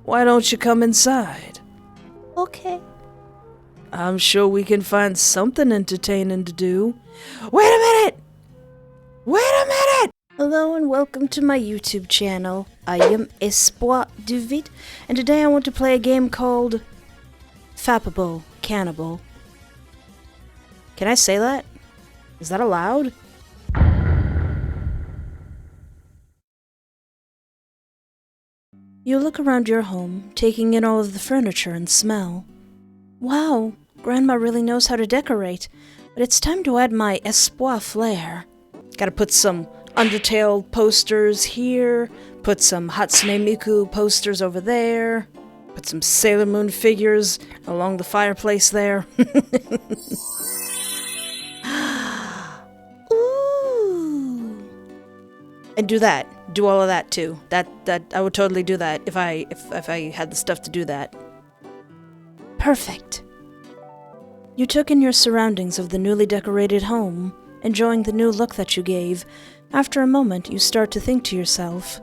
Why don't you come inside? Okay. I'm sure we can find something entertaining to do. Wait a minute! Wait a minute! Hello and welcome to my YouTube channel. I am Espoir du Vide, and today I want to play a game called Fappable, Cannibal. Can I say that? Is that allowed? You look around your home, taking in all of the furniture and smell. Wow, Grandma really knows how to decorate, but it's time to add my Espoir flair. Gotta put some Undertale posters here, put some Hatsune Miku posters over there, put some Sailor Moon figures along the fireplace there. Ooh. And do that. Do all of that too. That I would totally do that if I had the stuff to do that. Perfect. You took in your surroundings of the newly decorated home, enjoying the new look that you gave. After a moment, you start to think to yourself,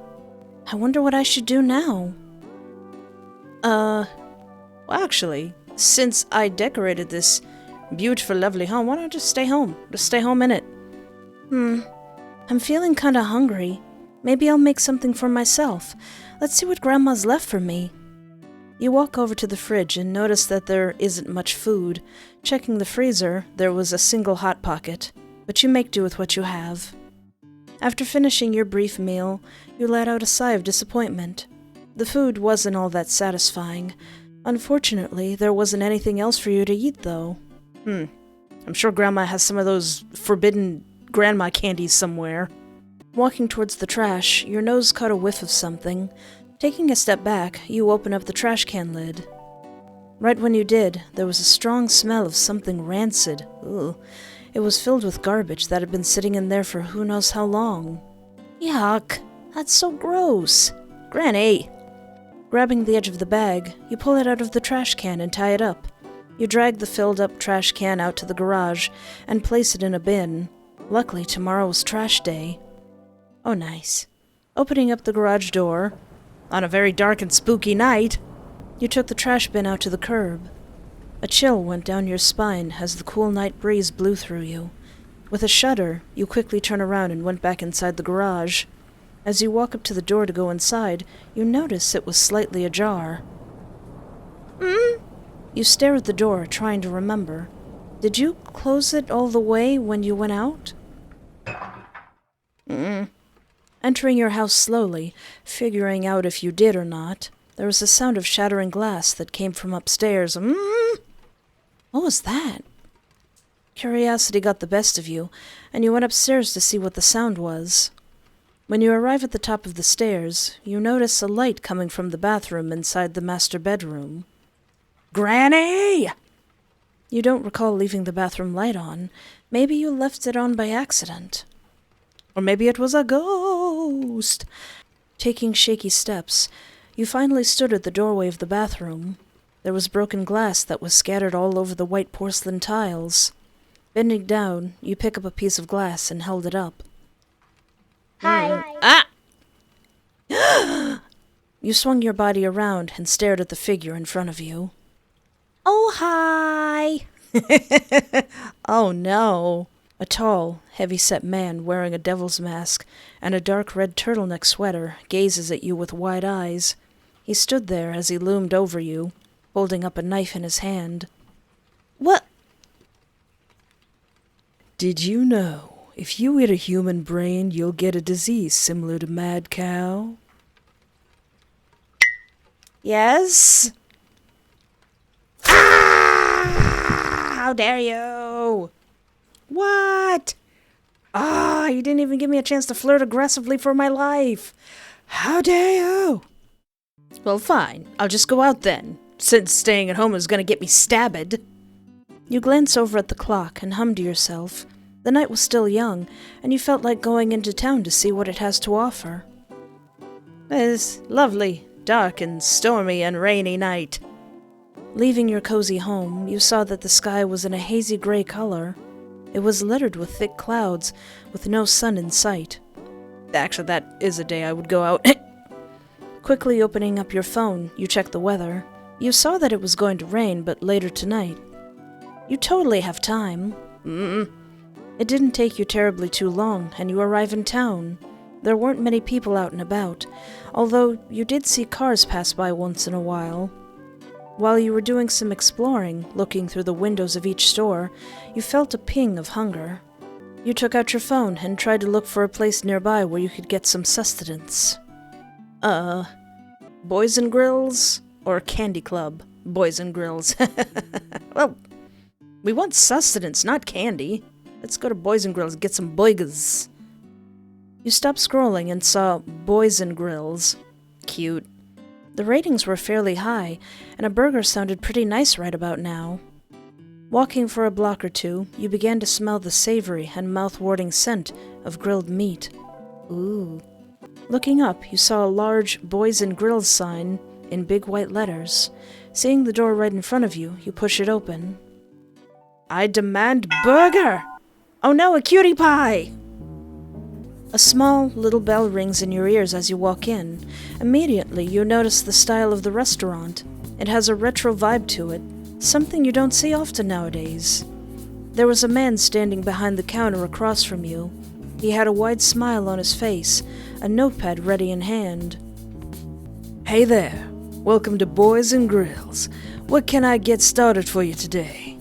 I wonder what I should do now. Well, actually, since I decorated this beautiful, lovely home, why don't I just stay home? Just stay home in it. I'm feeling kinda hungry. Maybe I'll make something for myself. Let's see what Grandma's left for me. You walk over to the fridge and notice that there isn't much food. Checking the freezer, there was a single Hot Pocket, but you make do with what you have. After finishing your brief meal, you let out a sigh of disappointment. The food wasn't all that satisfying. Unfortunately, there wasn't anything else for you to eat, though. I'm sure Grandma has some of those forbidden grandma candies somewhere. Walking towards the trash, your nose caught a whiff of something. Taking a step back, you open up the trash can lid. Right when you did, there was a strong smell of something rancid. Ugh. It was filled with garbage that had been sitting in there for who knows how long. Yuck! That's so gross! Granny! Grabbing the edge of the bag, you pull it out of the trash can and tie it up. You drag the filled-up trash can out to the garage and place it in a bin. Luckily, tomorrow was trash day. Oh, nice. Opening up the garage door, on a very dark and spooky night, you took the trash bin out to the curb. A chill went down your spine as the cool night breeze blew through you. With a shudder, you quickly turned around and went back inside the garage. As you walk up to the door to go inside, you notice it was slightly ajar. You stare at the door, trying to remember. Did you close it all the way when you went out? Entering your house slowly, figuring out if you did or not, there was a sound of shattering glass that came from upstairs. What was that? Curiosity got the best of you, and you went upstairs to see what the sound was. When you arrive at the top of the stairs, you notice a light coming from the bathroom inside the master bedroom. Granny! You don't recall leaving the bathroom light on. Maybe you left it on by accident. Or maybe it was a ghost. Taking shaky steps, you finally stood at the doorway of the bathroom. There was broken glass that was scattered all over the white porcelain tiles. Bending down, you pick up a piece of glass and held it up. Hi. Ah! You swung your body around and stared at the figure in front of you. Oh, hi! Oh, no. A tall, heavy-set man wearing a devil's mask and a dark red turtleneck sweater gazes at you with wide eyes. He stood there as he loomed over you, holding up a knife in his hand. What? Did you know, if you eat a human brain, you'll get a disease similar to mad cow? Yes? Ah! How dare you! What? You didn't even give me a chance to flirt aggressively for my life. How dare you? Well, fine. I'll just go out then, since staying at home is going to get me stabbed. You glance over at the clock and hum to yourself. The night was still young, and you felt like going into town to see what it has to offer. It's lovely, dark and stormy and rainy night. Leaving your cozy home, you saw that the sky was in a hazy gray color. It was littered with thick clouds, with no sun in sight. Actually, that is a day I would go out. Quickly opening up your phone, you check the weather. You saw that it was going to rain, but later tonight. You totally have time. It didn't take you terribly too long, and you arrive in town. There weren't many people out and about, although you did see cars pass by once in a while. While you were doing some exploring, looking through the windows of each store, you felt a ping of hunger. You took out your phone and tried to look for a place nearby where you could get some sustenance. Boys and Grills or Candy Club? Boys and Grills. Well, we want sustenance, not candy. Let's go to Boys and Grills and get some burgers. You stopped scrolling and saw Boys and Grills. Cute. The ratings were fairly high, and a burger sounded pretty nice right about now. Walking for a block or two, you began to smell the savory and mouth-watering scent of grilled meat. Ooh. Looking up, you saw a large Boys and Grills sign in big white letters. Seeing the door right in front of you, you push it open. I demand burger! Oh no, a cutie pie! A small little bell rings in your ears as you walk in. Immediately, you notice the style of the restaurant. It has a retro vibe to it, something you don't see often nowadays. There was a man standing behind the counter across from you. He had a wide smile on his face, a notepad ready in hand. Hey there. Welcome to Boys and Grills. What can I get started for you today?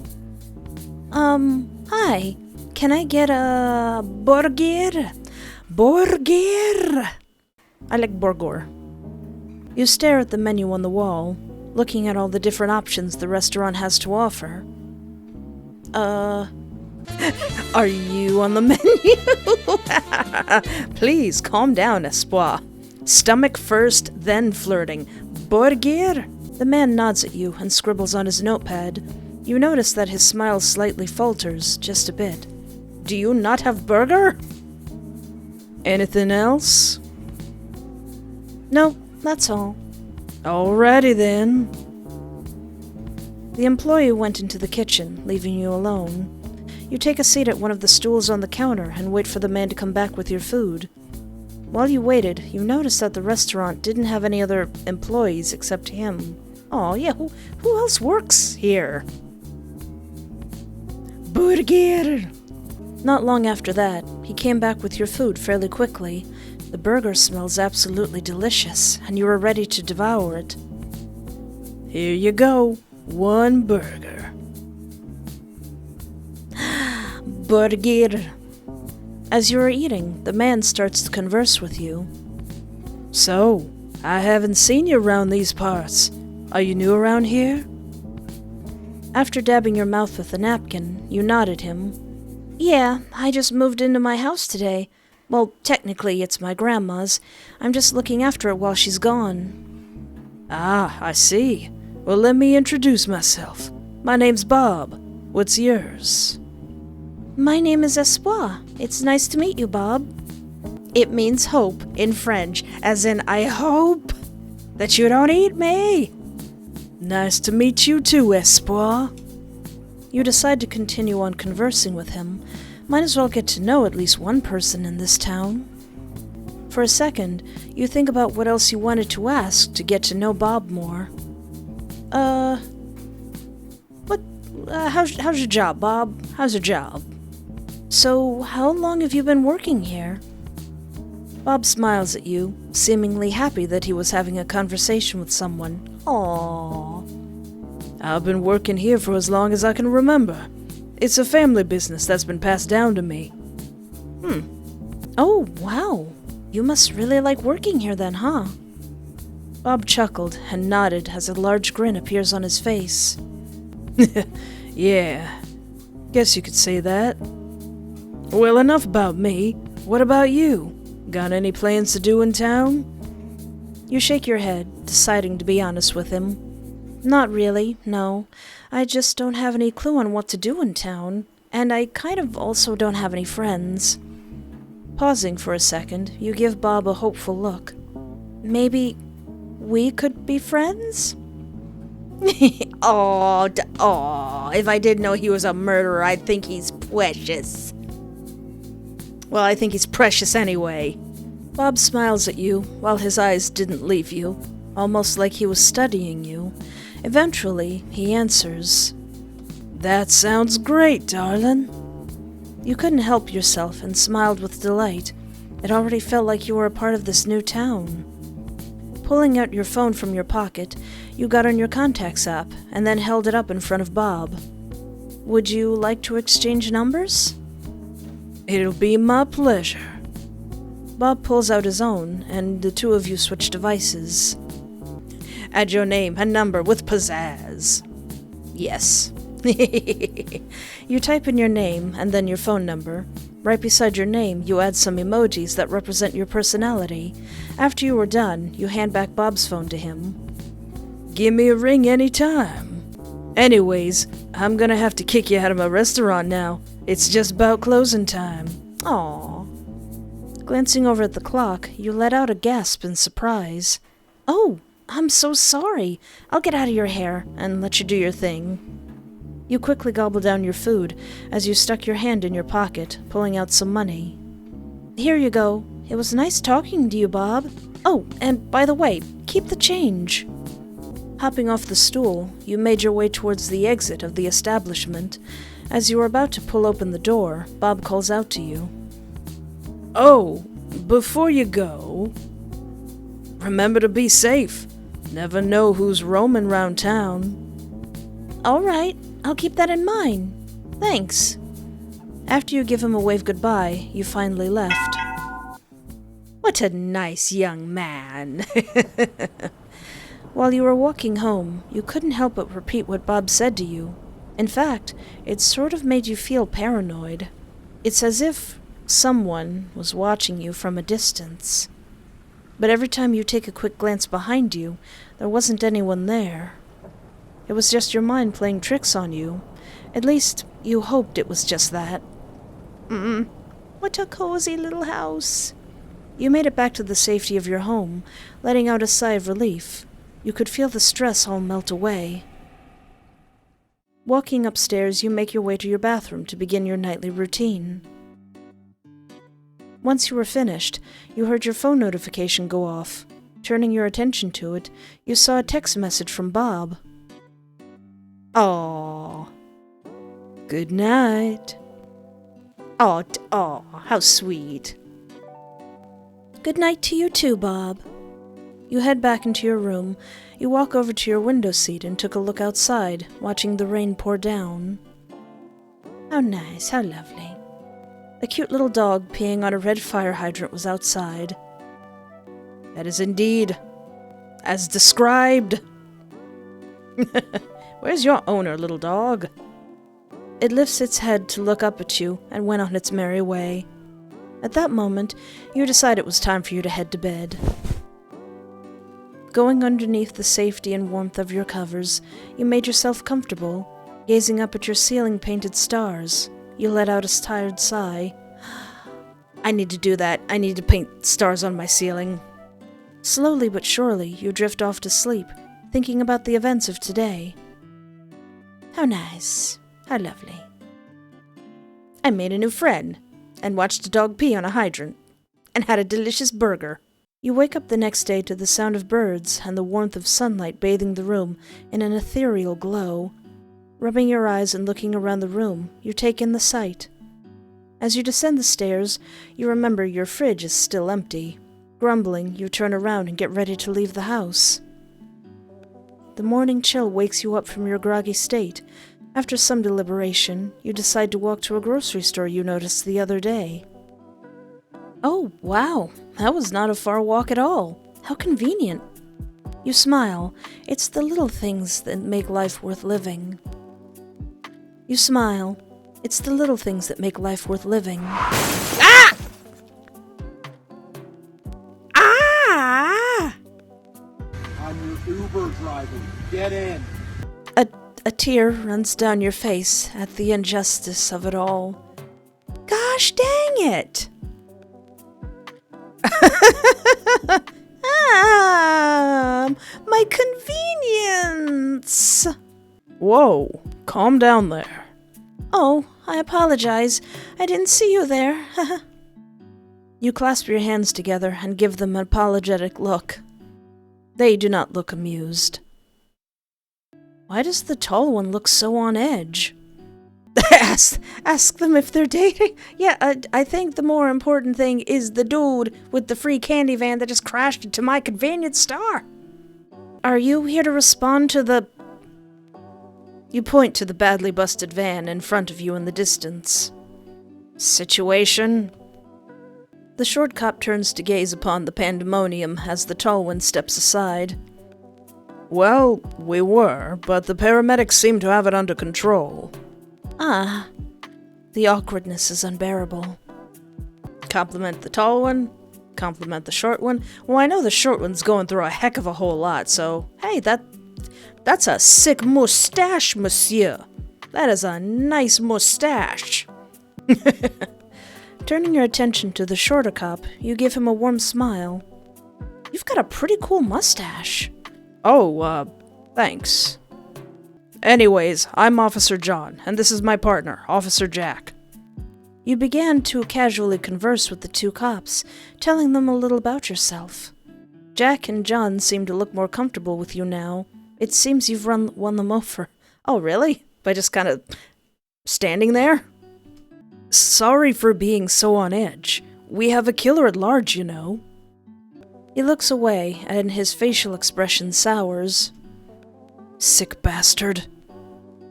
Hi. Can I get a burger? Burger! I like burger. You stare at the menu on the wall, looking at all the different options the restaurant has to offer. Are you on the menu? Please calm down, Espoir. Stomach first, then flirting. Burger? The man nods at you and scribbles on his notepad. You notice that his smile slightly falters, just a bit. Do you not have burger? Anything else? No, that's all. Alrighty then. The employee went into the kitchen, leaving you alone. You take a seat at one of the stools on the counter and wait for the man to come back with your food. While you waited, you noticed that the restaurant didn't have any other employees except him. Oh, yeah, who else works here? Burger! Not long after that, he came back with your food fairly quickly. The burger smells absolutely delicious, and you are ready to devour it. Here you go. One burger. Burger. As you are eating, the man starts to converse with you. So, I haven't seen you around these parts. Are you new around here? After dabbing your mouth with a napkin, you nodded him. Yeah, I just moved into my house today. Well, technically, it's my grandma's. I'm just looking after it while she's gone. Ah, I see. Well, let me introduce myself. My name's Bob. What's yours? My name is Espoir. It's nice to meet you, Bob. It means hope in French, as in I hope that you don't eat me. Nice to meet you too, Espoir. You decide to continue on conversing with him. Might as well get to know at least one person in this town. For a second, you think about what else you wanted to ask to get to know Bob more. How's your job, Bob? How's your job? So, how long have you been working here? Bob smiles at you, seemingly happy that he was having a conversation with someone. Aww. I've been working here for as long as I can remember. It's a family business that's been passed down to me. Oh, wow. You must really like working here then, huh? Bob chuckled and nodded as a large grin appears on his face. Yeah, guess you could say that. Well, enough about me. What about you? Got any plans to do in town? You shake your head, deciding to be honest with him. Not really, no. I just don't have any clue on what to do in town, and I kind of also don't have any friends. Pausing for a second, you give Bob a hopeful look. Maybe we could be friends? If I didn't know he was a murderer, I'd think he's precious. Well, I think he's precious anyway. Bob smiles at you while his eyes didn't leave you, almost like he was studying you. Eventually, he answers, That sounds great, darling. You couldn't help yourself and smiled with delight. It already felt like you were a part of this new town. Pulling out your phone from your pocket, you got on your contacts app and then held it up in front of Bob. Would you like to exchange numbers? It'll be my pleasure. Bob pulls out his own, and the two of you switch devices. Add your name and number with pizzazz. Yes. You type in your name and then your phone number. Right beside your name, you add some emojis that represent your personality. After you were done, you hand back Bob's phone to him. Give me a ring anytime. Anyways, I'm gonna have to kick you out of my restaurant now. It's just about closing time. Aww. Glancing over at the clock, you let out a gasp in surprise. Oh, I'm so sorry. I'll get out of your hair and let you do your thing. You quickly gobbled down your food as you stuck your hand in your pocket, pulling out some money. Here you go. It was nice talking to you, Bob. Oh, and by the way, keep the change. Hopping off the stool, you made your way towards the exit of the establishment. As you were about to pull open the door, Bob calls out to you. Oh, before you go, remember to be safe. Never know who's roaming round town. All right, I'll keep that in mind. Thanks. After you give him a wave goodbye, you finally left. What a nice young man. While you were walking home, you couldn't help but repeat what Bob said to you. In fact, it sort of made you feel paranoid. It's as if someone was watching you from a distance. But every time you take a quick glance behind you, there wasn't anyone there. It was just your mind playing tricks on you. At least, you hoped it was just that. What a cozy little house. You made it back to the safety of your home, letting out a sigh of relief. You could feel the stress all melt away. Walking upstairs, you make your way to your bathroom to begin your nightly routine. Once you were finished, you heard your phone notification go off. Turning your attention to it, you saw a text message from Bob. Aww. Good night. Aw, how sweet. Good night to you too, Bob. You head back into your room. You walk over to your window seat and took a look outside, watching the rain pour down. How nice, how lovely. A cute little dog peeing on a red fire hydrant was outside. That is indeed as described. Where's your owner, little dog? It lifts its head to look up at you and went on its merry way. At that moment, you decided it was time for you to head to bed. Going underneath the safety and warmth of your covers, you made yourself comfortable. Gazing up at your ceiling-painted stars, you let out a tired sigh. I need to do that. I need to paint stars on my ceiling. Slowly but surely, you drift off to sleep, thinking about the events of today. How nice. How lovely. I made a new friend, and watched a dog pee on a hydrant, and had a delicious burger. You wake up the next day to the sound of birds and the warmth of sunlight bathing the room in an ethereal glow. Rubbing your eyes and looking around the room, you take in the sight. As you descend the stairs, you remember your fridge is still empty. Grumbling, you turn around and get ready to leave the house. The morning chill wakes you up from your groggy state. After some deliberation, you decide to walk to a grocery store you noticed the other day. Oh, wow, that was not a far walk at all. How convenient. You smile. It's the little things that make life worth living. You smile. It's the little things that make life worth living. Ah! Ah! I'm your Uber driver. Get in. A tear runs down your face at the injustice of it all. Gosh dang it! My convenience! Whoa, calm down there. Oh, I apologize. I didn't see you there. You clasp your hands together and give them an apologetic look. They do not look amused. Why does the tall one look so on edge? Ask them if they're dating. Yeah, I think the more important thing is the dude with the free candy van that just crashed into my convenience store. Are you here to respond to the... You point to the badly busted van in front of you in the distance. Situation? The short cop turns to gaze upon the pandemonium as the tall one steps aside. Well, we were, but the paramedics seem to have it under control. Ah, the awkwardness is unbearable. Compliment the tall one, compliment the short one. Well, I know the short one's going through a heck of a whole lot, so hey, that's a sick mustache, monsieur. That is a nice mustache. Turning your attention to the shorter cop, you give him a warm smile. You've got a pretty cool mustache. Oh, thanks. Anyways, I'm Officer John, and this is my partner, Officer Jack. You began to casually converse with the two cops, telling them a little about yourself. Jack and John seem to look more comfortable with you now. It seems you've won them over. Oh, really? By just kind of standing there? Sorry for being so on edge. We have a killer at large, you know. He looks away, and his facial expression sours. Sick bastard.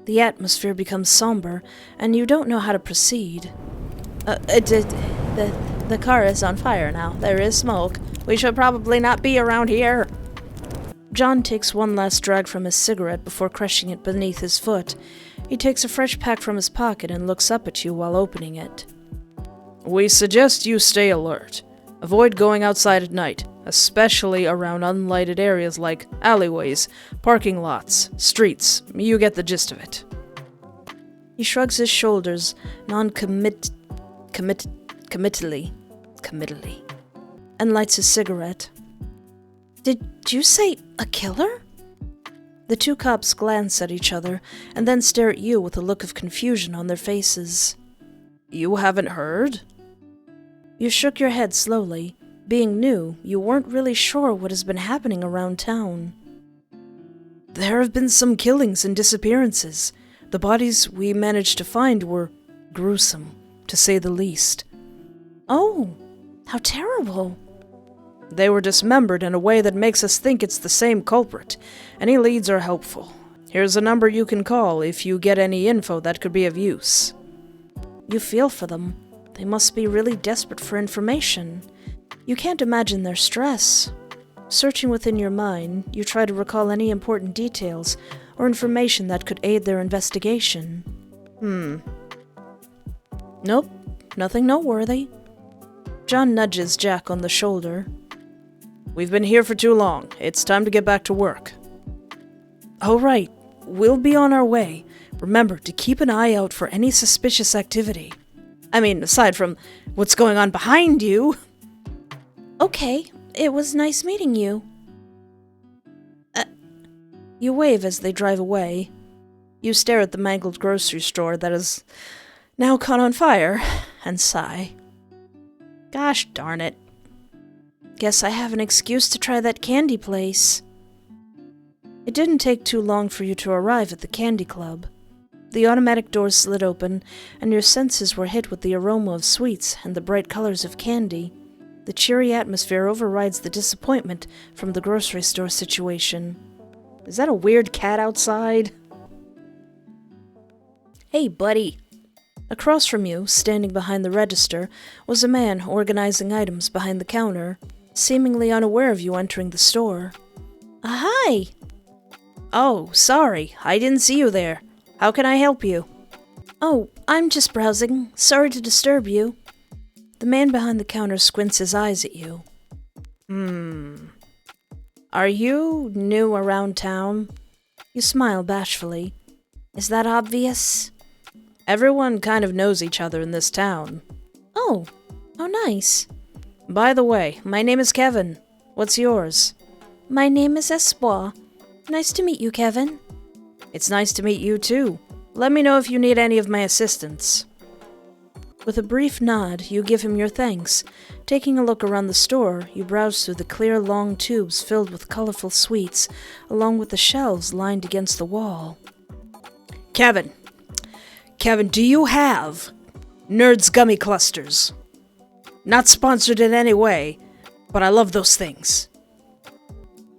The atmosphere becomes somber, and you don't know how to proceed. The car is on fire now. There is smoke. We should probably not be around here. John takes one last drag from his cigarette before crushing it beneath his foot. He takes a fresh pack from his pocket and looks up at you while opening it. We suggest you stay alert. Avoid going outside at night, especially around unlighted areas like alleyways, parking lots, streets. You get the gist of it. He shrugs his shoulders committally, and lights his cigarette. Did you say a killer? The two cops glance at each other and then stare at you with a look of confusion on their faces. You haven't heard? You shook your head slowly. Being new, you weren't really sure what has been happening around town. There have been some killings and disappearances. The bodies we managed to find were gruesome, to say the least. Oh, how terrible. They were dismembered in a way that makes us think it's the same culprit. Any leads are helpful. Here's a number you can call if you get any info that could be of use. You feel for them. They must be really desperate for information. You can't imagine their stress. Searching within your mind, you try to recall any important details or information that could aid their investigation. Nope, nothing noteworthy. John nudges Jack on the shoulder. We've been here for too long. It's time to get back to work. All right, we'll be on our way. Remember to keep an eye out for any suspicious activity. I mean, aside from what's going on behind you. Okay, it was nice meeting you. You wave as they drive away. You stare at the mangled grocery store that is now caught on fire and sigh. Gosh darn it. Guess I have an excuse to try that candy place. It didn't take too long for you to arrive at the candy club. The automatic doors slid open, and your senses were hit with the aroma of sweets and the bright colors of candy. The cheery atmosphere overrides the disappointment from the grocery store situation. Is that a weird cat outside? Hey, buddy. Across from you, standing behind the register, was a man organizing items behind the counter, seemingly unaware of you entering the store. Hi! Oh, sorry, I didn't see you there. How can I help you? Oh, I'm just browsing. Sorry to disturb you. The man behind the counter squints his eyes at you. Are you new around town? You smile bashfully. Is that obvious? Everyone kind of knows each other in this town. Oh, how nice. By the way, my name is Kevin. What's yours? My name is Espoir. Nice to meet you, Kevin. It's nice to meet you too. Let me know if you need any of my assistance. With a brief nod, you give him your thanks. Taking a look around the store, you browse through the clear, long tubes filled with colorful sweets, along with the shelves lined against the wall. Kevin, do you have Nerds Gummy Clusters? Not sponsored in any way, but I love those things.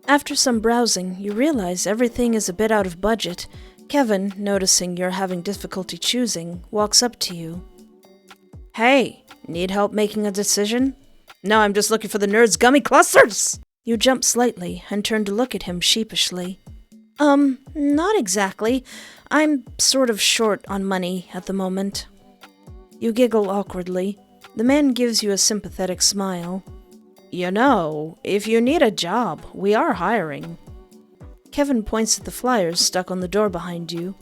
After some browsing, you realize everything is a bit out of budget. Kevin, noticing you're having difficulty choosing, walks up to you. Hey, need help making a decision? No, I'm just looking for the Nerds Gummy Clusters! You jump slightly and turn to look at him sheepishly. Not exactly. I'm sort of short on money at the moment. You giggle awkwardly. The man gives you a sympathetic smile. You know, if you need a job, we are hiring. Kevin points at the flyers stuck on the door behind you.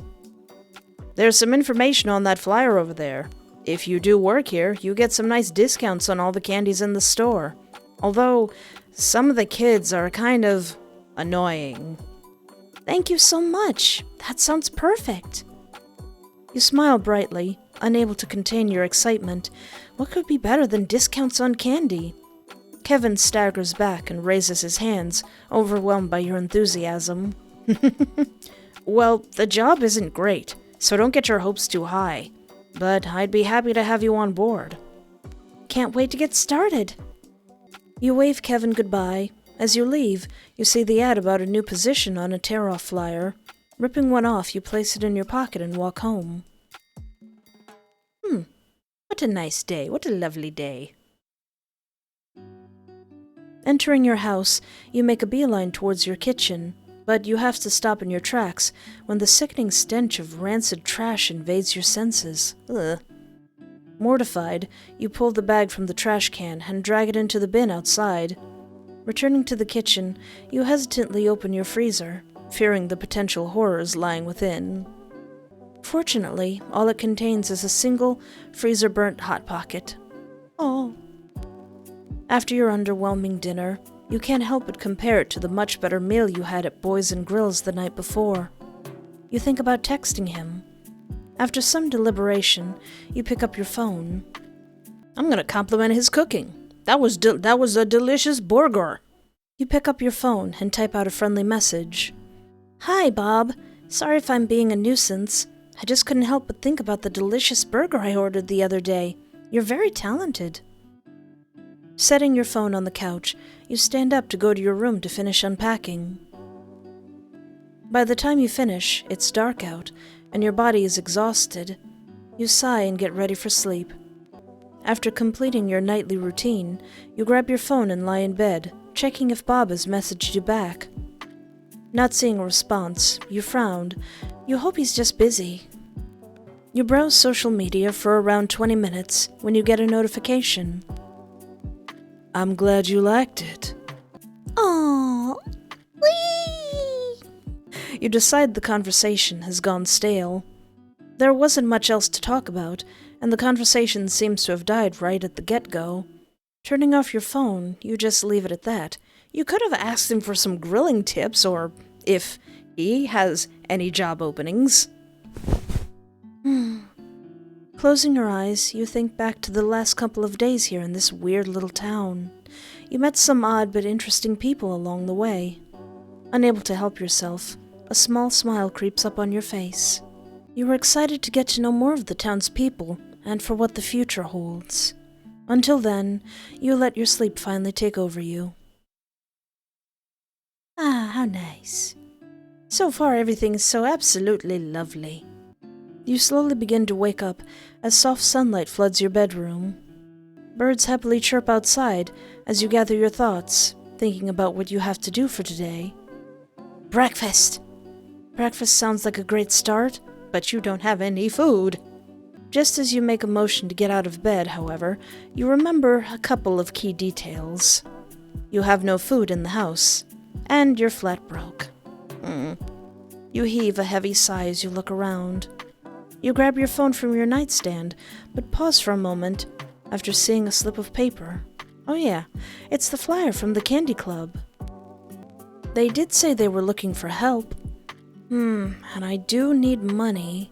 There's some information on that flyer over there. If you do work here, you get some nice discounts on all the candies in the store. Although, some of the kids are kind of annoying. Thank you so much. That sounds perfect. You smile brightly, unable to contain your excitement. What could be better than discounts on candy? Kevin staggers back and raises his hands, overwhelmed by your enthusiasm. Well, the job isn't great, so don't get your hopes too high. But I'd be happy to have you on board. Can't wait to get started. You wave Kevin goodbye. As you leave, you see the ad about a new position on a tear-off flyer. Ripping one off, you place it in your pocket and walk home. What a nice day. What a lovely day. Entering your house, you make a beeline towards your kitchen, but you have to stop in your tracks when the sickening stench of rancid trash invades your senses. Ugh. Mortified, you pull the bag from the trash can and drag it into the bin outside. Returning to the kitchen, you hesitantly open your freezer, fearing the potential horrors lying within. Fortunately, all it contains is a single freezer-burnt Hot Pocket. Oh. After your underwhelming dinner, you can't help but compare it to the much better meal you had at Boys and Grills the night before. You think about texting him. After some deliberation, you pick up your phone. I'm gonna compliment his cooking. That was a delicious burger. You pick up your phone and type out a friendly message. Hi, Bob. Sorry if I'm being a nuisance. I just couldn't help but think about the delicious burger I ordered the other day. You're very talented. Setting your phone on the couch, you stand up to go to your room to finish unpacking. By the time you finish, it's dark out, and your body is exhausted. You sigh and get ready for sleep. After completing your nightly routine, you grab your phone and lie in bed, checking if Bob has messaged you back. Not seeing a response, you frowned. You hope he's just busy. You browse social media for around 20 minutes when you get a notification. I'm glad you liked it. Aww. Whee! You decide the conversation has gone stale. There wasn't much else to talk about, and the conversation seems to have died right at the get-go. Turning off your phone, you just leave it at that. You could have asked him for some grilling tips, or if he has any job openings. Closing your eyes, you think back to the last couple of days here in this weird little town. You met some odd but interesting people along the way. Unable to help yourself, a small smile creeps up on your face. You were excited to get to know more of the town's people and for what the future holds. Until then, you let your sleep finally take over you. Ah, how nice. So far, everything is so absolutely lovely. You slowly begin to wake up as soft sunlight floods your bedroom. Birds happily chirp outside as you gather your thoughts, thinking about what you have to do for today. Breakfast! Breakfast sounds like a great start, but you don't have any food. Just as you make a motion to get out of bed, however, you remember a couple of key details. You have no food in the house, and you're flat broke. You heave a heavy sigh as you look around. You grab your phone from your nightstand, but pause for a moment after seeing a slip of paper. Oh yeah, it's the flyer from the candy club. They did say they were looking for help. And I do need money.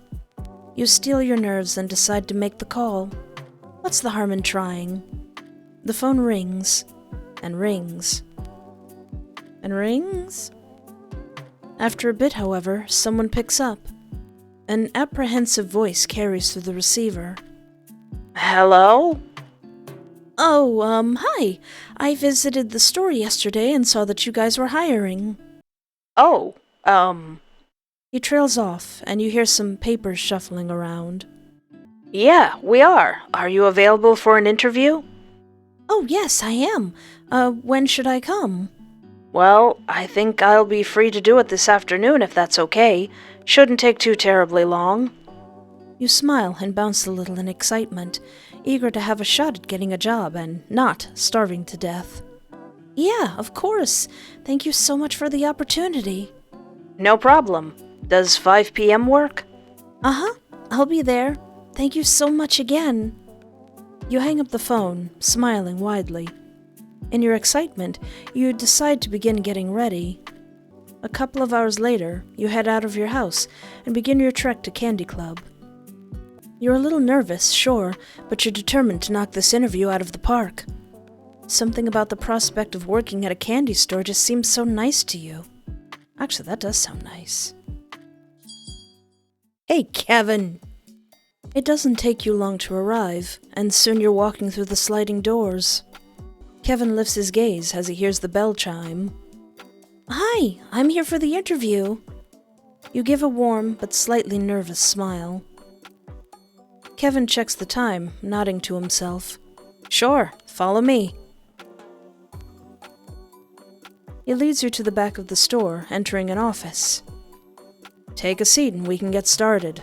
You steel your nerves and decide to make the call. What's the harm in trying? The phone rings, and rings, and rings. After a bit, however, someone picks up. An apprehensive voice carries through the receiver. Hello? Oh, hi. I visited the store yesterday and saw that you guys were hiring. Oh, He trails off, and you hear some papers shuffling around. yeah, we are. Are you available for an interview? Oh, yes, I am. When should I come? Well, I think I'll be free to do it this afternoon if that's okay. Shouldn't take too terribly long. You smile and bounce a little in excitement, eager to have a shot at getting a job and not starving to death. Yeah, of course. Thank you so much for the opportunity. No problem. Does 5 p.m. work? Uh-huh. I'll be there. Thank you so much again. You hang up the phone, smiling widely. In your excitement, you decide to begin getting ready. A couple of hours later, you head out of your house and begin your trek to Candy Club. You're a little nervous, sure, but you're determined to knock this interview out of the park. Something about the prospect of working at a candy store just seems so nice to you. Actually, that does sound nice. Hey, Kevin! It doesn't take you long to arrive, and soon you're walking through the sliding doors. Kevin lifts his gaze as he hears the bell chime. Hi, I'm here for the interview. You give a warm but slightly nervous smile. Kevin checks the time, nodding to himself. Sure, follow me. He leads you to the back of the store, entering an office. Take a seat and we can get started.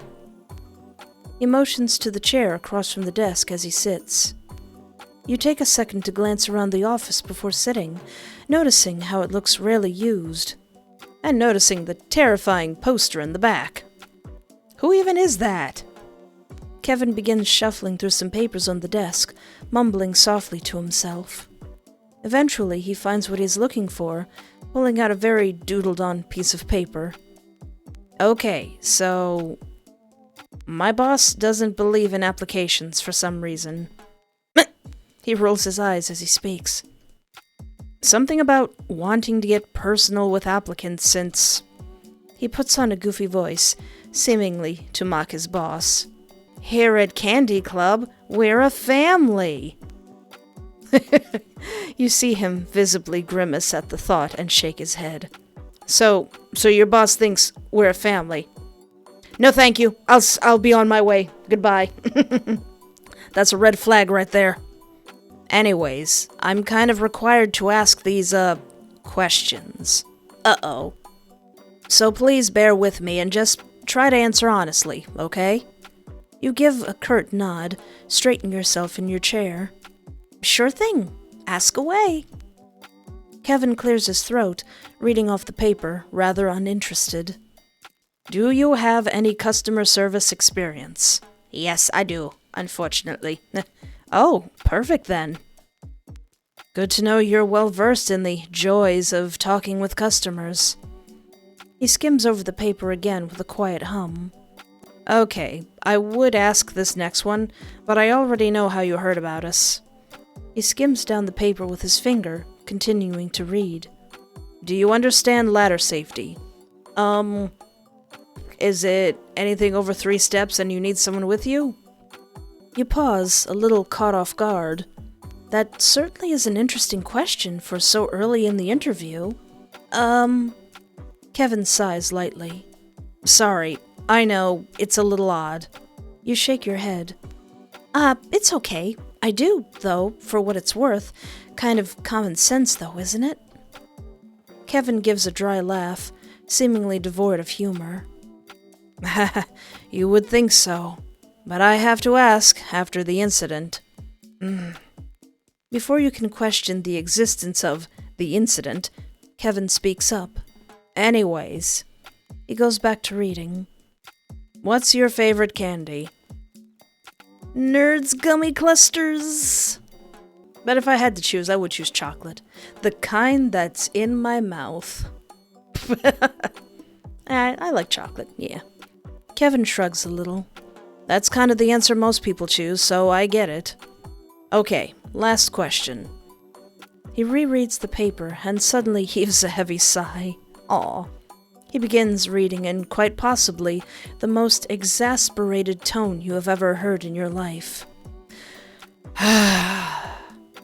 He motions to the chair across from the desk as he sits. You take a second to glance around the office before sitting, noticing how it looks rarely used, and noticing the terrifying poster in the back. Who even is that? Kevin begins shuffling through some papers on the desk, mumbling softly to himself. Eventually, he finds what he's looking for, pulling out a very doodled-on piece of paper. Okay, so my boss doesn't believe in applications for some reason. He rolls his eyes as he speaks. Something about wanting to get personal with applicants since... He puts on a goofy voice, seemingly to mock his boss. Here at Candy Club, we're a family. You see him visibly grimace at the thought and shake his head. So your boss thinks we're a family? No, thank you. I'll be on my way. Goodbye. That's a red flag right there. Anyways, I'm kind of required to ask these, questions. Uh-oh. So please bear with me and just try to answer honestly, okay? You give a curt nod, straighten yourself in your chair. Sure thing. Ask away. Kevin clears his throat, reading off the paper, rather uninterested. Do you have any customer service experience? Yes, I do, unfortunately. Oh, perfect then. Good to know you're well versed in the joys of talking with customers. He skims over the paper again with a quiet hum. Okay, I would ask this next one, but I already know how you heard about us. He skims down the paper with his finger, continuing to read. Do you understand ladder safety? Is it anything over 3 steps and you need someone with you? You pause, a little caught off guard. That certainly is an interesting question for so early in the interview. Kevin sighs lightly. Sorry, I know, it's a little odd. You shake your head. It's okay. I do, though, for what it's worth. Kind of common sense, though, isn't it? Kevin gives a dry laugh, seemingly devoid of humor. You would think so. But I have to ask, after the incident. Before you can question the existence of the incident, Kevin speaks up. Anyways, he goes back to reading. What's your favorite candy? Nerds Gummy Clusters. But if I had to choose, I would choose chocolate. The kind that's in my mouth. I like chocolate, yeah. Kevin shrugs a little. That's kind of the answer most people choose, so I get it. Okay, last question. He rereads the paper and suddenly heaves a heavy sigh. Aw. He begins reading in quite possibly the most exasperated tone you have ever heard in your life.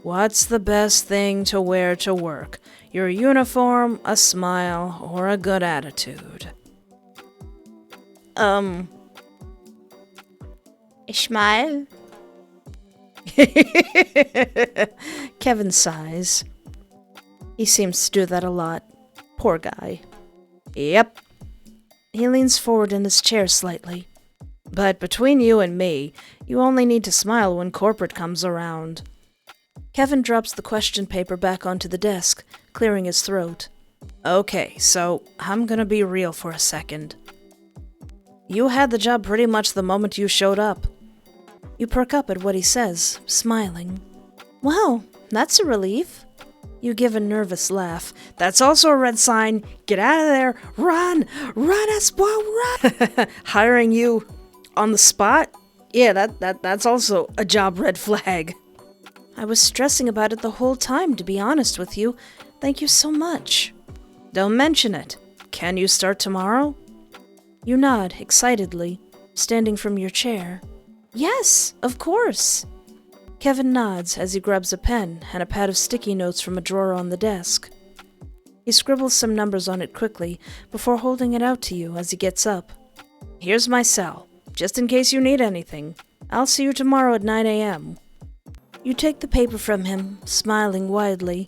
What's the best thing to wear to work? Your uniform, a smile, or a good attitude? Smile. Kevin sighs. He seems to do that a lot. Poor guy. Yep. He leans forward in his chair slightly. But between you and me, you only need to smile when corporate comes around. Kevin drops the question paper back onto the desk, clearing his throat. Okay, so I'm gonna be real for a second. You had the job pretty much the moment you showed up. You perk up at what he says, smiling. Wow, that's a relief. You give a nervous laugh. That's also a red sign. Get out of there. Run! Run, Espoir, run! Hiring you on the spot? Yeah, that's also a job red flag. I was stressing about it the whole time, to be honest with you. Thank you so much. Don't mention it. Can you start tomorrow? You nod excitedly, standing from your chair. Yes, of course. Kevin nods as he grabs a pen and a pad of sticky notes from a drawer on the desk. He scribbles some numbers on it quickly before holding it out to you as he gets up. Here's my cell, just in case you need anything. I'll see you tomorrow at 9 a.m. You take the paper from him, smiling widely.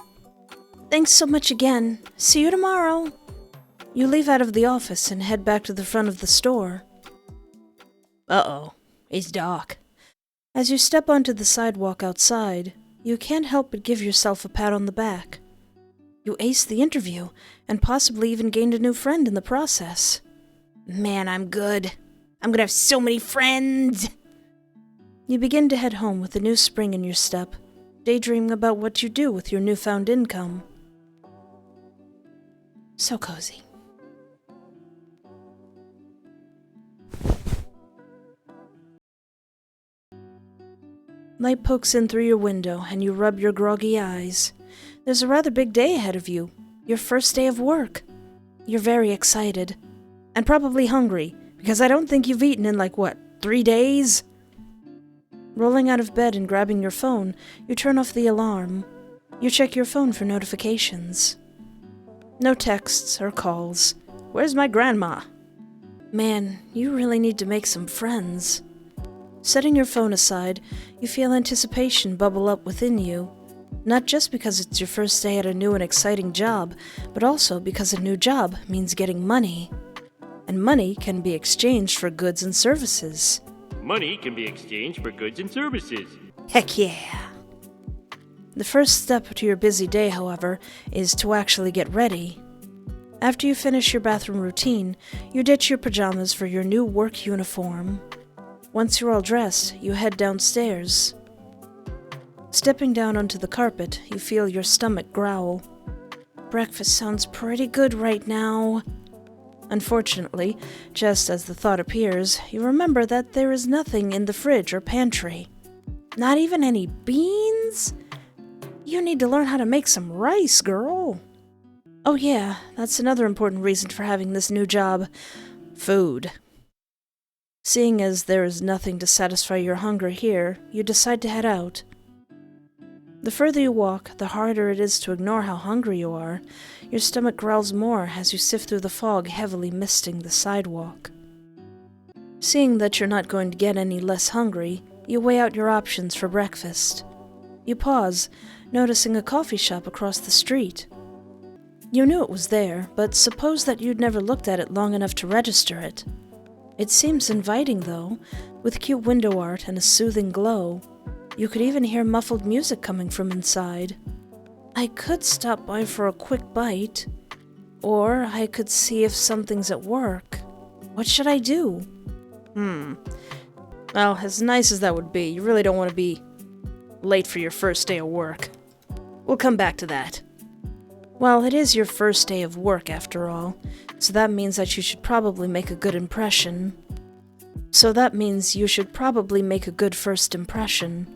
Thanks so much again. See you tomorrow. You leave out of the office and head back to the front of the store. Uh-oh, it's dark. As you step onto the sidewalk outside, you can't help but give yourself a pat on the back. You aced the interview, and possibly even gained a new friend in the process. Man, I'm good. I'm gonna have so many friends! You begin to head home with a new spring in your step, daydreaming about what you do with your newfound income. So cozy. Light pokes in through your window, and you rub your groggy eyes. There's a rather big day ahead of you. Your first day of work. You're very excited. And probably hungry, because I don't think you've eaten in 3 days? Rolling out of bed and grabbing your phone, you turn off the alarm. You check your phone for notifications. No texts or calls. Where's my grandma? Man, you really need to make some friends. Setting your phone aside, you feel anticipation bubble up within you. Not just because it's your first day at a new and exciting job, but also because a new job means getting money. And money can be exchanged for goods and services. Money can be exchanged for goods and services. Heck yeah! The first step to your busy day, however, is to actually get ready. After you finish your bathroom routine, you ditch your pajamas for your new work uniform. Once you're all dressed, you head downstairs. Stepping down onto the carpet, you feel your stomach growl. Breakfast sounds pretty good right now. Unfortunately, just as the thought appears, you remember that there is nothing in the fridge or pantry. Not even any beans? You need to learn how to make some rice, girl. Oh yeah, that's another important reason for having this new job. Food. Seeing as there is nothing to satisfy your hunger here, you decide to head out. The further you walk, the harder it is to ignore how hungry you are. Your stomach growls more as you sift through the fog heavily misting the sidewalk. Seeing that you're not going to get any less hungry, you weigh out your options for breakfast. You pause, noticing a coffee shop across the street. You knew it was there, but suppose that you'd never looked at it long enough to register it. It seems inviting, though, with cute window art and a soothing glow. You could even hear muffled music coming from inside. I could stop by for a quick bite, or I could see if something's at work. What should I do? Well, as nice as that would be, you really don't want to be late for your first day of work. We'll come back to that. Well, it is your first day of work, after all, so that means that you should probably make a good first impression.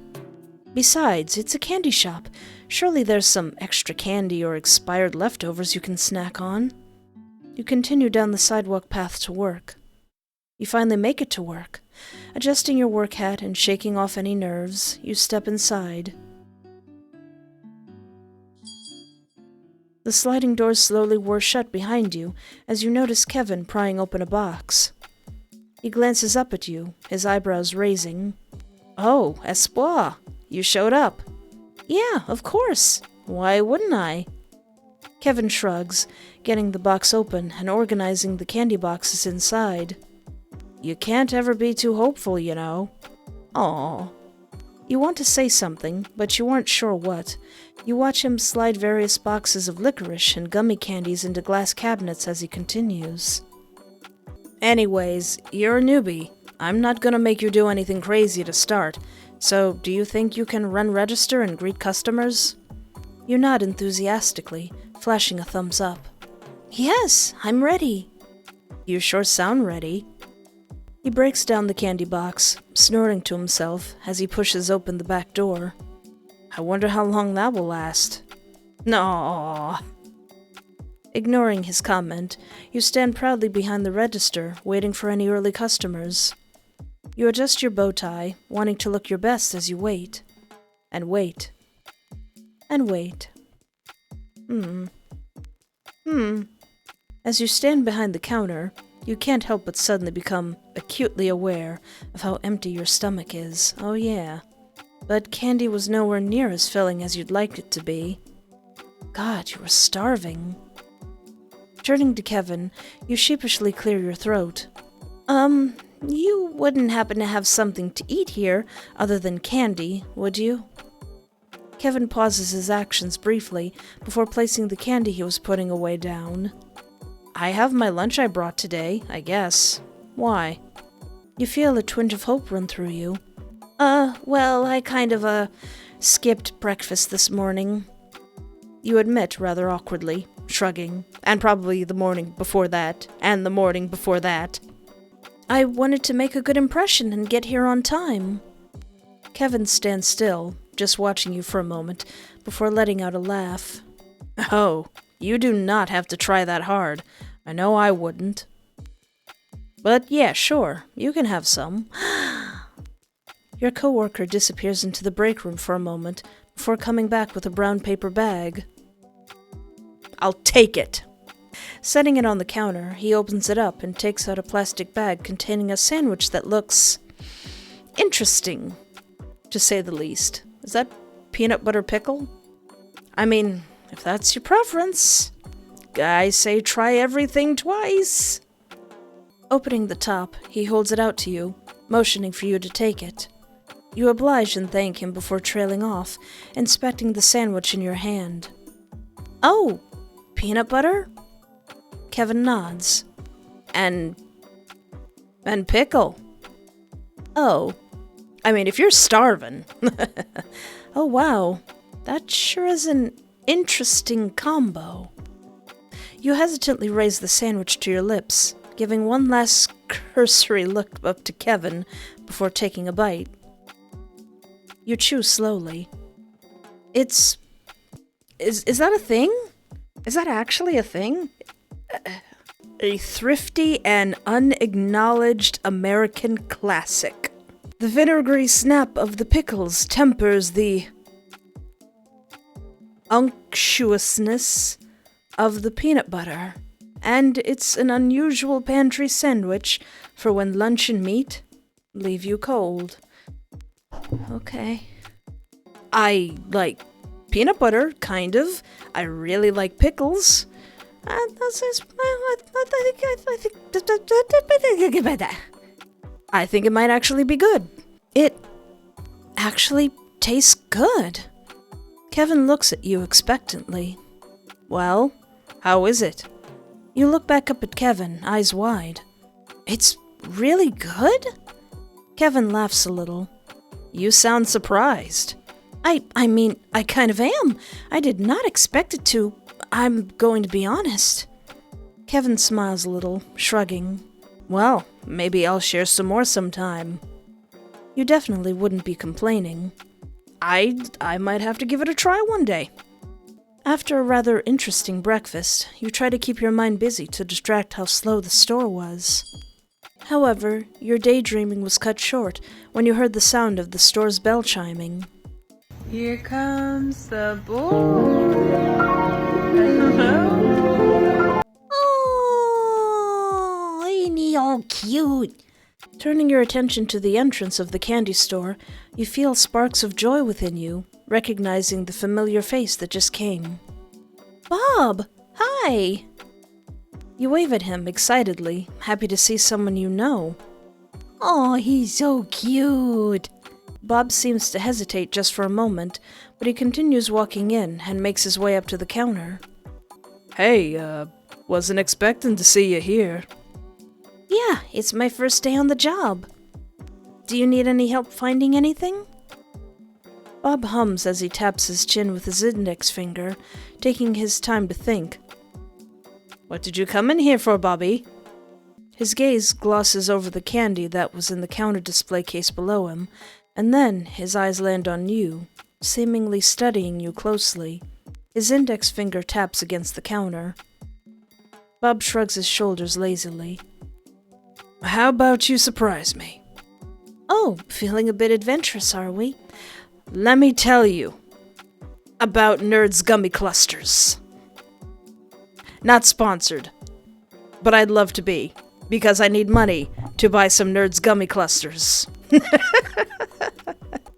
Besides, it's a candy shop. Surely there's some extra candy or expired leftovers you can snack on. You continue down the sidewalk path to work. You finally make it to work. Adjusting your work hat and shaking off any nerves, you step inside. The sliding doors slowly whir shut behind you as you notice Kevin prying open a box. He glances up at you, his eyebrows raising. "Oh, Espoir, you showed up." "Yeah, of course. Why wouldn't I?" Kevin shrugs, getting the box open and organizing the candy boxes inside. "You can't ever be too hopeful, you know." "Aw." You want to say something, but you aren't sure what. You watch him slide various boxes of licorice and gummy candies into glass cabinets as he continues. "Anyways, you're a newbie. I'm not gonna make you do anything crazy to start. So, do you think you can run register and greet customers?" You nod enthusiastically, flashing a thumbs up. "Yes, I'm ready." "You sure sound ready." He breaks down the candy box, snorting to himself as he pushes open the back door. "I wonder how long that will last." "No." Ignoring his comment, you stand proudly behind the register, waiting for any early customers. You adjust your bow tie, wanting to look your best as you wait. And wait. And wait. As you stand behind the counter, you can't help but suddenly become acutely aware of how empty your stomach is. Oh yeah. But candy was nowhere near as filling as you'd like it to be. God, you were starving. Turning to Kevin, you sheepishly clear your throat. You wouldn't happen to have something to eat here other than candy, would you?" Kevin pauses his actions briefly before placing the candy he was putting away down. "I have my lunch I brought today, I guess. Why?" You feel a twinge of hope run through you. Well, I kind of, skipped breakfast this morning." You admit rather awkwardly, shrugging, "And probably the morning before that, and the morning before that." "I wanted to make a good impression and get here on time." Kevin stands still, just watching you for a moment, before letting out a laugh. "Oh, you do not have to try that hard. I know I wouldn't. But yeah, sure, you can have some." Your coworker disappears into the break room for a moment, before coming back with a brown paper bag. "I'll take it." Setting it on the counter, he opens it up and takes out a plastic bag containing a sandwich that looks interesting, to say the least. Is that peanut butter pickle? I mean, if that's your preference. I say try everything twice. Opening the top, he holds it out to you, motioning for you to take it. You oblige and thank him before trailing off, inspecting the sandwich in your hand. "Oh, peanut butter?" Kevin nods. And pickle. "Oh, I mean, if you're starving." "Oh, wow. That sure is an interesting combo." You hesitantly raise the sandwich to your lips, giving one last cursory look up to Kevin before taking a bite. You chew slowly. Is that a thing? Is that actually a thing? A thrifty and unacknowledged American classic. The vinegary snap of the pickles tempers the unctuousness of the peanut butter, and it's an unusual pantry sandwich for when lunch and meat leave you cold. Okay. I like peanut butter, kind of. I really like pickles. I think it might actually be good. It actually tastes good. Kevin looks at you expectantly. Well, how is it? You look back up at Kevin, eyes wide. It's really good? Kevin laughs a little. You sound surprised. I mean, I kind of am. I did not expect it to. I'm going to be honest. Kevin smiles a little, shrugging. Well, maybe I'll share some more sometime. You definitely wouldn't be complaining. I might have to give it a try one day. After a rather interesting breakfast, you try to keep your mind busy to distract how slow the store was. However, your daydreaming was cut short when you heard the sound of the store's bell chiming. Here comes the boy. Hello? Oh, ain't he all cute? Turning your attention to the entrance of the candy store, you feel sparks of joy within you, recognizing the familiar face that just came. Bob! Hi! You wave at him excitedly, happy to see someone you know. Oh, he's so cute. Bob seems to hesitate just for a moment, but he continues walking in and makes his way up to the counter. Hey, wasn't expecting to see you here. Yeah, it's my first day on the job. Do you need any help finding anything? Bob hums as he taps his chin with his index finger, taking his time to think. What did you come in here for, Bobby? His gaze glosses over the candy that was in the counter display case below him, and then his eyes land on you, seemingly studying you closely. His index finger taps against the counter. Bob shrugs his shoulders lazily. How about you surprise me? Oh, feeling a bit adventurous, are we? Let me tell you about Nerds Gummy Clusters. Not sponsored, but I'd love to be, because I need money to buy some Nerds Gummy Clusters.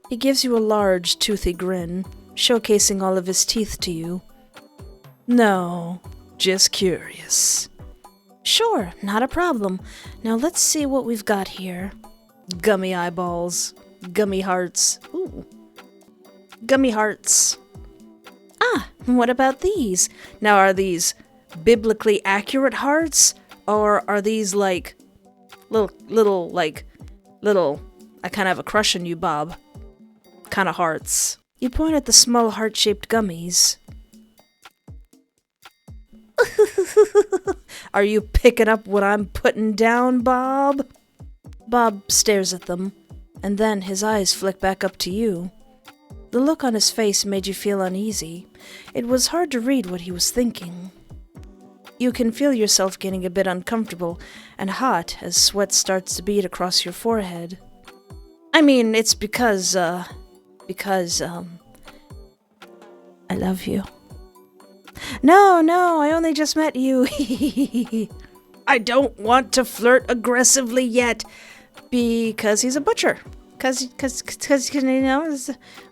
He gives you a large, toothy grin, showcasing all of his teeth to you. No, just curious. Sure, not a problem. Now let's see what we've got here. Gummy eyeballs, gummy hearts. Ooh. Gummy hearts. Ah, what about these? Now, are these biblically accurate hearts, or are these like little, I kind of have a crush on you, Bob, kind of hearts? You point at the small heart-shaped gummies. Are you picking up what I'm putting down, Bob? Bob stares at them, and then his eyes flick back up to you. The look on his face made you feel uneasy. It was hard to read what he was thinking. You can feel yourself getting a bit uncomfortable and hot as sweat starts to bead across your forehead. I mean, it's because I love you. No, I only just met you. I don't want to flirt aggressively yet, because he's a butcher. Cause you know,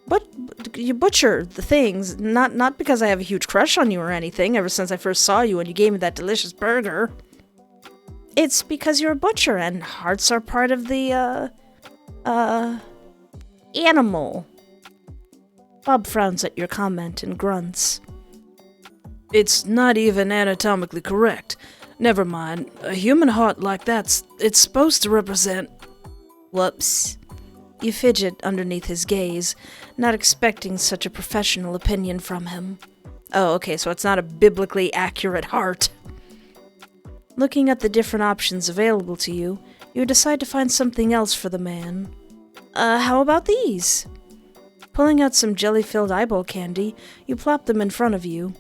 but you butcher the things, not because I have a huge crush on you or anything, ever since I first saw you and you gave me that delicious burger. It's because you're a butcher and hearts are part of the, animal. Bob frowns at your comment and grunts. It's not even anatomically correct. Never mind. A human heart like it's supposed to represent... Whoops. You fidget underneath his gaze, not expecting such a professional opinion from him. Oh, okay, so it's not a biblically accurate heart. Looking at the different options available to you, you decide to find something else for the man. How about these? Pulling out some jelly-filled eyeball candy, you plop them in front of you.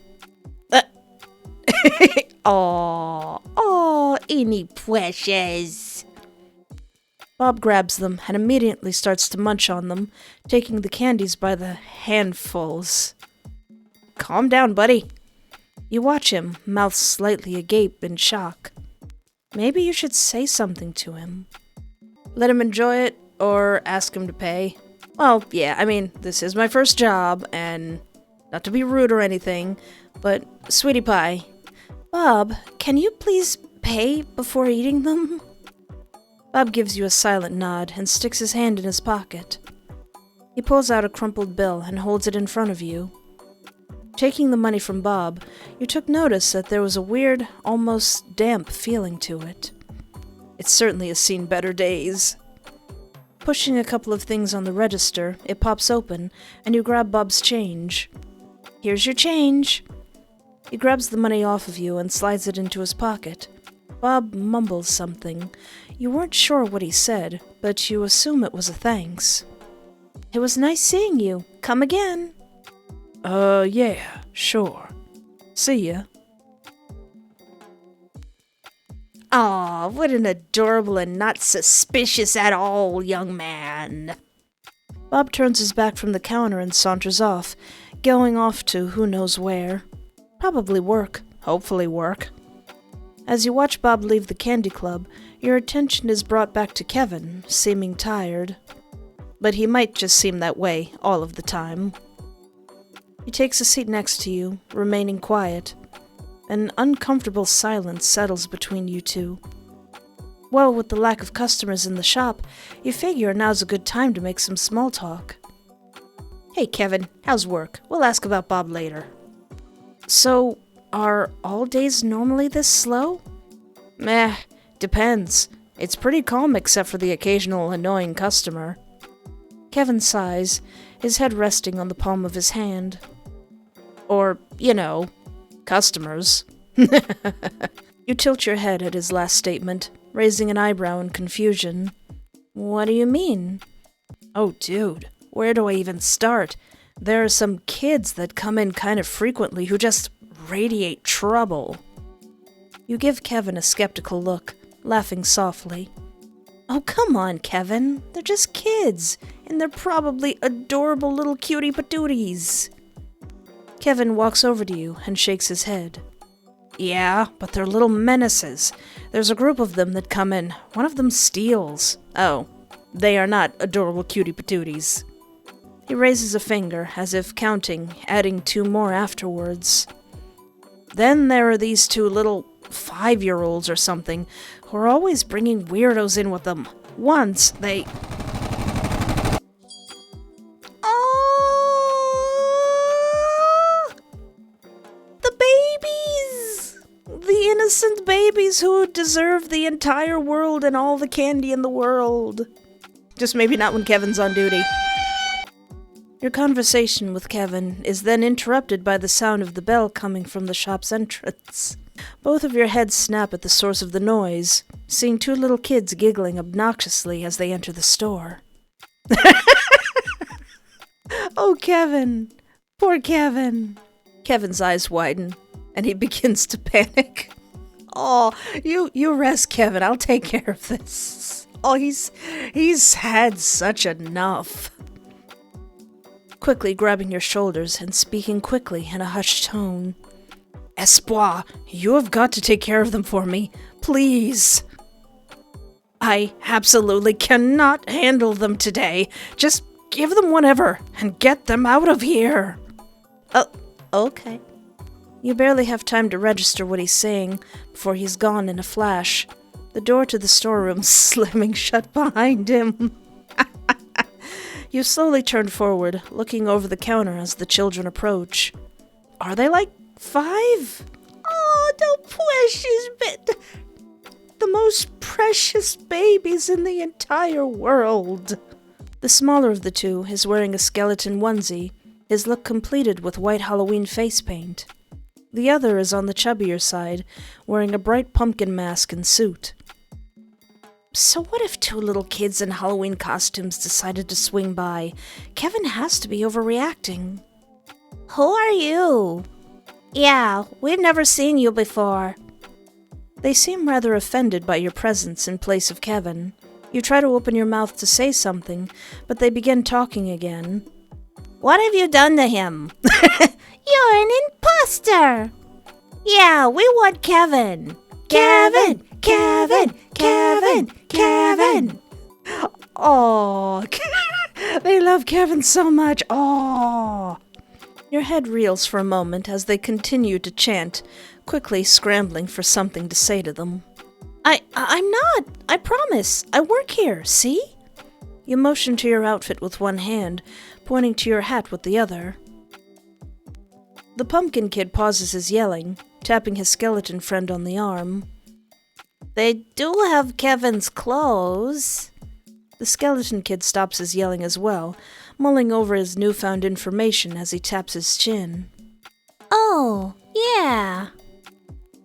Oh, ain't he precious? Bob grabs them and immediately starts to munch on them, taking the candies by the handfuls. Calm down, buddy. You watch him, mouth slightly agape in shock. Maybe you should say something to him. Let him enjoy it, or ask him to pay. Well, yeah, I mean, this is my first job, and not to be rude or anything, but sweetie pie. Bob, can you please pay before eating them? Bob gives you a silent nod and sticks his hand in his pocket. He pulls out a crumpled bill and holds it in front of you. Taking the money from Bob, you took notice that there was a weird, almost damp feeling to it. It certainly has seen better days. Pushing a couple of things on the register, it pops open, and you grab Bob's change. Here's your change. He grabs the money off of you and slides it into his pocket. Bob mumbles something. You weren't sure what he said, but you assume it was a thanks. It was nice seeing you. Come again. Yeah, sure. See ya. Aw, what an adorable and not suspicious at all young man. Bob turns his back from the counter and saunters off, going off to who knows where. Probably work. Hopefully work. As you watch Bob leave the candy club, your attention is brought back to Kevin, seeming tired. But he might just seem that way all of the time. He takes a seat next to you, remaining quiet. An uncomfortable silence settles between you two. Well, with the lack of customers in the shop, you figure now's a good time to make some small talk. Hey Kevin, how's work? We'll ask about Bob later. So, are all days normally this slow? Meh, depends. It's pretty calm except for the occasional annoying customer. Kevin sighs, his head resting on the palm of his hand. Or, customers. You tilt your head at his last statement, raising an eyebrow in confusion. What do you mean? Oh, dude, where do I even start? There are some kids that come in kind of frequently who just radiate trouble. You give Kevin a skeptical look, laughing softly. Oh, come on, Kevin. They're just kids, and they're probably adorable little cutie patooties. Kevin walks over to you and shakes his head. Yeah, but they're little menaces. There's a group of them that come in. One of them steals. Oh, they are not adorable cutie patooties. He raises a finger, as if counting, adding 2 more afterwards. Then there are these 2 little 5-year-olds or something who are always bringing weirdos in with them. Once they... Oh! The babies! The innocent babies who deserve the entire world and all the candy in the world. Just maybe not when Kevin's on duty. Your conversation with Kevin is then interrupted by the sound of the bell coming from the shop's entrance. Both of your heads snap at the source of the noise, seeing 2 little kids giggling obnoxiously as they enter the store. Oh, Kevin. Poor Kevin. Kevin's eyes widen, and he begins to panic. Oh, you rest, Kevin. I'll take care of this. Oh, he's had such enough. Quickly grabbing your shoulders and speaking quickly in a hushed tone. Espoir, you have got to take care of them for me. Please. I absolutely cannot handle them today. Just give them whatever and get them out of here. Okay. You barely have time to register what he's saying before he's gone in a flash, the door to the storeroom slamming shut behind him. You slowly turn forward, looking over the counter as the children approach. Are they like 5? Oh, the precious bit. The most precious babies in the entire world. The smaller of the 2 is wearing a skeleton onesie, his look completed with white Halloween face paint. The other is on the chubbier side, wearing a bright pumpkin mask and suit. So what if 2 little kids in Halloween costumes decided to swing by? Kevin has to be overreacting. Who are you? Yeah, we've never seen you before. They seem rather offended by your presence in place of Kevin. You try to open your mouth to say something, but they begin talking again. What have you done to him? You're an imposter! Yeah, we want Kevin! Kevin! Kevin! Kevin! Kevin! Oh, they love Kevin so much. Oh. Your head reels for a moment as they continue to chant, quickly scrambling for something to say to them. I'm not. I promise. I work here, see? You motion to your outfit with one hand, pointing to your hat with the other. The pumpkin kid pauses his yelling, tapping his skeleton friend on the arm. They do have Kevin's clothes. The skeleton kid stops his yelling as well, mulling over his newfound information as he taps his chin. Oh, yeah.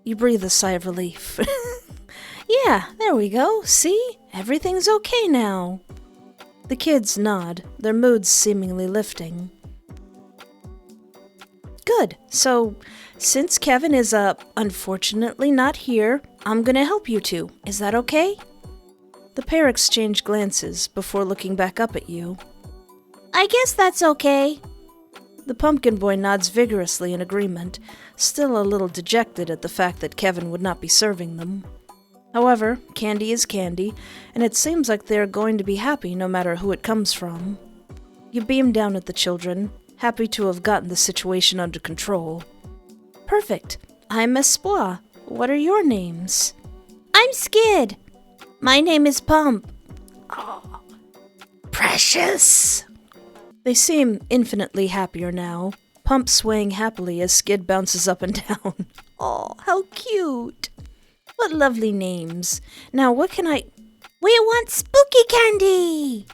You breathe a sigh of relief. Yeah, there we go. See? Everything's okay now. The kids nod, their moods seemingly lifting. Good. So, since Kevin is, unfortunately not here, I'm gonna help you two. Is that okay? The pair exchange glances before looking back up at you. I guess that's okay. The pumpkin boy nods vigorously in agreement, still a little dejected at the fact that Kevin would not be serving them. However, candy is candy, and it seems like they are going to be happy no matter who it comes from. You beam down at the children, happy to have gotten the situation under control. Perfect. I'm Espoir. What are your names? I'm Skid. My name is Pump. Oh, precious. They seem infinitely happier now, Pump swaying happily as Skid bounces up and down. Oh, how cute. What lovely names. Now, what can I... We want spooky candy!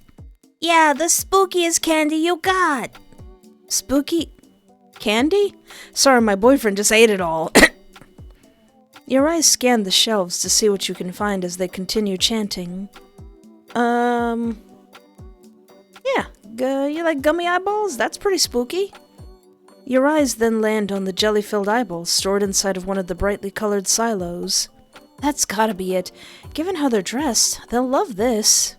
Yeah, the spookiest candy you got. Spooky... candy? Sorry, my boyfriend just ate it all. Your eyes scan the shelves to see what you can find as they continue chanting. Yeah, you like gummy eyeballs? That's pretty spooky. Your eyes then land on the jelly-filled eyeballs stored inside of one of the brightly colored silos. That's gotta be it. Given how they're dressed, they'll love this.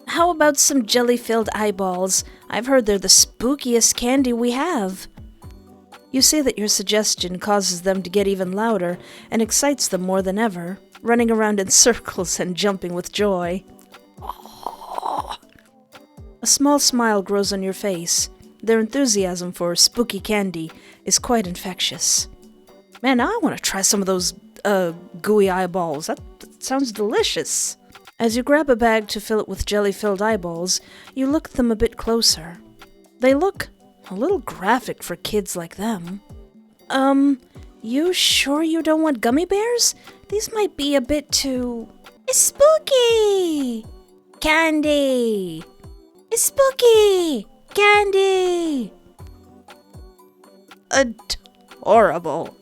How about some jelly-filled eyeballs? I've heard they're the spookiest candy we have. You see that your suggestion causes them to get even louder and excites them more than ever, running around in circles and jumping with joy. Oh. A small smile grows on your face. Their enthusiasm for spooky candy is quite infectious. Man, now I want to try some of those gooey eyeballs. That sounds delicious. As you grab a bag to fill it with jelly-filled eyeballs, you look at them a bit closer. They look a little graphic for kids like them. You sure you don't want gummy bears? These might be a bit too... It's spooky! Candy! It's spooky! Candy! Adorable.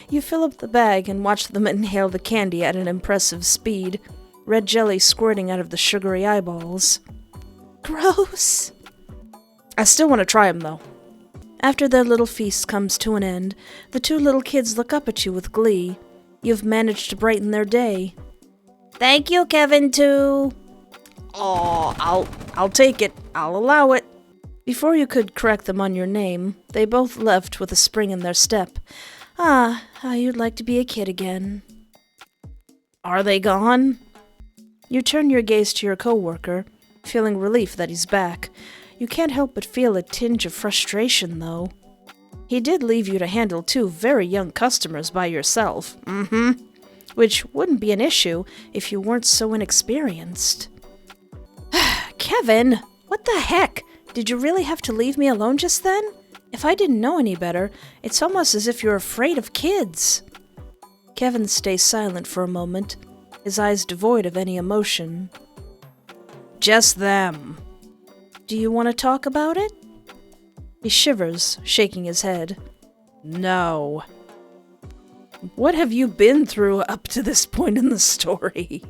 You fill up the bag and watch them inhale the candy at an impressive speed, red jelly squirting out of the sugary eyeballs. Gross! I still want to try them, though. After their little feast comes to an end, the two little kids look up at you with glee. You've managed to brighten their day. Thank you, Kevin, too. Oh, I'll take it. I'll allow it. Before you could correct them on your name, they both left with a spring in their step. Ah, how you'd like to be a kid again. Are they gone? You turn your gaze to your coworker, feeling relief that he's back. You can't help but feel a tinge of frustration, though. He did leave you to handle two very young customers by yourself. Which wouldn't be an issue if you weren't so inexperienced. Kevin, what the heck? Did you really have to leave me alone just then? If I didn't know any better, it's almost as if you're afraid of kids. Kevin stays silent for a moment, his eyes devoid of any emotion. Just them. Do you want to talk about it? He shivers, shaking his head. No. What have you been through up to this point in the story?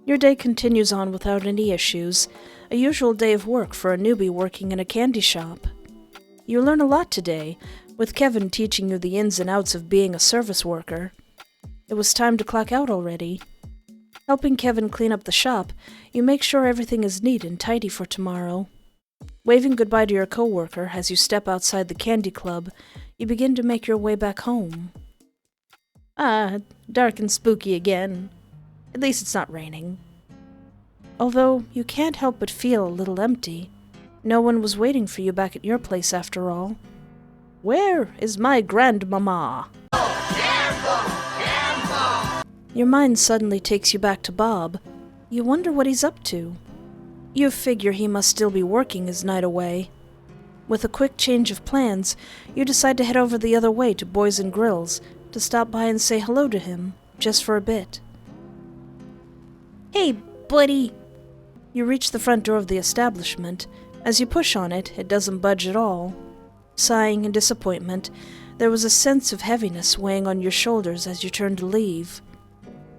Your day continues on without any issues, a usual day of work for a newbie working in a candy shop. You learn a lot today, with Kevin teaching you the ins and outs of being a service worker. It was time to clock out already. Helping Kevin clean up the shop, you make sure everything is neat and tidy for tomorrow. Waving goodbye to your coworker as you step outside the candy club, you begin to make your way back home. Ah, dark and spooky again. At least it's not raining. Although you can't help but feel a little empty. No one was waiting for you back at your place after all. Where is my grandmama? Your mind suddenly takes you back to Bob. You wonder what he's up to. You figure he must still be working his night away. With a quick change of plans, you decide to head over the other way to Boys and Grills to stop by and say hello to him, just for a bit. Hey, buddy! You reach the front door of the establishment. As you push on it, it doesn't budge at all. Sighing in disappointment, there was a sense of heaviness weighing on your shoulders as you turned to leave.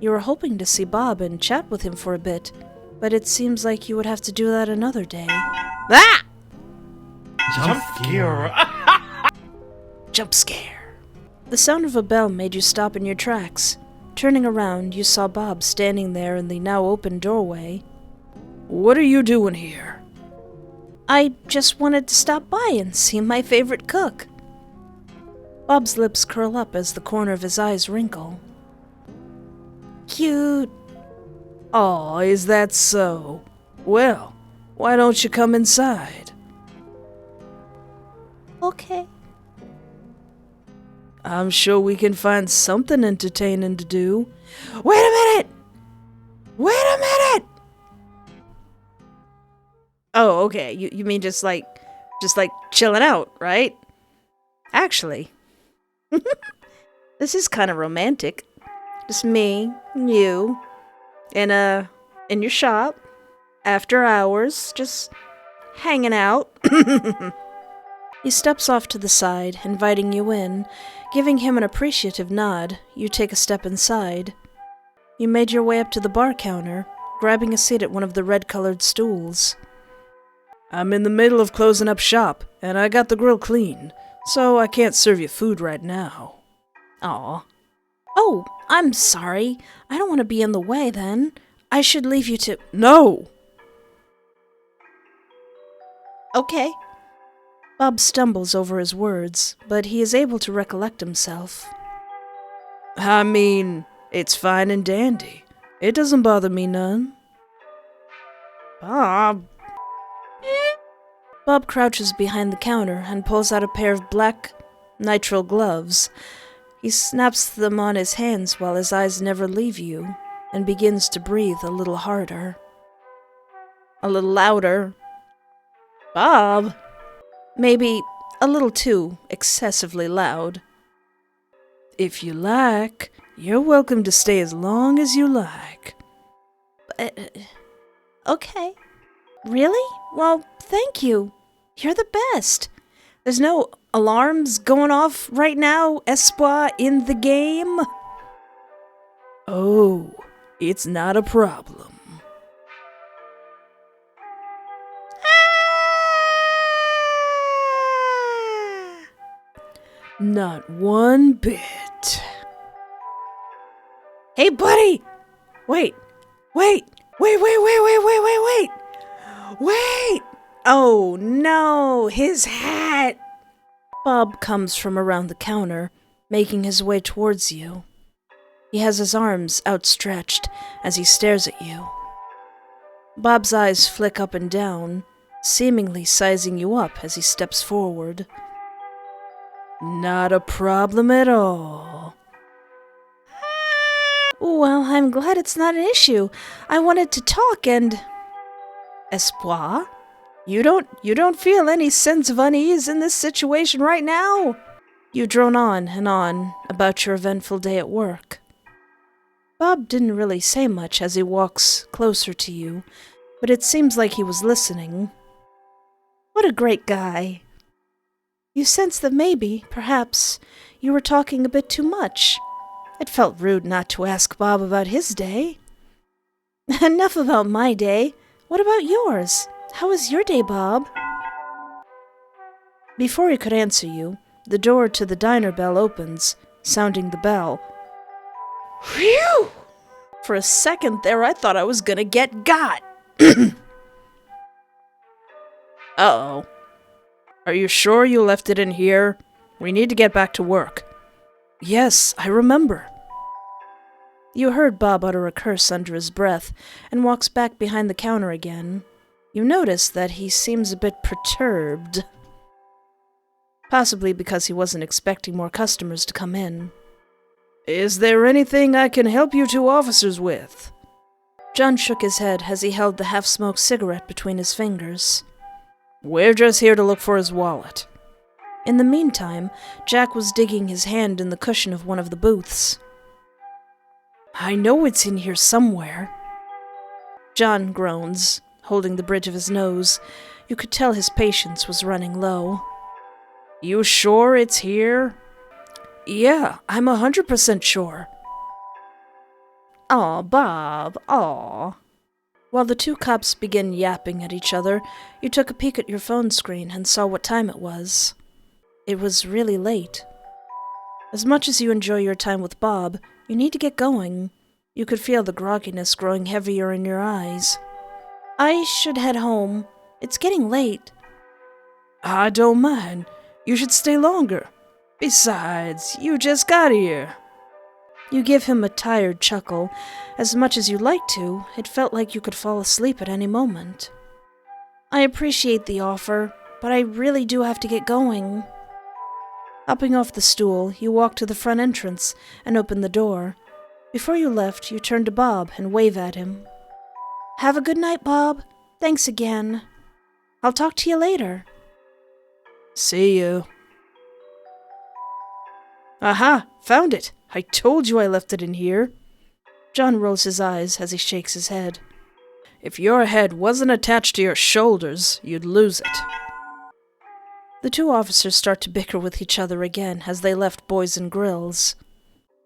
You were hoping to see Bob and chat with him for a bit, but it seems like you would have to do that another day. Ah! Jump scare. Jump scare. The sound of a bell made you stop in your tracks. Turning around, you saw Bob standing there in the now open doorway. What are you doing here? I just wanted to stop by and see my favorite cook. Bob's lips curl up as the corner of his eyes wrinkle. Cute. Aw, is that so? Well, why don't you come inside? Okay. I'm sure we can find something entertaining to do. Wait a minute! Wait a minute! Oh, okay. You mean just like chilling out, right? Actually, this is kind of romantic. Just me and you in your shop after hours, just hanging out. He steps off to the side, inviting you in. Giving him an appreciative nod, you take a step inside. You made your way up to the bar counter, grabbing a seat at one of the red-colored stools. I'm in the middle of closing up shop, and I got the grill clean, so I can't serve you food right now. Aw. Oh, I'm sorry. I don't want to be in the way, then. I should leave you to— No! Okay. Bob stumbles over his words, but he is able to recollect himself. I mean, it's fine and dandy. It doesn't bother me none. Bob. Bob crouches behind the counter and pulls out a pair of black nitrile gloves. He snaps them on his hands while his eyes never leave you, and begins to breathe a little harder. A little louder. Bob. Maybe a little too excessively loud. If you like, you're welcome to stay as long as you like. Okay. Really? Well, thank you. You're the best. There's no alarms going off right now, Espoir, in the game? Oh, it's not a problem. Not one bit. Hey, buddy! Wait! Oh, no! His hat! Bob comes from around the counter, making his way towards you. He has his arms outstretched as he stares at you. Bob's eyes flick up and down, seemingly sizing you up as he steps forward. Not a problem at all. Well, I'm glad it's not an issue. I wanted to talk and— Espoir? You don't feel any sense of unease in this situation right now? You drone on and on about your eventful day at work. Bob didn't really say much as he walks closer to you, but it seems like he was listening. What a great guy. You sense that maybe, perhaps, you were talking a bit too much. It felt rude not to ask Bob about his day. Enough about my day. What about yours? How was your day, Bob? Before he could answer you, the door to the diner bell opens, sounding the bell. Phew! For a second there, I thought I was gonna get got. Uh-oh. Are you sure you left it in here? We need to get back to work. Yes, I remember. You heard Bob utter a curse under his breath and walks back behind the counter again. You notice that he seems a bit perturbed. Possibly because he wasn't expecting more customers to come in. Is there anything I can help you two officers with? John shook his head as he held the half-smoked cigarette between his fingers. We're just here to look for his wallet. In the meantime, Jack was digging his hand in the cushion of one of the booths. I know it's in here somewhere. John groans, holding the bridge of his nose. You could tell his patience was running low. You sure it's here? Yeah, I'm 100% sure. Aw, Bob, aw. While the two cops began yapping at each other, you took a peek at your phone screen and saw what time it was. It was really late. As much as you enjoy your time with Bob, you need to get going. You could feel the grogginess growing heavier in your eyes. I should head home. It's getting late. I don't mind. You should stay longer. Besides, you just got here. You give him a tired chuckle. As much as you'd like to, it felt like you could fall asleep at any moment. I appreciate the offer, but I really do have to get going. Hopping off the stool, you walked to the front entrance and opened the door. Before you left, you turned to Bob and waved at him. Have a good night, Bob. Thanks again. I'll talk to you later. See you. Aha! Found it! I told you I left it in here. John rolls his eyes as he shakes his head. If your head wasn't attached to your shoulders, you'd lose it. The two officers start to bicker with each other again as they left Boys and Grills.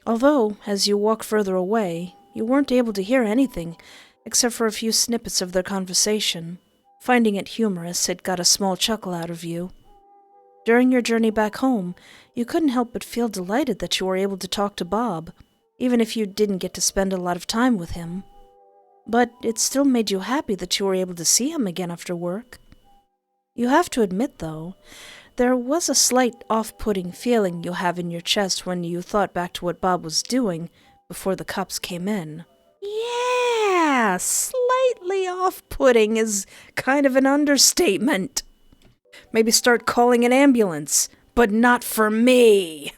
Although, as you walk further away, you weren't able to hear anything except for a few snippets of their conversation. Finding it humorous, it got a small chuckle out of you. During your journey back home, you couldn't help but feel delighted that you were able to talk to Bob, even if you didn't get to spend a lot of time with him. But it still made you happy that you were able to see him again after work. You have to admit, though, there was a slight off-putting feeling you have in your chest when you thought back to what Bob was doing before the cops came in. Yeah, slightly off-putting is kind of an understatement. Maybe start calling an ambulance, but not for me.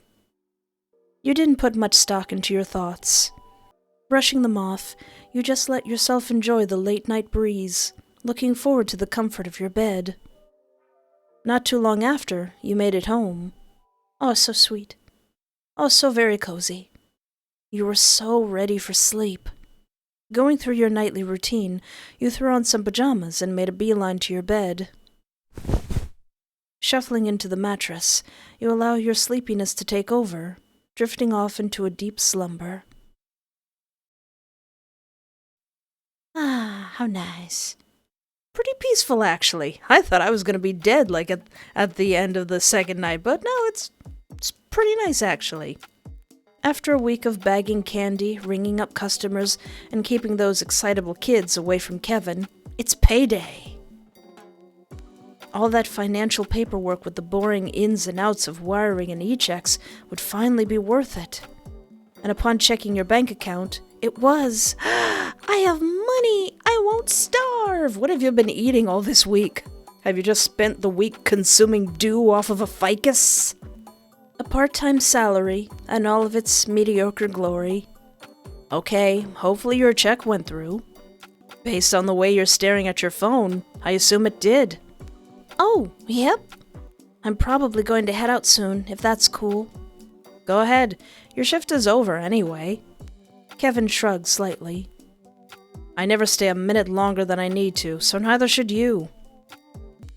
You didn't put much stock into your thoughts. Brushing them off, you just let yourself enjoy the late-night breeze, looking forward to the comfort of your bed. Not too long after, you made it home. Oh, so sweet. Oh, so very cozy. You were so ready for sleep. Going through your nightly routine, you threw on some pajamas and made a beeline to your bed. Shuffling into the mattress, you allow your sleepiness to take over, drifting off into a deep slumber. Ah, how nice. Pretty peaceful, actually. I thought I was going to be dead, like, at the end of the second night, but no, it's pretty nice, actually. After a week of bagging candy, ringing up customers, and keeping those excitable kids away from Kevin, it's payday. All that financial paperwork with the boring ins and outs of wiring and e-checks would finally be worth it. And upon checking your bank account, it was. I have money! I won't starve! What have you been eating all this week? Have you just spent the week consuming dew off of a ficus? A part-time salary, and all of its mediocre glory. Okay, hopefully your check went through. Based on the way you're staring at your phone, I assume it did. Oh, yep. I'm probably going to head out soon, if that's cool. Go ahead. Your shift is over anyway. Kevin shrugged slightly. I never stay a minute longer than I need to, so neither should you.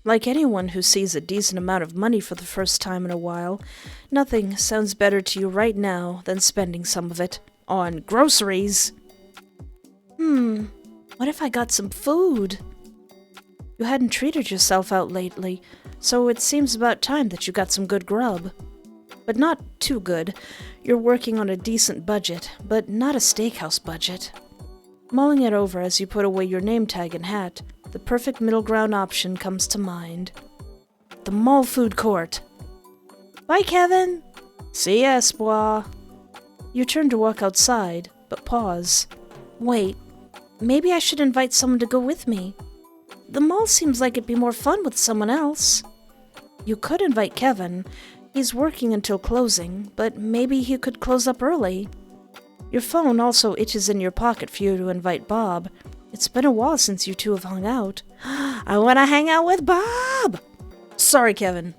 Like anyone who sees a decent amount of money for the first time in a while, nothing sounds better to you right now than spending some of it on groceries. What if I got some food? You hadn't treated yourself out lately, so it seems about time that you got some good grub. But not too good. You're working on a decent budget, but not a steakhouse budget. Mulling it over as you put away your name tag and hat, the perfect middle ground option comes to mind. The mall food court. Bye, Kevin. See ya, Espoir. You turn to walk outside, but pause. Wait, maybe I should invite someone to go with me. The mall seems like it'd be more fun with someone else. You could invite Kevin. He's working until closing, but maybe he could close up early. Your phone also itches in your pocket for you to invite Bob. It's been a while since you two have hung out. I want to hang out with Bob! Sorry, Kevin.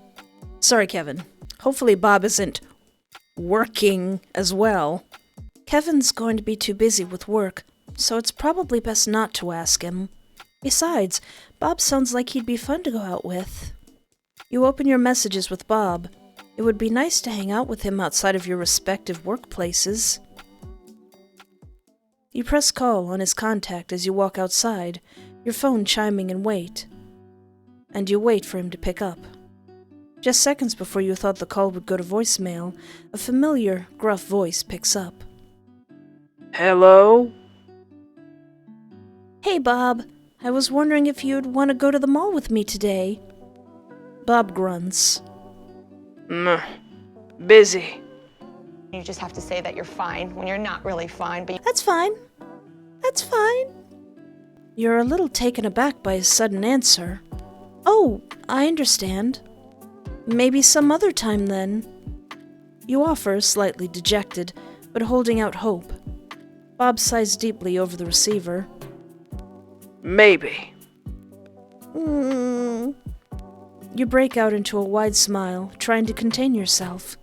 Hopefully Bob isn't working as well. Kevin's going to be too busy with work, so it's probably best not to ask him. Besides, Bob sounds like he'd be fun to go out with. You open your messages with Bob. It would be nice to hang out with him outside of your respective workplaces. You press call on his contact as you walk outside, your phone chiming in wait. And you wait for him to pick up. Just seconds before you thought the call would go to voicemail, a familiar, gruff voice picks up. Hello? Hey, Bob. I was wondering if you'd want to go to the mall with me today. Bob grunts. Busy. You just have to say that you're fine when you're not really fine, but That's fine. That's fine. You're a little taken aback by his sudden answer. Oh, I understand. Maybe some other time then. You offer, slightly dejected, but holding out hope. Bob sighs deeply over the receiver. Maybe. You break out into a wide smile, trying to contain yourself.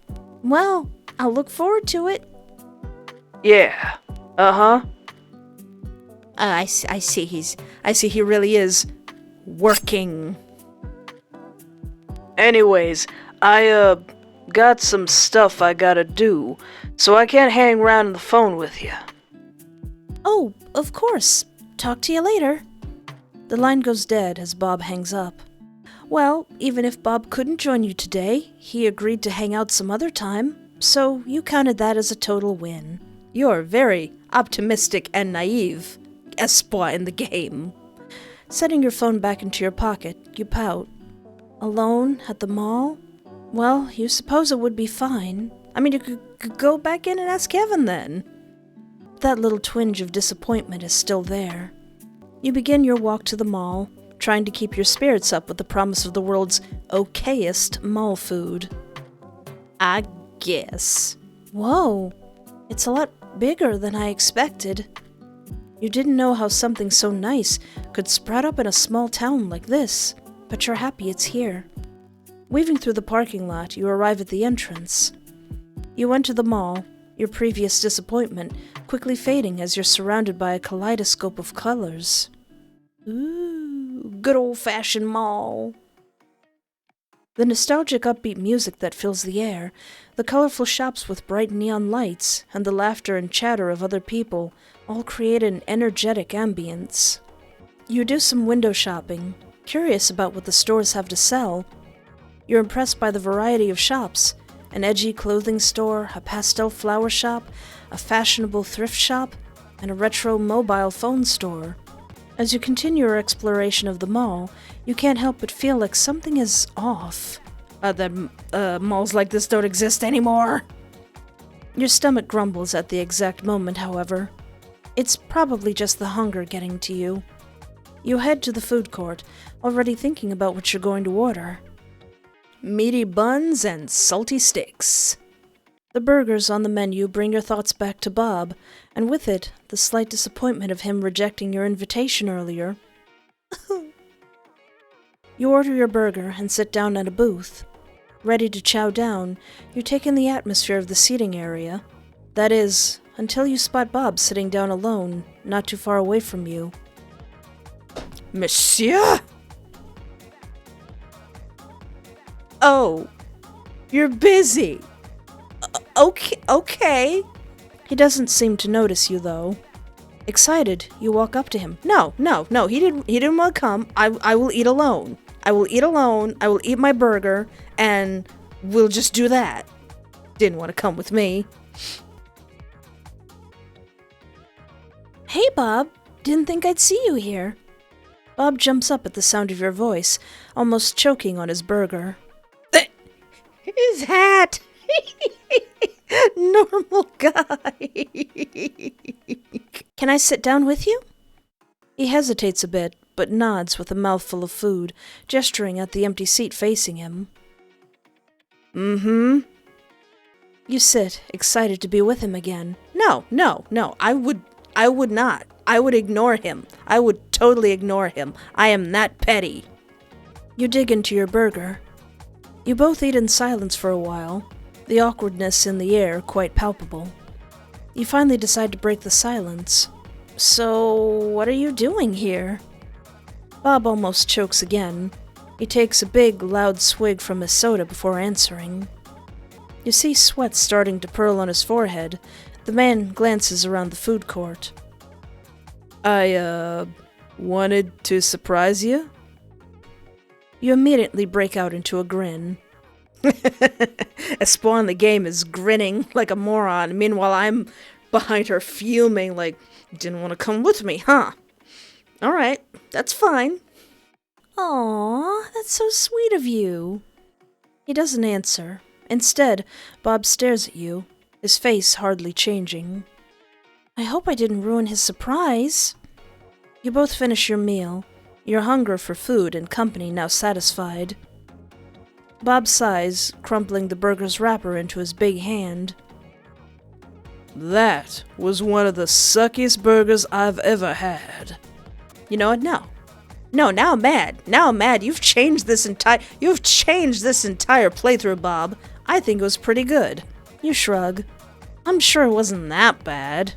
Well, I'll look forward to it. Yeah. Uh-huh. I see he really is working. Anyways, I, got some stuff I gotta do, so I can't hang around on the phone with you. Oh, of course. Talk to you later. The line goes dead as Bob hangs up. Well, even if Bob couldn't join you today, he agreed to hang out some other time, so you counted that as a total win. You're very optimistic and naive, espoir in the game. Setting your phone back into your pocket, you pout. Alone at the mall? Well, you suppose it would be fine. I mean, you could go back in and ask Kevin then. That little twinge of disappointment is still there. You begin your walk to the mall, trying to keep your spirits up with the promise of the world's okayest mall food. I guess. Whoa, it's a lot bigger than I expected. You didn't know how something so nice could sprout up in a small town like this, but you're happy it's here. Weaving through the parking lot, you arrive at the entrance. You enter the mall, your previous disappointment quickly fading as you're surrounded by a kaleidoscope of colors. Ooh, good old-fashioned mall. The nostalgic upbeat music that fills the air, the colorful shops with bright neon lights, and the laughter and chatter of other people all create an energetic ambience. You do some window shopping, curious about what the stores have to sell. You're impressed by the variety of shops, an edgy clothing store, a pastel flower shop, a fashionable thrift shop, and a retro mobile phone store. As you continue your exploration of the mall, you can't help but feel like something is off. That malls like this don't exist anymore. Your stomach grumbles at the exact moment, however. It's probably just the hunger getting to you. You head to the food court, already thinking about what you're going to order. Meaty buns and salty steaks. The burgers on the menu bring your thoughts back to Bob, and with it, the slight disappointment of him rejecting your invitation earlier. You order your burger and sit down at a booth. Ready to chow down, you take in the atmosphere of the seating area. That is, until you spot Bob sitting down alone, not too far away from you. Monsieur? Oh, you're busy. Okay. He doesn't seem to notice you, though. Excited, you walk up to him. No, he didn't want to come. I will eat alone. I will eat my burger, and we'll just do that. Didn't want to come with me. Hey, Bob. Didn't think I'd see you here. Bob jumps up at the sound of your voice, almost choking on his burger. His hat! Normal guy. Can I sit down with you? He hesitates a bit, but nods with a mouthful of food, gesturing at the empty seat facing him. Mm-hmm. You sit, excited to be with him again. No. I would not. I would ignore him. I would totally ignore him. I am that petty. You dig into your burger. You both eat in silence for a while, the awkwardness in the air quite palpable. You finally decide to break the silence. So, what are you doing here? Bob almost chokes again. He takes a big, loud swig from his soda before answering. You see sweat starting to pearl on his forehead. The man glances around the food court. I wanted to surprise you. You immediately break out into a grin. Espoir in the game is grinning like a moron. Meanwhile, I'm behind her fuming like, didn't want to come with me, huh? Alright, that's fine. Aw, that's so sweet of you. He doesn't answer. Instead, Bob stares at you, his face hardly changing. I hope I didn't ruin his surprise. You both finish your meal, your hunger for food and company now satisfied. Bob sighs, crumpling the burger's wrapper into his big hand. That was one of the suckiest burgers I've ever had. You know what? No, now I'm mad. Now I'm mad. You've changed this entire playthrough, Bob. I think it was pretty good. You shrug. I'm sure it wasn't that bad.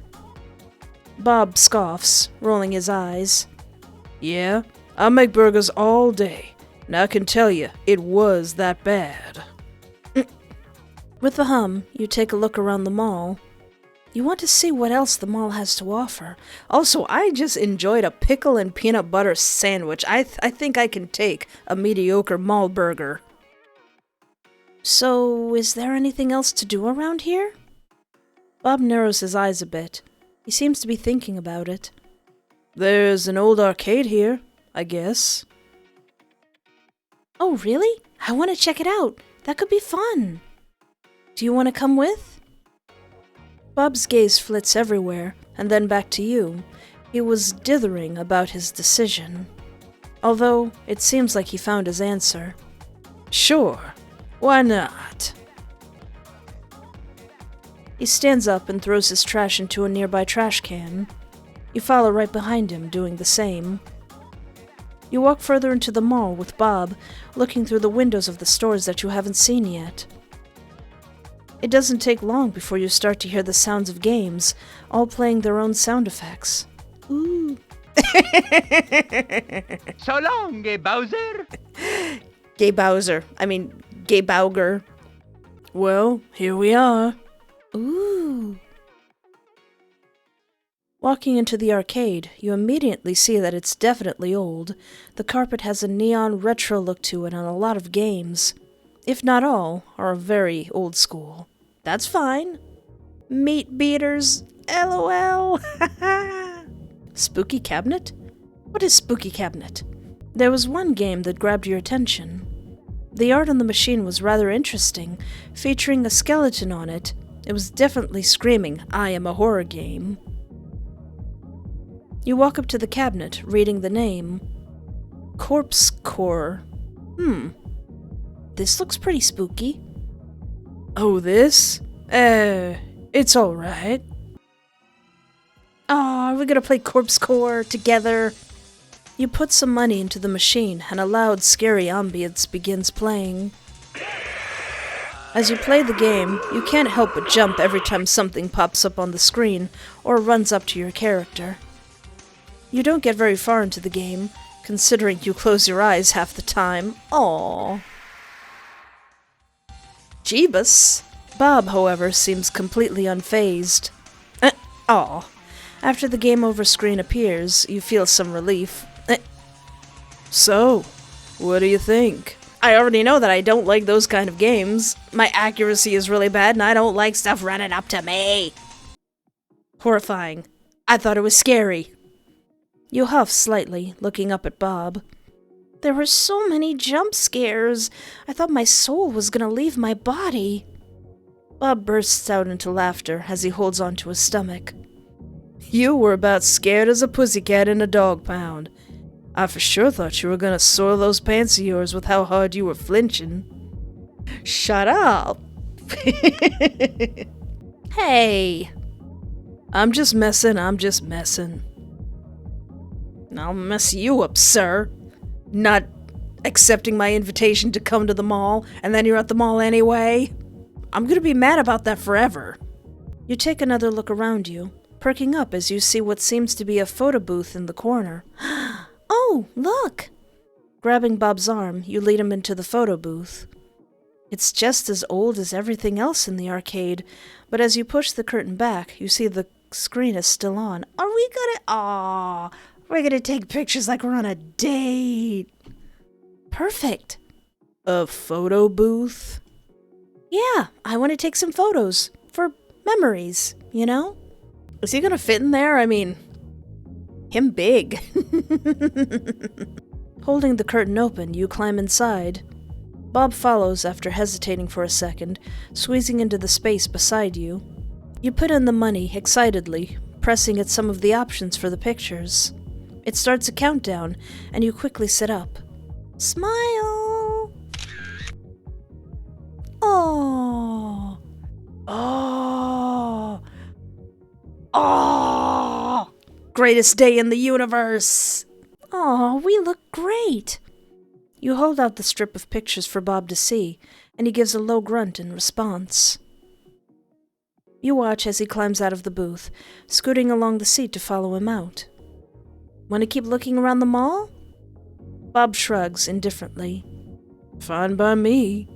Bob scoffs, rolling his eyes. Yeah, I make burgers all day, and I can tell you, it was that bad. With a hum, you take a look around the mall. You want to see what else the mall has to offer. Also, I just enjoyed a pickle and peanut butter sandwich. I think I can take a mediocre mall burger. So, is there anything else to do around here? Bob narrows his eyes a bit. He seems to be thinking about it. There's an old arcade here, I guess. Oh, really? I want to check it out. That could be fun. Do you want to come with? Bob's gaze flits everywhere, and then back to you. He was dithering about his decision. Although, it seems like he found his answer. Sure, why not? He stands up and throws his trash into a nearby trash can. You follow right behind him, doing the same. You walk further into the mall with Bob, looking through the windows of the stores that you haven't seen yet. It doesn't take long before you start to hear the sounds of games, all playing their own sound effects. Ooh. So long, Gay Bowser! Gay Bowser. Gay Bowger. Well, here we are. Ooh. Walking into the arcade, you immediately see that it's definitely old. The carpet has a neon retro look to it and a lot of games. If not all, are very old school. That's fine. Meat beaters. LOL. Spooky cabinet? What is Spooky Cabinet? There was one game that grabbed your attention. The art on the machine was rather interesting, featuring a skeleton on it. It was definitely screaming, "I am a horror game." You walk up to the cabinet, reading the name. Corpse Core. This looks pretty spooky. Oh, this? It's alright. Oh, we're gonna play Corpse Core together. You put some money into the machine, and a loud, scary ambience begins playing. As you play the game, you can't help but jump every time something pops up on the screen or runs up to your character. You don't get very far into the game, considering you close your eyes half the time. Aww. Jeebus. Bob, however, seems completely unfazed. Aw. After the game over screen appears, you feel some relief. So, what do you think? I already know that I don't like those kind of games. My accuracy is really bad and I don't like stuff running up to me. Horrifying. I thought it was scary. You huff slightly, looking up at Bob. There were so many jump scares. I thought my soul was gonna leave my body. Bob bursts out into laughter as he holds onto his stomach. You were about scared as a pussycat in a dog pound. I for sure thought you were gonna soil those pants of yours with how hard you were flinching. Shut up. Hey. I'm just messing. I'll mess you up, sir. Not accepting my invitation to come to the mall, and then you're at the mall anyway. I'm gonna be mad about that forever. You take another look around you, perking up as you see what seems to be a photo booth in the corner. Oh, look! Grabbing Bob's arm, you lead him into the photo booth. It's just as old as everything else in the arcade, but as you push the curtain back, you see the screen is still on. Are we gonna... Aw, we're gonna take pictures like we're on a date. Perfect. A photo booth? Yeah, I want to take some photos for memories, you know? Is he gonna fit in there? I mean, him big. Holding the curtain open, you climb inside. Bob follows after hesitating for a second, squeezing into the space beside you. You put in the money excitedly, pressing at some of the options for the pictures. It starts a countdown, and you quickly sit up. Smile. Oh. Oh. Oh. Greatest day in the universe. Oh, we look great. You hold out the strip of pictures for Bob to see, and he gives a low grunt in response. You watch as he climbs out of the booth, scooting along the seat to follow him out. Want to keep looking around the mall? Bob shrugs indifferently. Fine by me.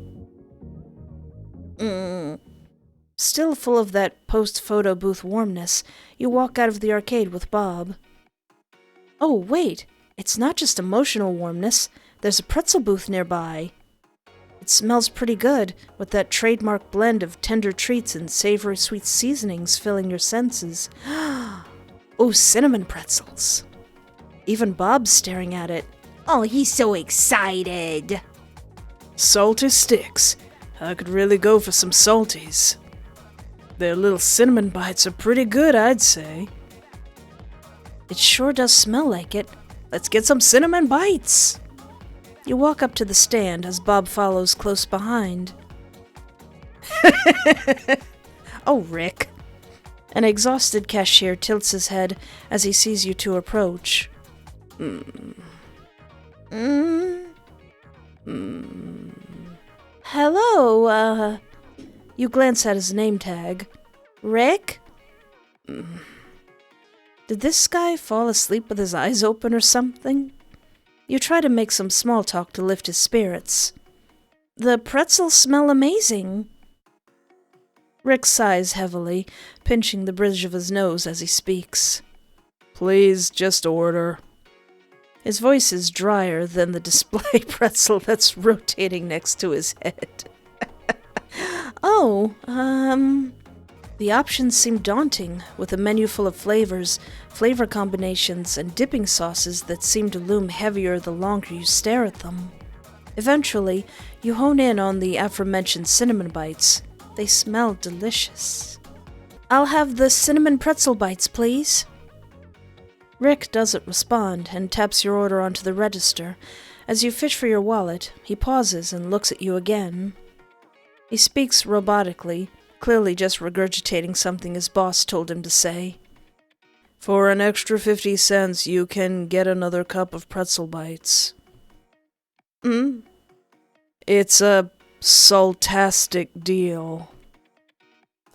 Still full of that post-photo booth warmness, you walk out of the arcade with Bob. Oh, wait, it's not just emotional warmness. There's a pretzel booth nearby. It smells pretty good, with that trademark blend of tender treats and savory sweet seasonings filling your senses. Oh, cinnamon pretzels. Even Bob's staring at it. Oh, he's so excited. Salty sticks. I could really go for some salties. Their little cinnamon bites are pretty good, I'd say. It sure does smell like it. Let's get some cinnamon bites. You walk up to the stand as Bob follows close behind. Oh, Rick. An exhausted cashier tilts his head as he sees you two approach. Hello, You glance at his name tag. Rick? Did this guy fall asleep with his eyes open or something? You try to make some small talk to lift his spirits. The pretzels smell amazing. Rick sighs heavily, pinching the bridge of his nose as he speaks. Please, just order. His voice is drier than the display pretzel that's rotating next to his head. The options seem daunting, with a menu full of flavors, flavor combinations, and dipping sauces that seem to loom heavier the longer you stare at them. Eventually, you hone in on the aforementioned cinnamon bites. They smell delicious. I'll have the cinnamon pretzel bites, please. Rick doesn't respond and taps your order onto the register. As you fish for your wallet, he pauses and looks at you again. He speaks robotically, clearly just regurgitating something his boss told him to say. For an extra 50 cents, you can get another cup of pretzel bites. It's a saltastic deal.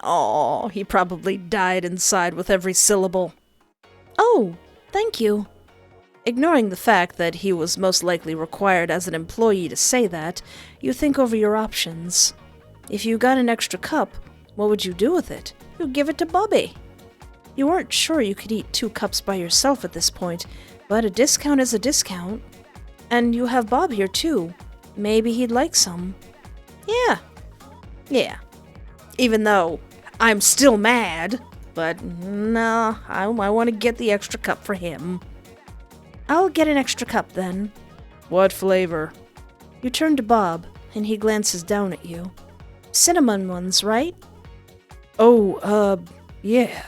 Oh, he probably died inside with every syllable. Oh, thank you. Ignoring the fact that he was most likely required as an employee to say that, you think over your options. If you got an extra cup, what would you do with it? You'd give it to Bubby. You weren't sure you could eat 2 cups by yourself at this point, but a discount is a discount. And you have Bob here too. Maybe he'd like some. Yeah. Even though I'm still mad, but no, I want to get the extra cup for him. I'll get an extra cup then. What flavor? You turn to Bob, and he glances down at you. Cinnamon ones, right? Oh, yeah.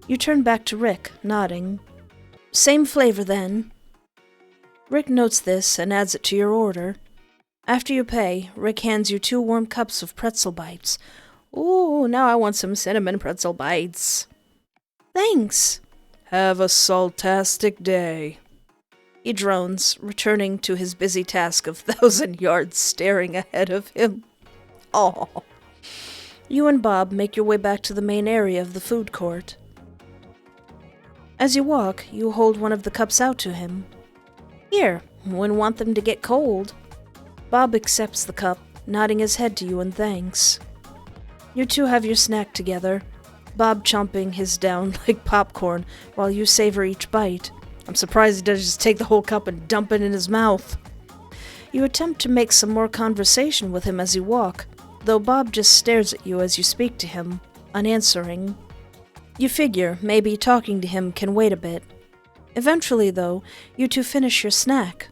You turn back to Rick, nodding. Same flavor then. Rick notes this and adds it to your order. After you pay, Rick hands you 2 warm cups of pretzel bites. Ooh, now I want some cinnamon pretzel bites. Thanks. Have a saltastic day. He drones, returning to his busy task of 1,000 yards staring ahead of him. Oh. You and Bob make your way back to the main area of the food court. As you walk, you hold one of the cups out to him. Here, wouldn't want them to get cold. Bob accepts the cup, nodding his head to you in thanks. You two have your snack together. Bob chomping his down like popcorn while you savor each bite. I'm surprised he doesn't just take the whole cup and dump it in his mouth. You attempt to make some more conversation with him as you walk, though Bob just stares at you as you speak to him, unanswering. You figure maybe talking to him can wait a bit. Eventually, though, you two finish your snack.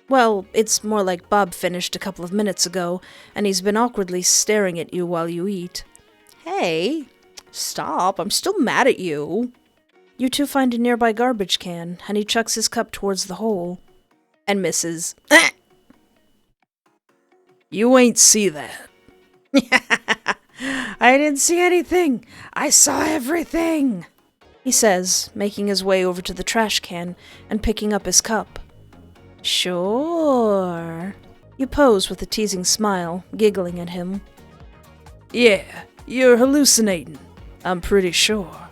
Well, it's more like Bob finished a couple of minutes ago, and he's been awkwardly staring at you while you eat. Hey, stop, I'm still mad at you. You two find a nearby garbage can, and he chucks his cup towards the hole. And misses. You ain't see that. I didn't see anything. I saw everything, he says, making his way over to the trash can and picking up his cup. Sure. You pose with a teasing smile, giggling at him. Yeah, you're hallucinating. I'm pretty sure.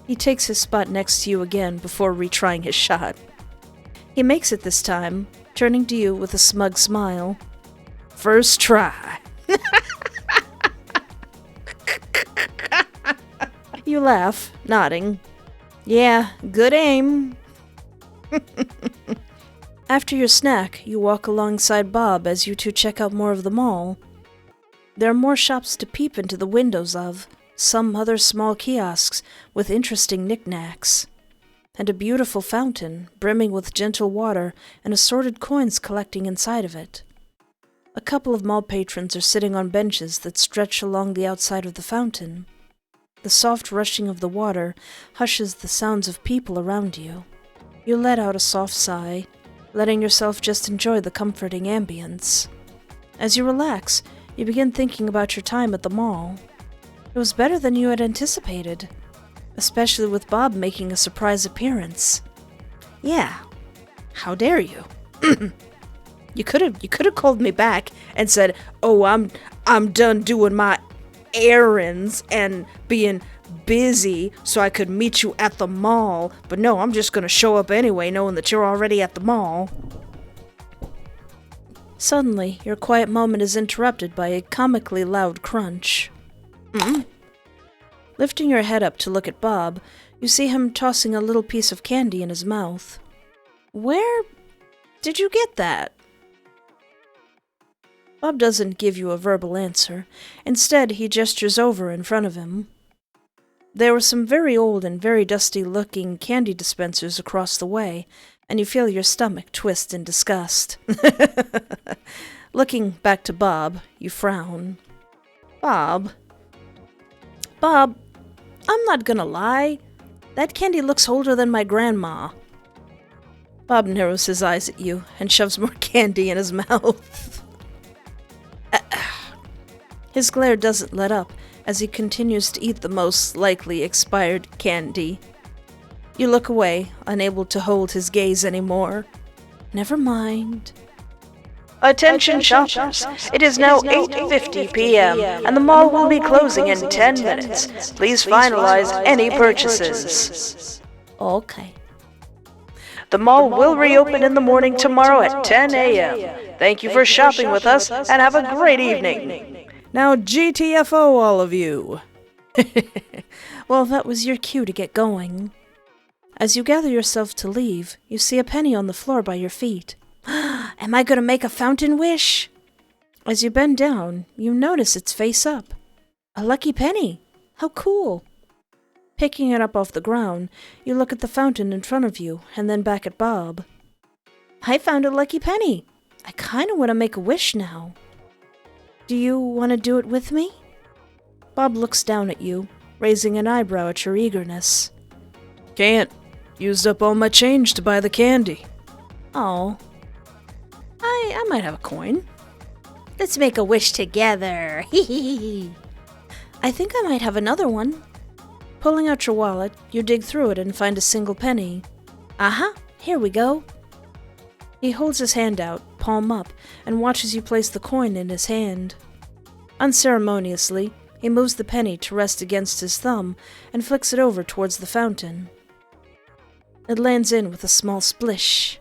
He takes his spot next to you again before retrying his shot. He makes it this time, turning to you with a smug smile. First try. You laugh, nodding. Yeah, good aim. After your snack, you walk alongside Bob as you two check out more of the mall. There are more shops to peep into the windows of, some other small kiosks with interesting knickknacks, and a beautiful fountain brimming with gentle water and assorted coins collecting inside of it. A couple of mall patrons are sitting on benches that stretch along the outside of the fountain. The soft rushing of the water hushes the sounds of people around you. You let out a soft sigh, letting yourself just enjoy the comforting ambience. As you relax, you begin thinking about your time at the mall. It was better than you had anticipated, especially with Bob making a surprise appearance. Yeah, how dare you? You could have called me back and said, "Oh, I'm done doing my errands and being busy so I could meet you at the mall." But no, I'm just gonna show up anyway, knowing that you're already at the mall. Suddenly, your quiet moment is interrupted by a comically loud crunch. Lifting your head up to look at Bob, you see him tossing a little piece of candy in his mouth. Where did you get that? Bob doesn't give you a verbal answer. Instead, he gestures over in front of him. There were some very old and very dusty-looking candy dispensers across the way, and you feel your stomach twist in disgust. Looking back to Bob, you frown. Bob, I'm not gonna lie. That candy looks older than my grandma. Bob narrows his eyes at you and shoves more candy in his mouth. His glare doesn't let up as he continues to eat the most likely expired candy. You look away, unable to hold his gaze anymore. Never mind. Attention shoppers, it is now 8:50 p.m. and the mall will be closing in 10 minutes. Please finalize any purchases. Okay. The mall will reopen in the morning tomorrow at 10 a.m. Thank you for shopping with us and have a great evening. Now GTFO all of you. Well, that was your cue to get going. As you gather yourself to leave, you see a penny on the floor by your feet. Am I gonna make a fountain wish? As you bend down, you notice it's face up. A lucky penny! How cool! Picking it up off the ground, you look at the fountain in front of you, and then back at Bob. I found a lucky penny! I kinda wanna make a wish now. Do you wanna do it with me? Bob looks down at you, raising an eyebrow at your eagerness. Can't. Used up all my change to buy the candy. Oh. I might have a coin. Let's make a wish together. I think I might have another one. Pulling out your wallet, you dig through it and find a single penny. Here we go. He holds his hand out, palm up, and watches you place the coin in his hand. Unceremoniously, he moves the penny to rest against his thumb and flicks it over towards the fountain. It lands in with a small splish.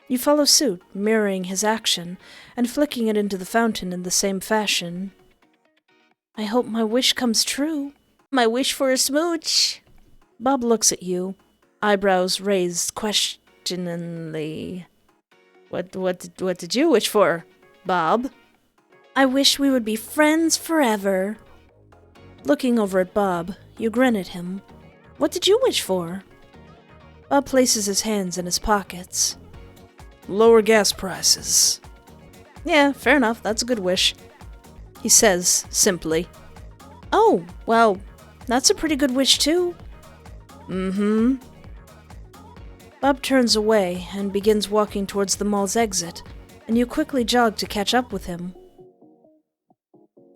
You follow suit, mirroring his action, and flicking it into the fountain in the same fashion. I hope my wish comes true, My wish for a smooch. Bob looks at you, eyebrows raised questioningly. What did you wish for, Bob? I wish we would be friends forever. Looking over at Bob, you grin at him. What did you wish for? Bob places his hands in his pockets. Lower gas prices. Yeah, fair enough, that's a good wish. He says, simply. Oh, well, that's a pretty good wish too. Mm-hmm. Bob turns away and begins walking towards the mall's exit, and you quickly jog to catch up with him.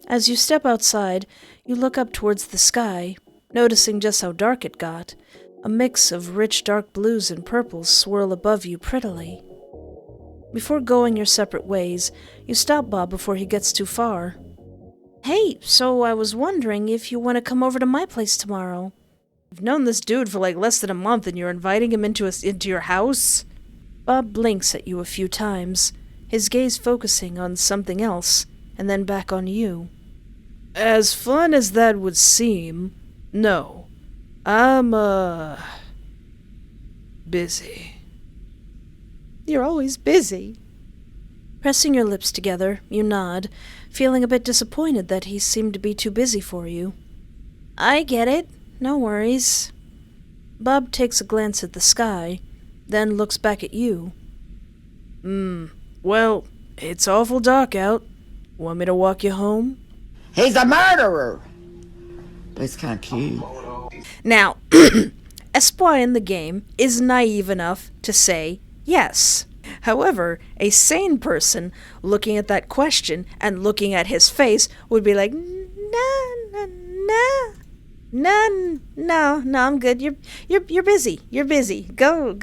As you step outside, you look up towards the sky, noticing just how dark it got. A mix of rich dark blues and purples swirl above you prettily. Before going your separate ways, you stop Bob before he gets too far. Hey, so I was wondering if you want to come over to my place tomorrow. I've known this dude for like less than a month and you're inviting him into your house? Bob blinks at you a few times, his gaze focusing on something else, and then back on you. As fun as that would seem, no. I'm, busy. You're always busy. Pressing your lips together, you nod, feeling a bit disappointed that he seemed to be too busy for you. I get it. No worries. Bob takes a glance at the sky, then looks back at you. Well, it's awful dark out. Want me to walk you home? He's a murderer! But he's kind of cute. Now, Espoir in the game is naive enough to say yes. However, a sane person looking at that question and looking at his face would be like, no, I'm good. You're busy. You're busy. Go.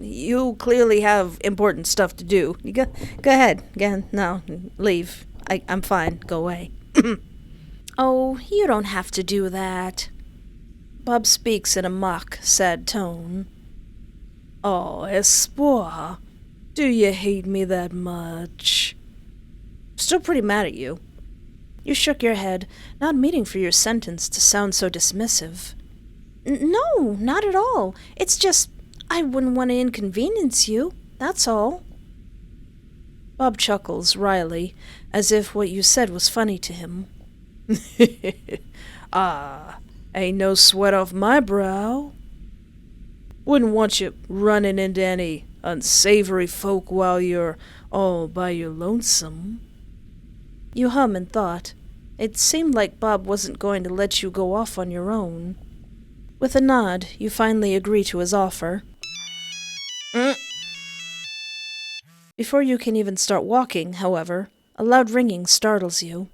You clearly have important stuff to do. You go ahead. No, leave. I'm fine. Go away. Oh, you don't have to do that. Bob speaks in a mock, sad tone. Oh, Espoir, do you hate me that much? Still pretty mad at you. You shook your head, not meaning for your sentence to sound so dismissive. No, not at all. It's just, I wouldn't want to inconvenience you, that's all. Bob chuckles wryly, as if what you said was funny to him. Ain't no sweat off my brow. Wouldn't want you running into any unsavory folk while you're all by your lonesome. You hum in thought. It seemed like Bob wasn't going to let you go off on your own. With a nod, you finally agree to his offer. Before you can even start walking, however, a loud ringing startles you.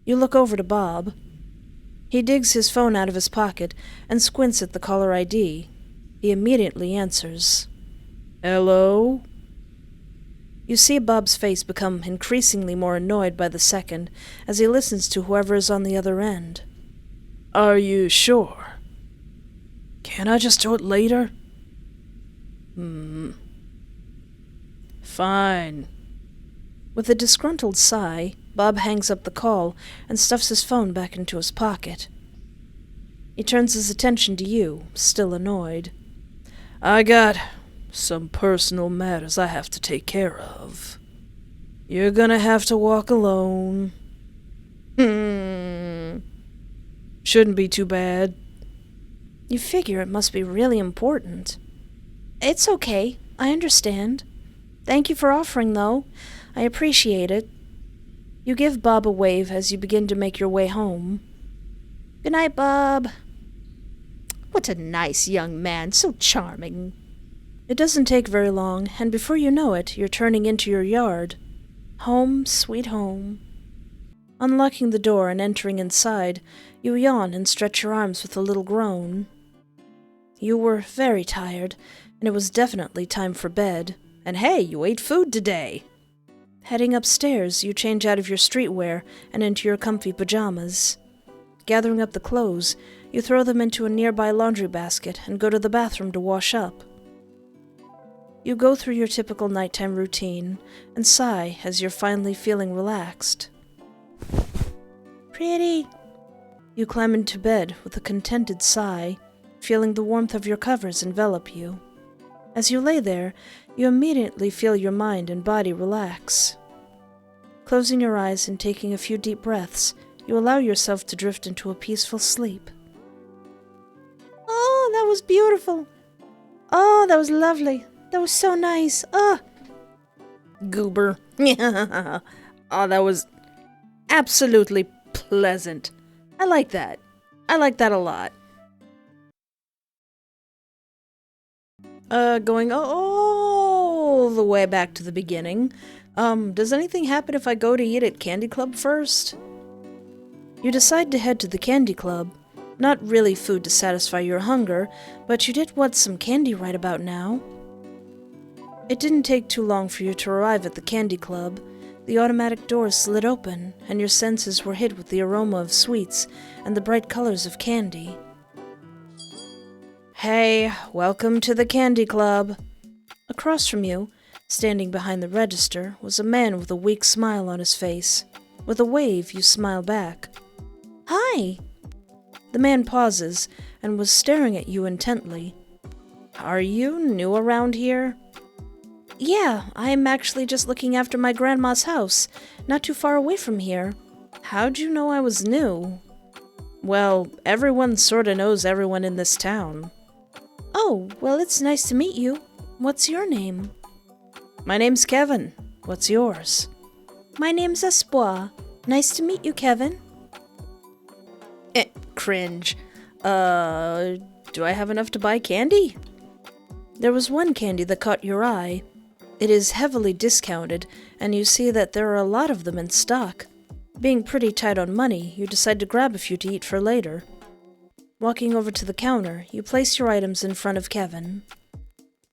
You look over to Bob. He digs his phone out of his pocket and squints at the caller ID. He immediately answers. Hello? You see Bob's face become increasingly more annoyed by the second as he listens to whoever is on the other end. Are you sure? Can't I just do it later? Fine. With a disgruntled sigh, Bob hangs up the call and stuffs his phone back into his pocket. He turns his attention to you, still annoyed. I got some personal matters I have to take care of. You're gonna have to walk alone. Shouldn't be too bad. You figure it must be really important. It's okay. I understand. Thank you for offering, though. I appreciate it. You give Bob a wave as you begin to make your way home. Good night, Bob. What a nice young man, so charming. It doesn't take very long, and before you know it, you're turning into your yard. Home, sweet home. Unlocking the door and entering inside, you yawn and stretch your arms with a little groan. You were very tired, and it was definitely time for bed. And hey, you ate food today. Heading upstairs, you change out of your streetwear and into your comfy pajamas. Gathering up the clothes, you throw them into a nearby laundry basket and go to the bathroom to wash up. You go through your typical nighttime routine and sigh as you're finally feeling relaxed. Pretty. You climb into bed with a contented sigh, feeling the warmth of your covers envelop you. As you lay there, you immediately feel your mind and body relax. Closing your eyes and taking a few deep breaths, you allow yourself to drift into a peaceful sleep. Oh, that was beautiful. Oh, that was lovely. That was so nice. Oh. Goober. Oh, that was absolutely pleasant. I like that. I like that a lot. Going all the way back to the beginning. Does anything happen if I go to eat at Candy Club first? You decide to head to the Candy Club. Not really food to satisfy your hunger, but you did want some candy right about now. It didn't take too long for you to arrive at the Candy Club. The automatic doors slid open, and your senses were hit with the aroma of sweets and the bright colors of candy. Hey, welcome to the Candy Club. Across from you, standing behind the register, was a man with a weak smile on his face. With a wave, you smile back. Hi. The man pauses and was staring at you intently. Are you new around here? Yeah, I'm actually just looking after my grandma's house, not too far away from here. How'd you know I was new? Well, everyone sorta knows everyone in this town. Oh, well, it's nice to meet you. What's your name? My name's Kevin. What's yours? My name's Espoir. Nice to meet you, Kevin. Cringe. Do I have enough to buy candy? There was one candy that caught your eye. It is heavily discounted, and you see that there are a lot of them in stock. Being pretty tight on money, you decide to grab a few to eat for later. Walking over to the counter, you place your items in front of Kevin.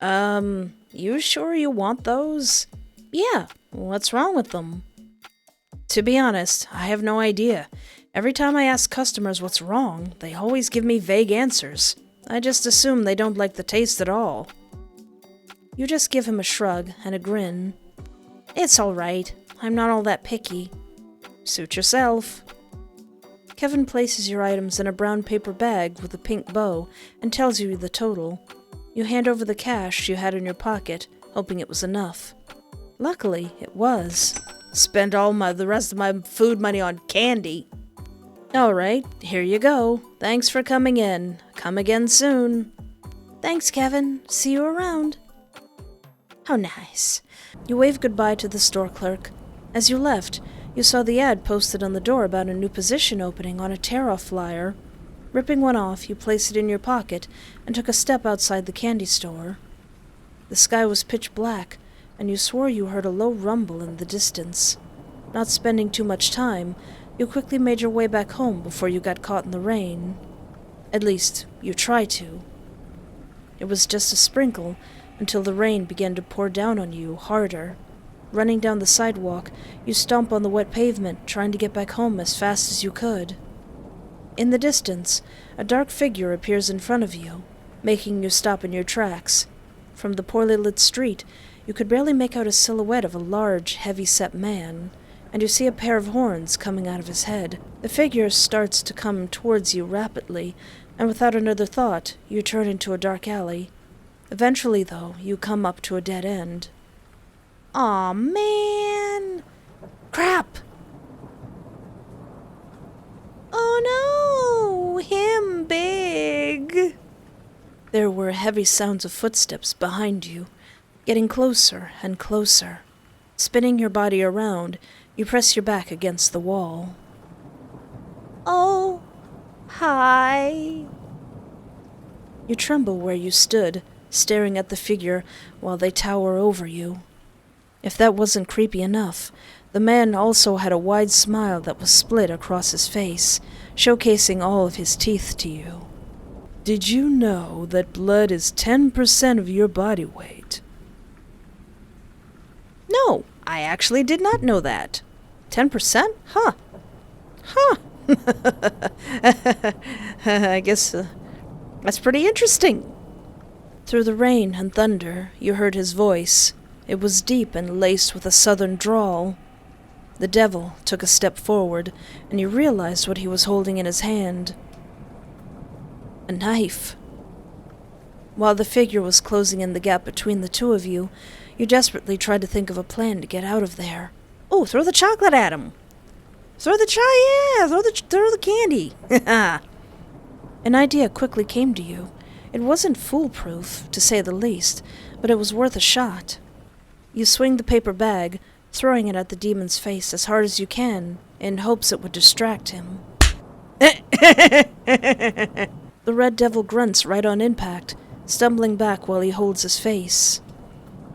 You sure you want those? Yeah, what's wrong with them? To be honest, I have no idea. Every time I ask customers what's wrong, they always give me vague answers. I just assume they don't like the taste at all. You just give him a shrug and a grin. It's all right. I'm not all that picky. Suit yourself. Kevin places your items in a brown paper bag with a pink bow and tells you the total. You hand over the cash you had in your pocket, hoping it was enough. Luckily, it was. Spend the rest of my food money on candy. Alright, here you go. Thanks for coming in. Come again soon. Thanks, Kevin. See you around. How nice. You wave goodbye to the store clerk. As you left, you saw the ad posted on the door about a new position opening on a tear-off flyer. Ripping one off, you placed it in your pocket and took a step outside the candy store. The sky was pitch black, and you swore you heard a low rumble in the distance. Not spending too much time, you quickly made your way back home before you got caught in the rain. At least, you tried to. It was just a sprinkle until the rain began to pour down on you harder. Running down the sidewalk, you stomp on the wet pavement, trying to get back home as fast as you could. In the distance, a dark figure appears in front of you, making you stop in your tracks. From the poorly lit street, you could barely make out a silhouette of a large, heavy-set man, and you see a pair of horns coming out of his head. The figure starts to come towards you rapidly, and without another thought, you turn into a dark alley. Eventually, though, you come up to a dead end. Aw, man! Crap! Oh no! Him big! There were heavy sounds of footsteps behind you, getting closer and closer. Spinning your body around, you press your back against the wall. Oh, hi. You tremble where you stood, staring at the figure while they tower over you. If that wasn't creepy enough, the man also had a wide smile that was split across his face, showcasing all of his teeth to you. Did you know that blood is 10% of your body weight? No, I actually did not know that. 10%? Huh. I guess that's pretty interesting. Through the rain and thunder, you heard his voice. It was deep and laced with a southern drawl. The devil took a step forward, and you realized what he was holding in his hand. A knife. While the figure was closing in the gap between the two of you, you desperately tried to think of a plan to get out of there. Oh, throw the chocolate at him. Throw the candy. An idea quickly came to you. It wasn't foolproof, to say the least, but it was worth a shot. You swing the paper bag, throwing it at the demon's face as hard as you can, in hopes it would distract him. The red devil grunts right on impact, stumbling back while he holds his face.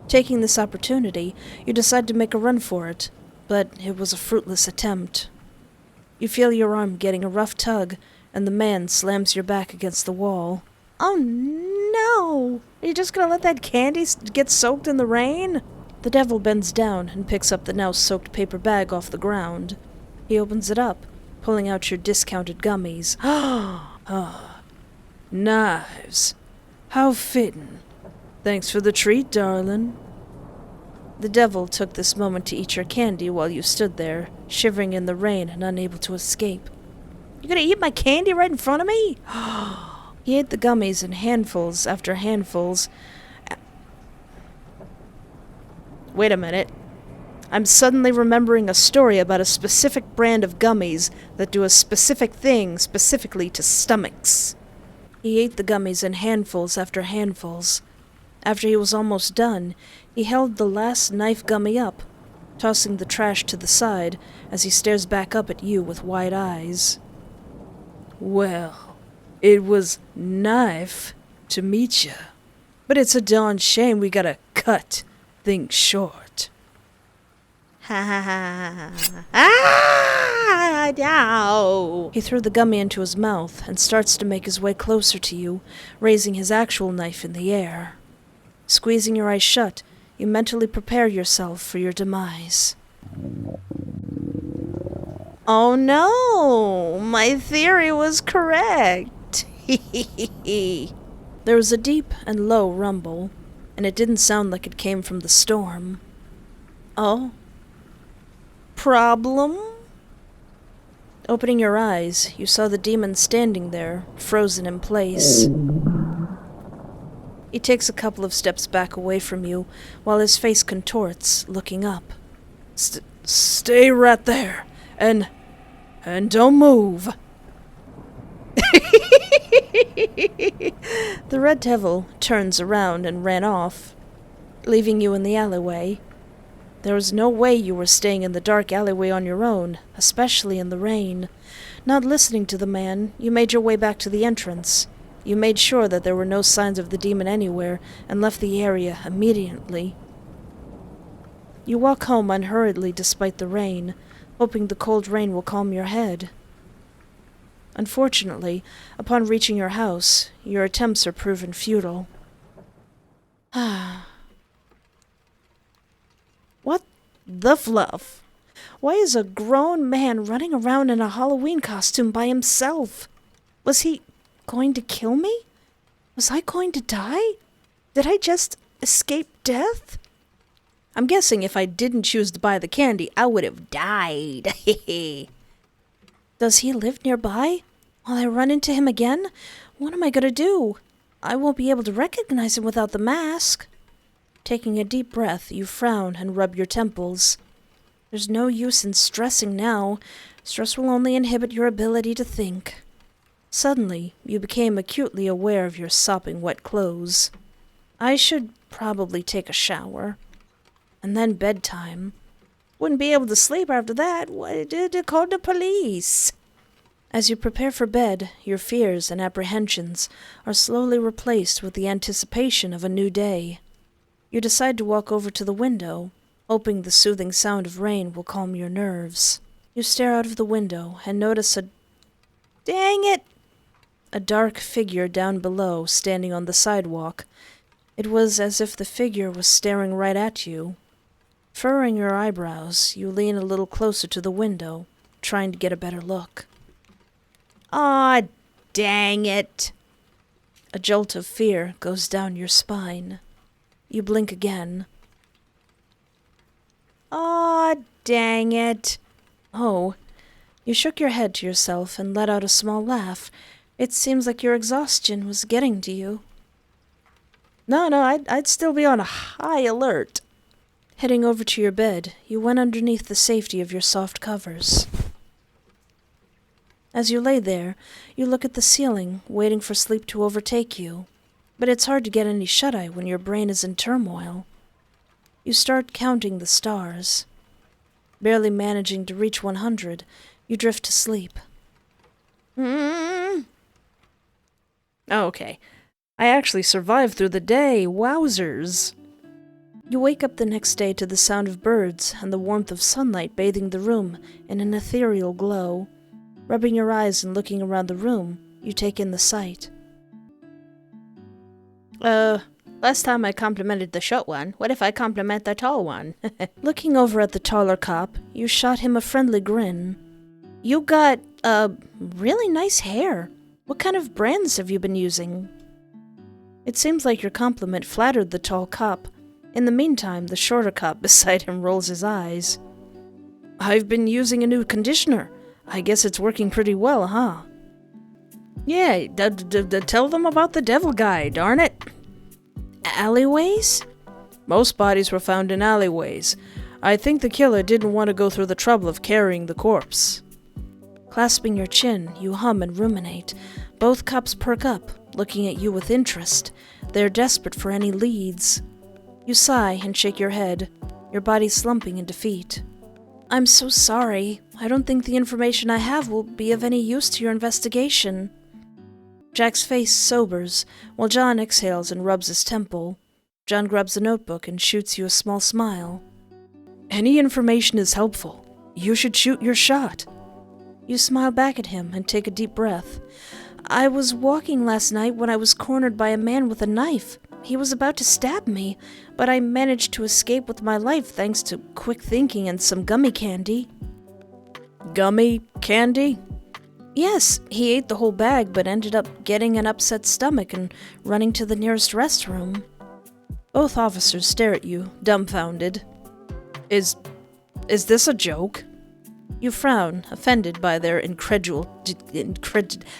Taking this opportunity, you decide to make a run for it, but it was a fruitless attempt. You feel your arm getting a rough tug, and the man slams your back against the wall. Oh no! Are you just gonna let that candy get soaked in the rain? The devil bends down and picks up the now soaked paper bag off the ground. He opens it up, pulling out your discounted gummies. Knives. How fitting. Thanks for the treat, darling. The devil took this moment to eat your candy while you stood there, shivering in the rain and unable to escape. You gonna eat my candy right in front of me? He ate the gummies in handfuls after handfuls. Wait a minute. I'm suddenly remembering a story about a specific brand of gummies that do a specific thing specifically to stomachs. He ate the gummies in handfuls after handfuls. After he was almost done, he held the last knife gummy up, tossing the trash to the side as he stares back up at you with wide eyes. Well, it was knife to meet ya. But it's a darn shame we gotta cut things short. Ha ha ha. Ah, no. He threw the gummy into his mouth and starts to make his way closer to you, raising his actual knife in the air. Squeezing your eyes shut, you mentally prepare yourself for your demise. Oh no! My theory was correct. There was a deep and low rumble, and it didn't sound like it came from the storm. Oh? Problem? Opening your eyes, you saw the demon standing there, frozen in place. He takes a couple of steps back away from you, while his face contorts, looking up. Stay right there, and don't move. The red devil turns around and ran off, leaving you in the alleyway. There was no way you were staying in the dark alleyway on your own, especially in the rain. Not listening to the man, you made your way back to the entrance. You made sure that there were no signs of the demon anywhere, and left the area immediately. You walk home unhurriedly despite the rain, hoping the cold rain will calm your head. Unfortunately, upon reaching your house, your attempts are proven futile. What the fluff? Why is a grown man running around in a Halloween costume by himself? Was he going to kill me? Was I going to die? Did I just escape death? I'm guessing if I didn't choose to buy the candy, I would have died. Does he live nearby? Will I run into him again? What am I going to do? I won't be able to recognize him without the mask. Taking a deep breath, you frown and rub your temples. There's no use in stressing now. Stress will only inhibit your ability to think. Suddenly, you became acutely aware of your sopping wet clothes. I should probably take a shower. And then bedtime. Wouldn't be able to sleep after that. What did they call the police? As you prepare for bed, your fears and apprehensions are slowly replaced with the anticipation of a new day. You decide to walk over to the window, hoping the soothing sound of rain will calm your nerves. You stare out of the window and notice Dang it! a dark figure down below, standing on the sidewalk. It was as if the figure was staring right at you. Furrowing your eyebrows, you lean a little closer to the window, trying to get a better look. Aw, dang it! A jolt of fear goes down your spine. You blink again. Aw, Dang it. Oh, you shook your head to yourself and let out a small laugh. It seems like your exhaustion was getting to you. No, I'd still be on a high alert. Heading over to your bed, you went underneath the safety of your soft covers. As you lay there, you look at the ceiling, waiting for sleep to overtake you. But it's hard to get any shut-eye when your brain is in turmoil. You start counting the stars. Barely managing to reach 100, you drift to sleep. Oh, okay. I actually survived through the day. Wowzers. You wake up the next day to the sound of birds and the warmth of sunlight bathing the room in an ethereal glow. Rubbing your eyes and looking around the room, you take in the sight. Last time I complimented the short one. What if I compliment the tall one? Looking over at the taller cop, you shot him a friendly grin. You got, really nice hair. What kind of brands have you been using? It seems like your compliment flattered the tall cop. In the meantime, the shorter cop beside him rolls his eyes. I've been using a new conditioner. I guess it's working pretty well, huh? Yeah, tell them about the devil guy, darn it. Alleyways? Most bodies were found in alleyways. I think the killer didn't want to go through the trouble of carrying the corpse. Clasping your chin, you hum and ruminate. Both cops perk up, looking at you with interest. They're desperate for any leads. You sigh and shake your head, your body slumping in defeat. I'm so sorry. I don't think the information I have will be of any use to your investigation. Jack's face sobers, while John exhales and rubs his temple. John grabs a notebook and shoots you a small smile. Any information is helpful. You should shoot your shot. You smile back at him and take a deep breath. I was walking last night when I was cornered by a man with a knife. He was about to stab me, but I managed to escape with my life thanks to quick thinking and some gummy candy. Gummy candy? Yes, he ate the whole bag but ended up getting an upset stomach and running to the nearest restroom. Both officers stare at you, dumbfounded. Is this a joke? You frown, offended by their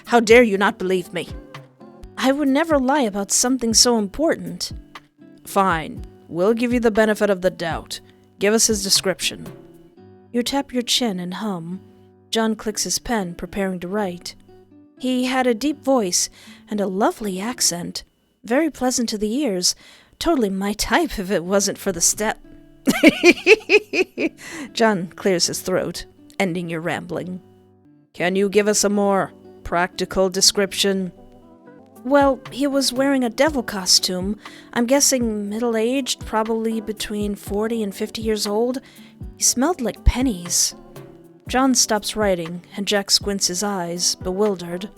How dare you not believe me? I would never lie about something so important. Fine. We'll give you the benefit of the doubt. Give us his description. You tap your chin and hum. John clicks his pen, preparing to write. He had a deep voice and a lovely accent. Very pleasant to the ears. Totally my type if it wasn't for the step. John clears his throat, ending your rambling. Can you give us a more practical description? Well, he was wearing a devil costume. I'm guessing middle-aged, probably between 40 and 50 years old. He smelled like pennies. John stops writing, and Jack squints his eyes, bewildered.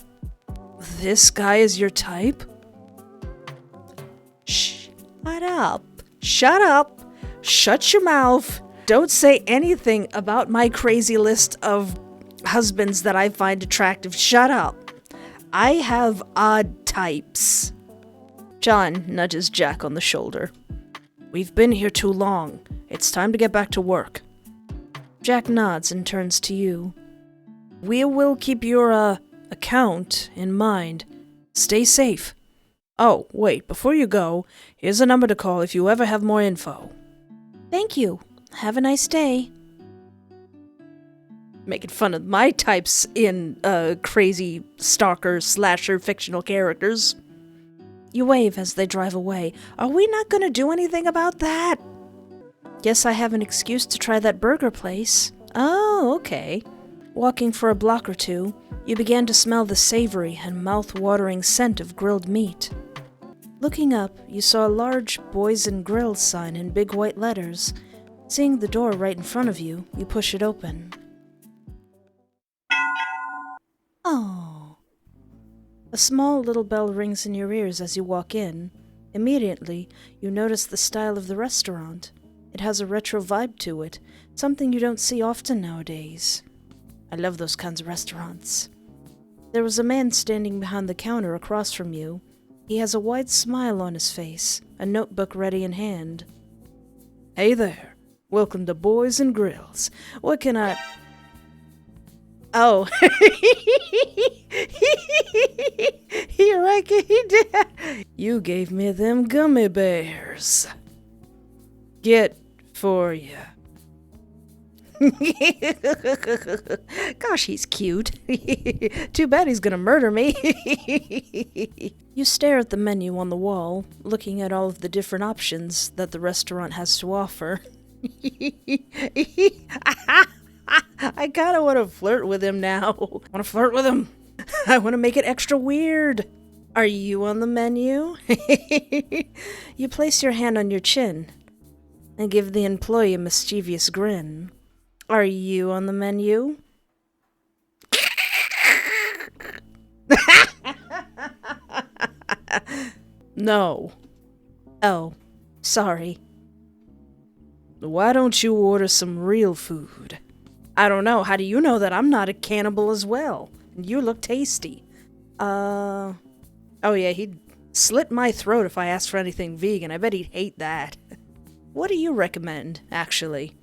This guy is your type? Shut up. Shut up. Shut your mouth. Don't say anything about my crazy list of husbands that I find attractive. Shut up. I have odd types. John nudges Jack on the shoulder. We've been here too long. It's time to get back to work. Jack nods and turns to you. We will keep your, account in mind. Stay safe. Oh, wait, before you go, here's a number to call if you ever have more info. Thank you. Have a nice day. Making fun of my types in, crazy stalker slasher fictional characters. You wave as they drive away. Are we not gonna do anything about that? Guess I have an excuse to try that burger place. Oh, okay. Walking for a block or two, you began to smell the savory and mouth-watering scent of grilled meat. Looking up, you saw a large Boys and Grills sign in big white letters. Seeing the door right in front of you, you push it open. Oh. A small little bell rings in your ears as you walk in. Immediately, you notice the style of the restaurant. It has a retro vibe to it, something you don't see often nowadays. I love those kinds of restaurants. There was a man standing behind the counter across from you. He has a wide smile on his face, a notebook ready in hand. Hey there. Welcome to Boys and Grills. What can I... Oh. You're right, he did. You gave me them gummy bears. Get for ya. Gosh, he's cute. Too bad he's gonna murder me. You stare at the menu on the wall, looking at all of the different options that the restaurant has to offer. I kind of want to flirt with him now. I want to flirt with him. I want to make it extra weird. Are you on the menu? You place your hand on your chin and give the employee a mischievous grin. Are you on the menu? No. Oh, sorry. Why don't you order some real food? I don't know. How do you know that I'm not a cannibal as well? You look tasty. Oh yeah, he'd slit my throat if I asked for anything vegan. I bet he'd hate that. What do you recommend, actually?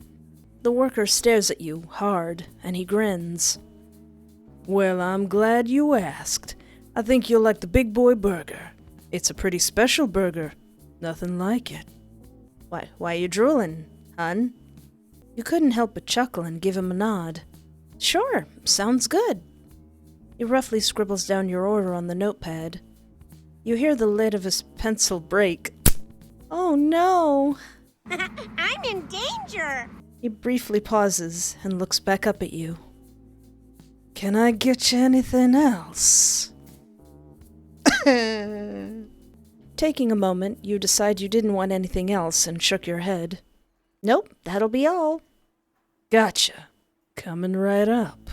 The worker stares at you hard, and he grins. Well, I'm glad you asked. I think you'll like the Big Boy Burger. It's a pretty special burger. Nothing like it. Why are you drooling, hun? You couldn't help but chuckle and give him a nod. Sure, sounds good. He roughly scribbles down your order on the notepad. You hear the lid of his pencil break. Oh no! I'm in danger! He briefly pauses and looks back up at you. Can I get you anything else? Taking a moment, you decide you didn't want anything else and shook your head. Nope, that'll be all. Gotcha. Coming right up.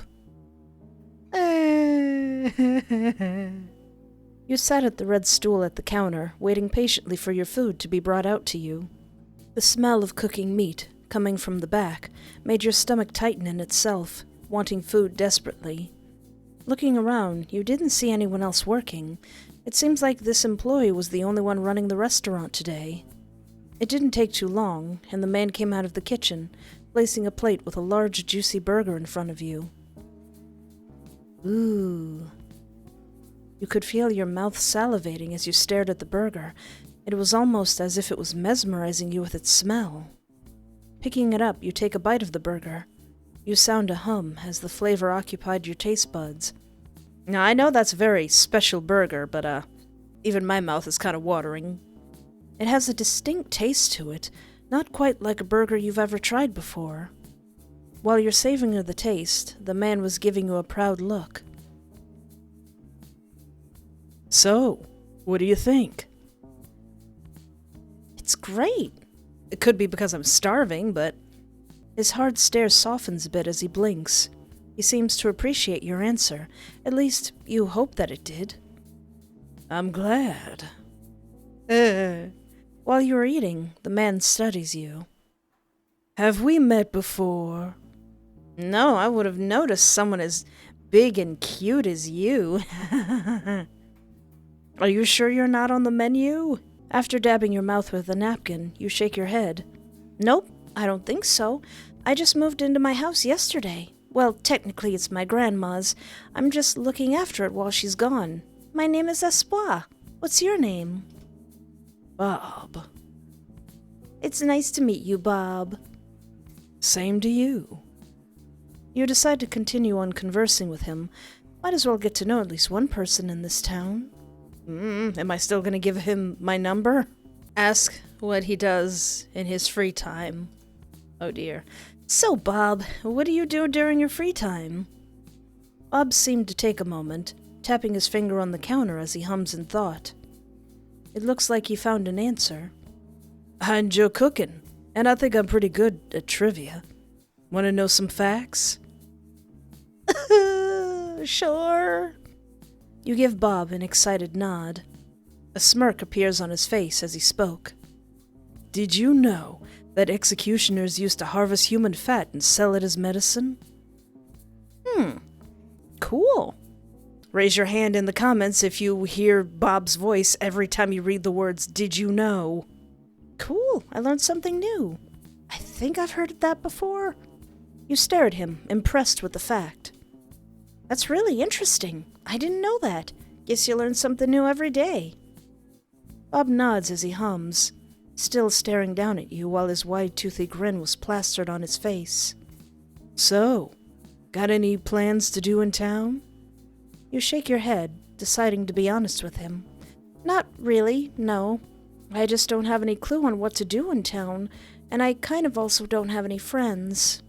You sat at the red stool at the counter, waiting patiently for your food to be brought out to you. The smell of cooking meat, coming from the back, made your stomach tighten in itself, wanting food desperately. Looking around, you didn't see anyone else working. It seems like this employee was the only one running the restaurant today. It didn't take too long, and the man came out of the kitchen, placing a plate with a large, juicy burger in front of you. Ooh. You could feel your mouth salivating as you stared at the burger. It was almost as if it was mesmerizing you with its smell. Picking it up, you take a bite of the burger. You sound a hum as the flavor occupied your taste buds. Now, I know that's a very special burger, but, even my mouth is kind of watering. It has a distinct taste to it, not quite like a burger you've ever tried before. While you're savoring the taste, the man was giving you a proud look. So, what do you think? It's great. It could be because I'm starving, but... His hard stare softens a bit as he blinks. He seems to appreciate your answer. At least, you hope that it did. I'm glad. While you are eating, the man studies you. Have we met before? No, I would have noticed someone as big and cute as you. Are you sure you're not on the menu? After dabbing your mouth with a napkin, you shake your head. Nope, I don't think so. I just moved into my house yesterday. Well, technically it's my grandma's. I'm just looking after it while she's gone. My name is Espoir. What's your name? Bob. It's nice to meet you, Bob. Same to you. You decide to continue on conversing with him. Might as well get to know at least one person in this town. Am I still gonna give him my number? Ask what he does in his free time. Oh dear. So, Bob, what do you do during your free time? Bob seemed to take a moment, tapping his finger on the counter as he hums in thought. It looks like he found an answer. I enjoy cooking, and I think I'm pretty good at trivia. Want to know some facts? Sure. You give Bob an excited nod. A smirk appears on his face as he spoke. Did you know that executioners used to harvest human fat and sell it as medicine? Cool. Raise your hand in the comments if you hear Bob's voice every time you read the words, "Did you know?" Cool, I learned something new. I think I've heard that before. You stare at him, impressed with the fact. That's really interesting. I didn't know that. Guess you learn something new every day. Bob nods as he hums, still staring down at you while his wide, toothy grin was plastered on his face. So, got any plans to do in town? You shake your head, deciding to be honest with him. Not really, no. I just don't have any clue on what to do in town, and I kind of also don't have any friends.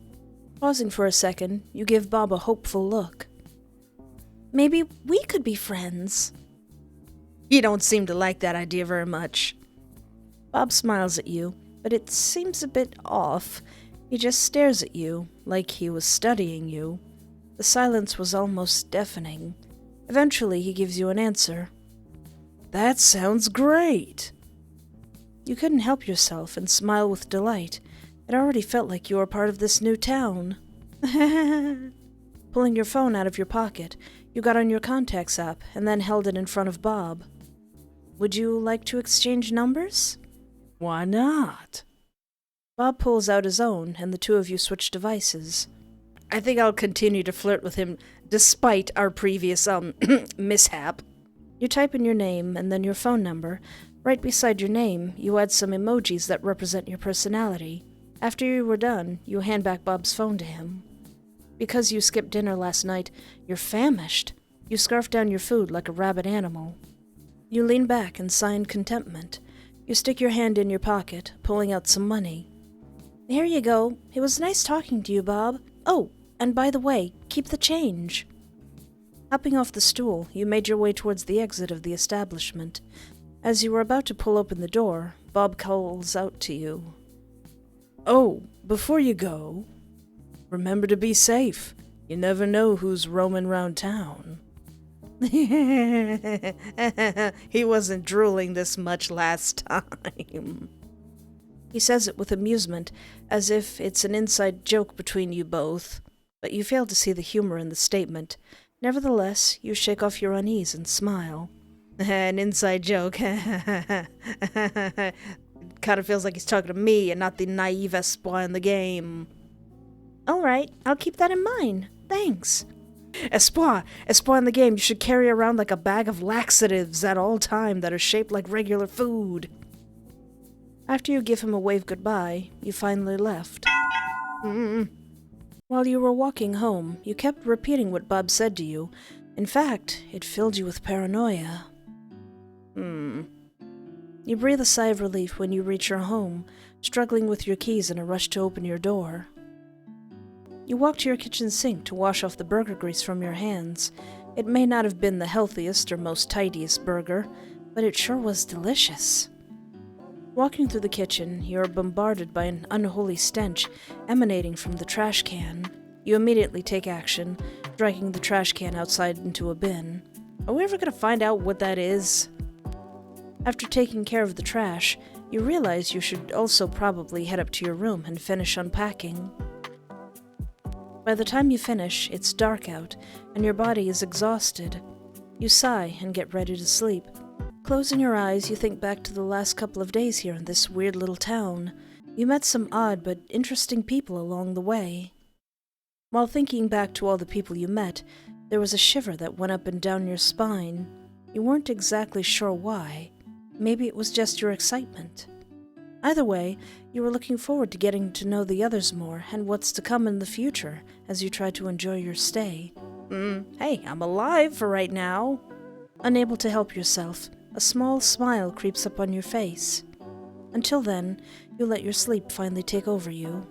Pausing for a second, you give Bob a hopeful look. Maybe we could be friends. You don't seem to like that idea very much. Bob smiles at you, but it seems a bit off. He just stares at you, like he was studying you. The silence was almost deafening. Eventually, he gives you an answer. That sounds great. You couldn't help yourself and smile with delight. It already felt like you were part of this new town. Pulling your phone out of your pocket, you got on your contacts app and then held it in front of Bob. Would you like to exchange numbers? Why not? Bob pulls out his own, and the two of you switch devices. I think I'll continue to flirt with him despite our previous, mishap. You type in your name and then your phone number. Right beside your name, you add some emojis that represent your personality. After you were done, you hand back Bob's phone to him. Because you skipped dinner last night, you're famished. You scarf down your food like a rabid animal. You lean back and sigh in contentment. You stick your hand in your pocket, pulling out some money. Here you go. It was nice talking to you, Bob. Oh, and by the way, keep the change. Hopping off the stool, you made your way towards the exit of the establishment. As you were about to pull open the door, Bob calls out to you. Oh, before you go, remember to be safe. You never know who's roaming round town. He wasn't drooling this much last time. He says it with amusement, as if it's an inside joke between you both, but you fail to see the humor in the statement. Nevertheless, you shake off your unease and smile. An inside joke. Kind of feels like he's talking to me and not the naive espoir in the game. All right, I'll keep that in mind. Thanks. Espoir in the game, you should carry around like a bag of laxatives at all time that are shaped like regular food. After you give him a wave goodbye, you finally left. While you were walking home, you kept repeating what Bob said to you. In fact, it filled you with paranoia. You breathe a sigh of relief when you reach your home, struggling with your keys in a rush to open your door. You walk to your kitchen sink to wash off the burger grease from your hands. It may not have been the healthiest or most tidiest burger, but it sure was delicious. Walking through the kitchen, you are bombarded by an unholy stench emanating from the trash can. You immediately take action, dragging the trash can outside into a bin. Are we ever going to find out what that is? After taking care of the trash, you realize you should also probably head up to your room and finish unpacking. By the time you finish, it's dark out, and your body is exhausted. You sigh and get ready to sleep. Closing your eyes, you think back to the last couple of days here in this weird little town. You met some odd but interesting people along the way. While thinking back to all the people you met, there was a shiver that went up and down your spine. You weren't exactly sure why. Maybe it was just your excitement. Either way, you were looking forward to getting to know the others more and what's to come in the future as you try to enjoy your stay. Hey, I'm alive for right now. Unable to help yourself, a small smile creeps up on your face. Until then, you let your sleep finally take over you.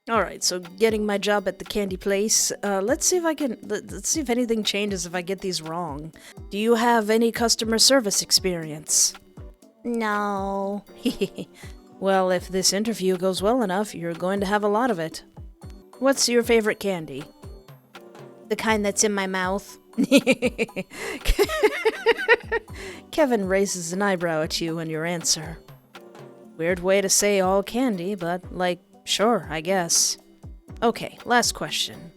Alright, so getting my job at the candy place. Let's see if anything changes if I get these wrong. Do you have any customer service experience? No. Well, if this interview goes well enough, you're going to have a lot of it. What's your favorite candy? The kind that's in my mouth. Kevin raises an eyebrow at you and your answer. Weird way to say all candy, but, sure, I guess. Okay, last question.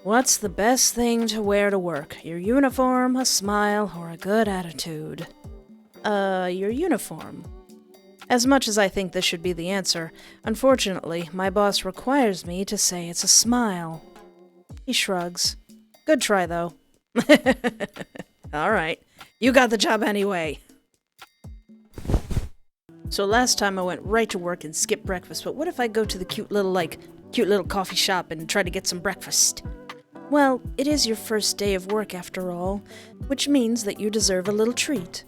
What's the best thing to wear to work? Your uniform, a smile, or a good attitude? Your uniform. As much as I think this should be the answer, unfortunately, my boss requires me to say it's a smile. He shrugs. Good try, though. Alright, you got the job anyway. So last time I went right to work and skipped breakfast, but what if I go to the cute little coffee shop and try to get some breakfast? Well, it is your first day of work after all, which means that you deserve a little treat.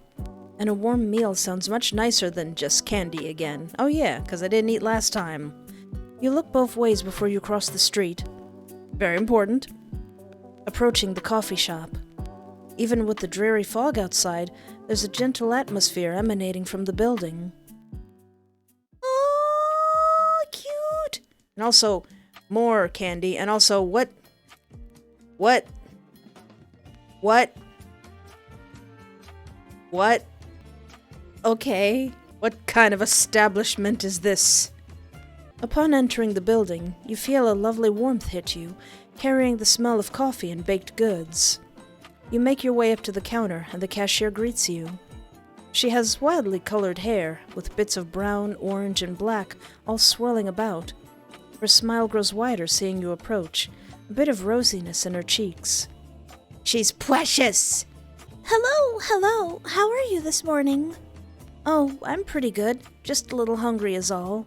And a warm meal sounds much nicer than just candy again. Oh yeah, 'cause I didn't eat last time. You look both ways before you cross the street. Very important. Approaching the coffee shop. Even with the dreary fog outside, there's a gentle atmosphere emanating from the building. Oh, cute! And also, more candy, and also, what? Okay, what kind of establishment is this? Upon entering the building, you feel a lovely warmth hit you, carrying the smell of coffee and baked goods. You make your way up to the counter, and the cashier greets you. She has wildly colored hair, with bits of brown, orange, and black all swirling about. Her smile grows wider seeing you approach, a bit of rosiness in her cheeks. She's precious! Hello. How are you this morning? Oh, I'm pretty good. Just a little hungry is all.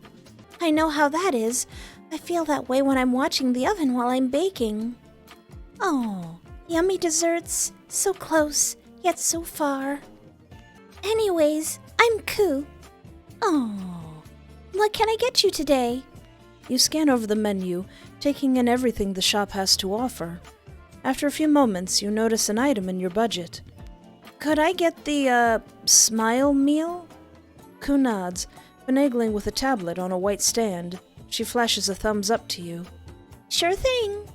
I know how that is. I feel that way when I'm watching the oven while I'm baking. Oh, yummy desserts. So close, yet so far. Anyways, I'm Koo. Oh, what can I get you today? You scan over the menu, taking in everything the shop has to offer. After a few moments, you notice an item in your budget. Could I get the, smile meal? Koo nods, finagling with a tablet on a white stand. She flashes a thumbs up to you. Sure thing.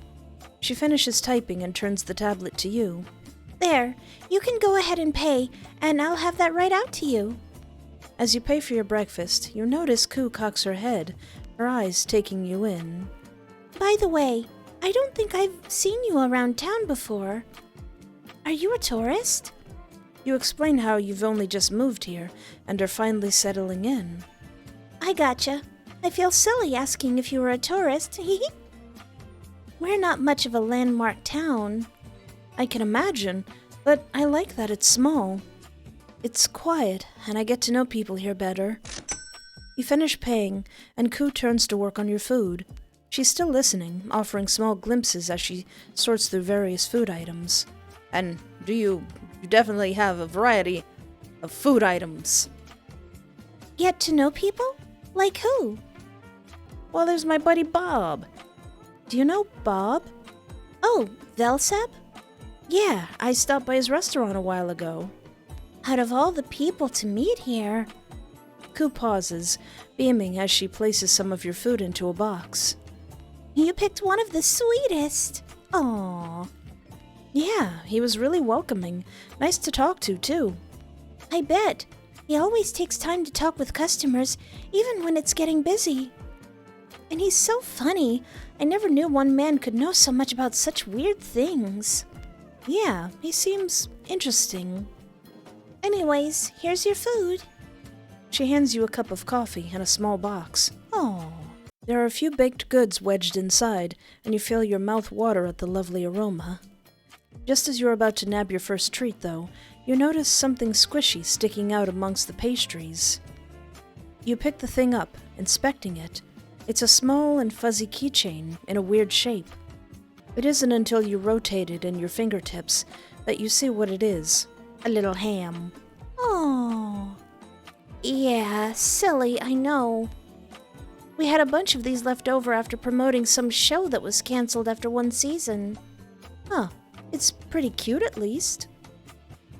She finishes typing and turns the tablet to you. There, you can go ahead and pay, and I'll have that right out to you. As you pay for your breakfast, you notice Koo cocks her head, her eyes taking you in. By the way, I don't think I've seen you around town before. Are you a tourist? You explain how you've only just moved here and are finally settling in. I gotcha. I feel silly asking if you were a tourist. We're not much of a landmark town. I can imagine, but I like that it's small. It's quiet, and I get to know people here better. You finish paying, and Koo turns to work on your food. She's still listening, offering small glimpses as she sorts through various food items. And you definitely have a variety of food items. Get to know people? Like who? Well, there's my buddy Bob. Do you know Bob? Oh, Velseb? Yeah, I stopped by his restaurant a while ago. Out of all the people to meet here... Koo pauses, beaming as she places some of your food into a box. You picked one of the sweetest. Aww. Yeah, he was really welcoming. Nice to talk to, too. I bet. He always takes time to talk with customers, even when it's getting busy. And he's so funny. I never knew one man could know so much about such weird things. Yeah, he seems interesting. Anyways, here's your food. She hands you a cup of coffee and a small box. Oh. There are a few baked goods wedged inside, and you feel your mouth water at the lovely aroma. Just as you're about to nab your first treat, though, you notice something squishy sticking out amongst the pastries. You pick the thing up, inspecting it. It's a small and fuzzy keychain in a weird shape. It isn't until you rotate it in your fingertips that you see what it is. A little ham. Oh. Yeah, silly, I know. We had a bunch of these left over after promoting some show that was canceled after one season. Huh. It's pretty cute, at least.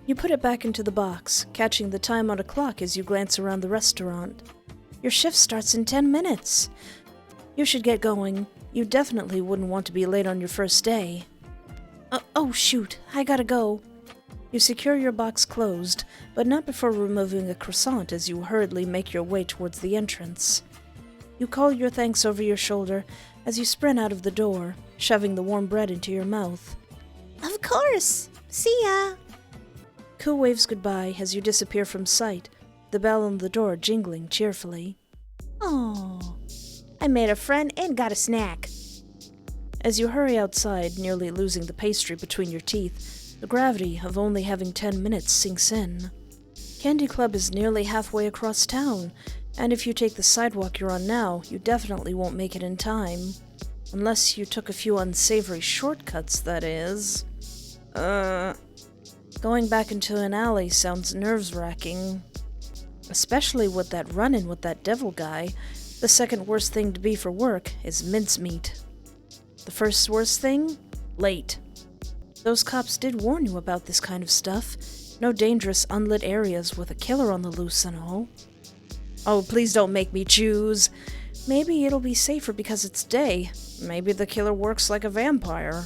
You put it back into the box, catching the time on a clock as you glance around the restaurant. Your shift starts in 10 minutes. You should get going. You definitely wouldn't want to be late on your first day. Oh shoot, I gotta go. You secure your box closed, but not before removing a croissant as you hurriedly make your way towards the entrance. You call your thanks over your shoulder as you sprint out of the door, shoving the warm bread into your mouth. Of course! See ya! Deku waves goodbye as you disappear from sight, the bell on the door jingling cheerfully. Oh, I made a friend and got a snack. As you hurry outside, nearly losing the pastry between your teeth, the gravity of only having 10 minutes sinks in. Candy Club is nearly halfway across town, and if you take the sidewalk you're on now, you definitely won't make it in time. Unless you took a few unsavory shortcuts, that is. Going back into an alley sounds nerves-wracking. Especially with that run-in with that devil guy. The second worst thing to be for work is mincemeat. The first worst thing? Late. Those cops did warn you about this kind of stuff. No dangerous unlit areas with a killer on the loose and all. Oh, please don't make me choose. Maybe it'll be safer because it's day. Maybe the killer works like a vampire.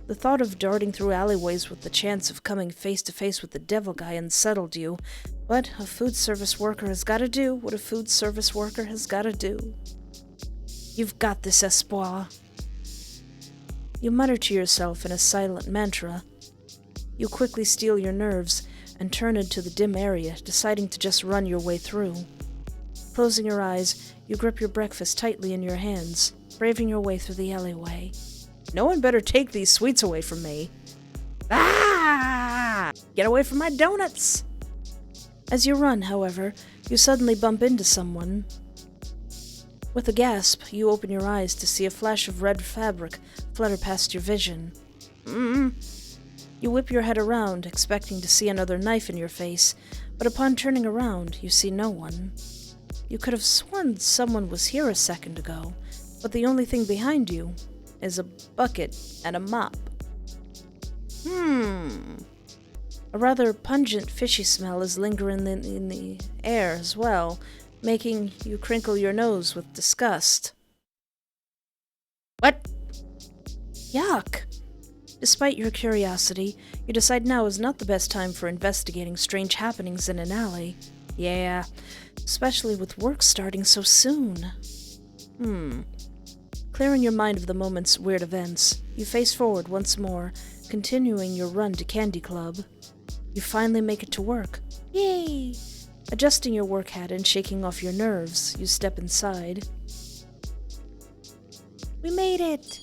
The thought of darting through alleyways with the chance of coming face to face with the devil guy unsettled you, but a food service worker has gotta do what a food service worker has gotta do. You've got this, Espoir. You mutter to yourself in a silent mantra. You quickly steel your nerves and turn into the dim area, deciding to just run your way through. Closing your eyes, you grip your breakfast tightly in your hands, braving your way through the alleyway. No one better take these sweets away from me. Ah! Get away from my donuts! As you run, however, you suddenly bump into someone. With a gasp, you open your eyes to see a flash of red fabric flutter past your vision. You whip your head around, expecting to see another knife in your face, but upon turning around, you see no one. You could have sworn someone was here a second ago, but the only thing behind you is a bucket and a mop. A rather pungent fishy smell is lingering in the air as well, making you crinkle your nose with disgust. What? Yuck! Despite your curiosity, you decide now is not the best time for investigating strange happenings in an alley. Yeah, especially with work starting so soon. Clearing your mind of the moment's weird events, you face forward once more, continuing your run to Candy Club. You finally make it to work. Yay! Adjusting your work hat and shaking off your nerves, you step inside. We made it!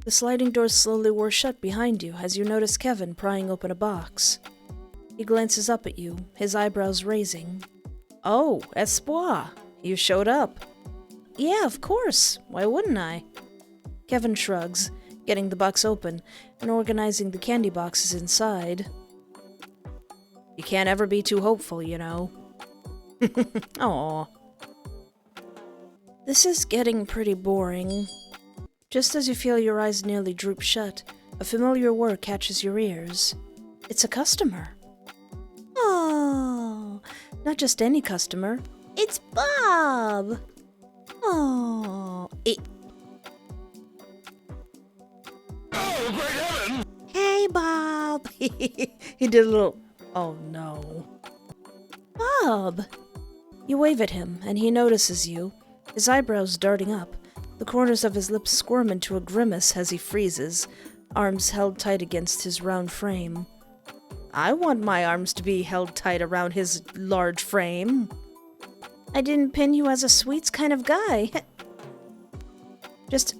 The sliding doors slowly wore shut behind you as you notice Kevin prying open a box. He glances up at you, his eyebrows raising. Oh, Espoir, you showed up. Yeah, of course. Why wouldn't I? Kevin shrugs, getting the box open and organizing the candy boxes inside. You can't ever be too hopeful, you know. Aw. This is getting pretty boring. Just as you feel your eyes nearly droop shut, a familiar whir catches your ears. It's a customer. Oh, not just any customer. It's Bob. Oh, Oh, great heaven! Hey, Bob. He did a little... Oh, no. Bob! You wave at him, and he notices you, his eyebrows darting up. The corners of his lips squirm into a grimace as he freezes, arms held tight against his round frame. I want my arms to be held tight around his large frame. I didn't pin you as a sweets kind of guy. Just...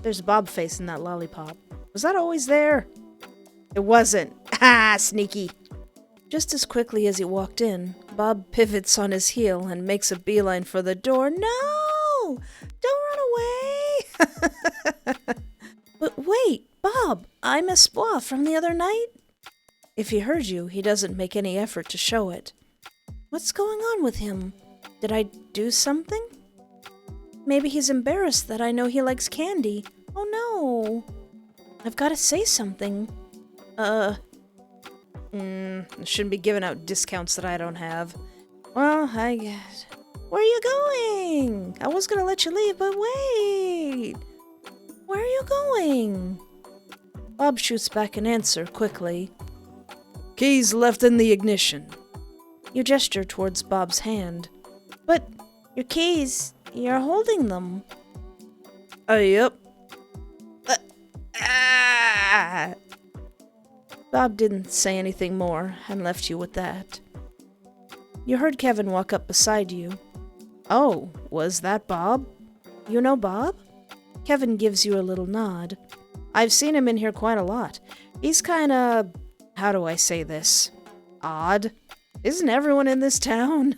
There's a Bob face in that lollipop. Was that always there? It wasn't. Ah, sneaky. Just as quickly as he walked in, Bob pivots on his heel and makes a beeline for the door. No! Don't run away! But wait, Bob, I'm Espoir from the other night. If he heard you, he doesn't make any effort to show it. What's going on with him? Did I do something? Maybe he's embarrassed that I know he likes candy. Oh no! I've got to say something. Shouldn't be giving out discounts that I don't have. Well, I guess. Where are you going? I was gonna let you leave, but wait. Where are you going? Bob shoots back an answer quickly. Keys left in the ignition. You gesture towards Bob's hand. But your keys, you're holding them. Yep. Bob didn't say anything more and left you with that. You heard Kevin walk up beside you. Oh, was that Bob? You know Bob? Kevin gives you a little nod. I've seen him in here quite a lot. He's kinda... how do I say this? Odd. Isn't everyone in this town?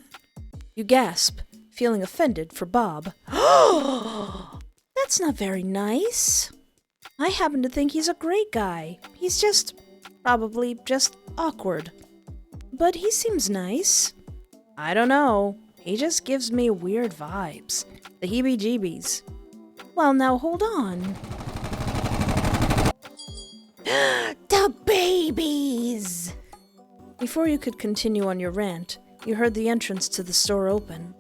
You gasp, feeling offended for Bob. That's not very nice. I happen to think he's a great guy. He's probably just awkward. But he seems nice. I don't know. He just gives me weird vibes. The heebie-jeebies. Well, now hold on. The babies! Before you could continue on your rant, you heard the entrance to the store open.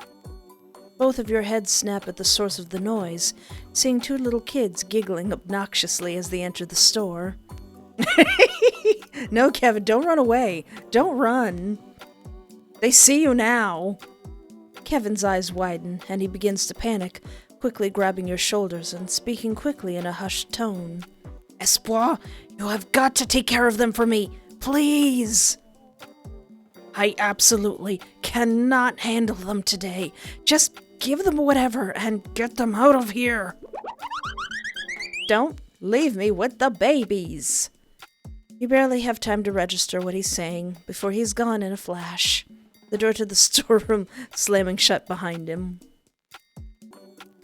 Both of your heads snap at the source of the noise, seeing two little kids giggling obnoxiously as they enter the store. No, Kevin, don't run away. Don't run. They see you now. Kevin's eyes widen, and he begins to panic, quickly grabbing your shoulders and speaking quickly in a hushed tone. Espoir, you have got to take care of them for me, please. I absolutely cannot handle them today. Just give them whatever and get them out of here. Don't leave me with the babies. You barely have time to register what he's saying before he's gone in a flash, the door to the storeroom slamming shut behind him.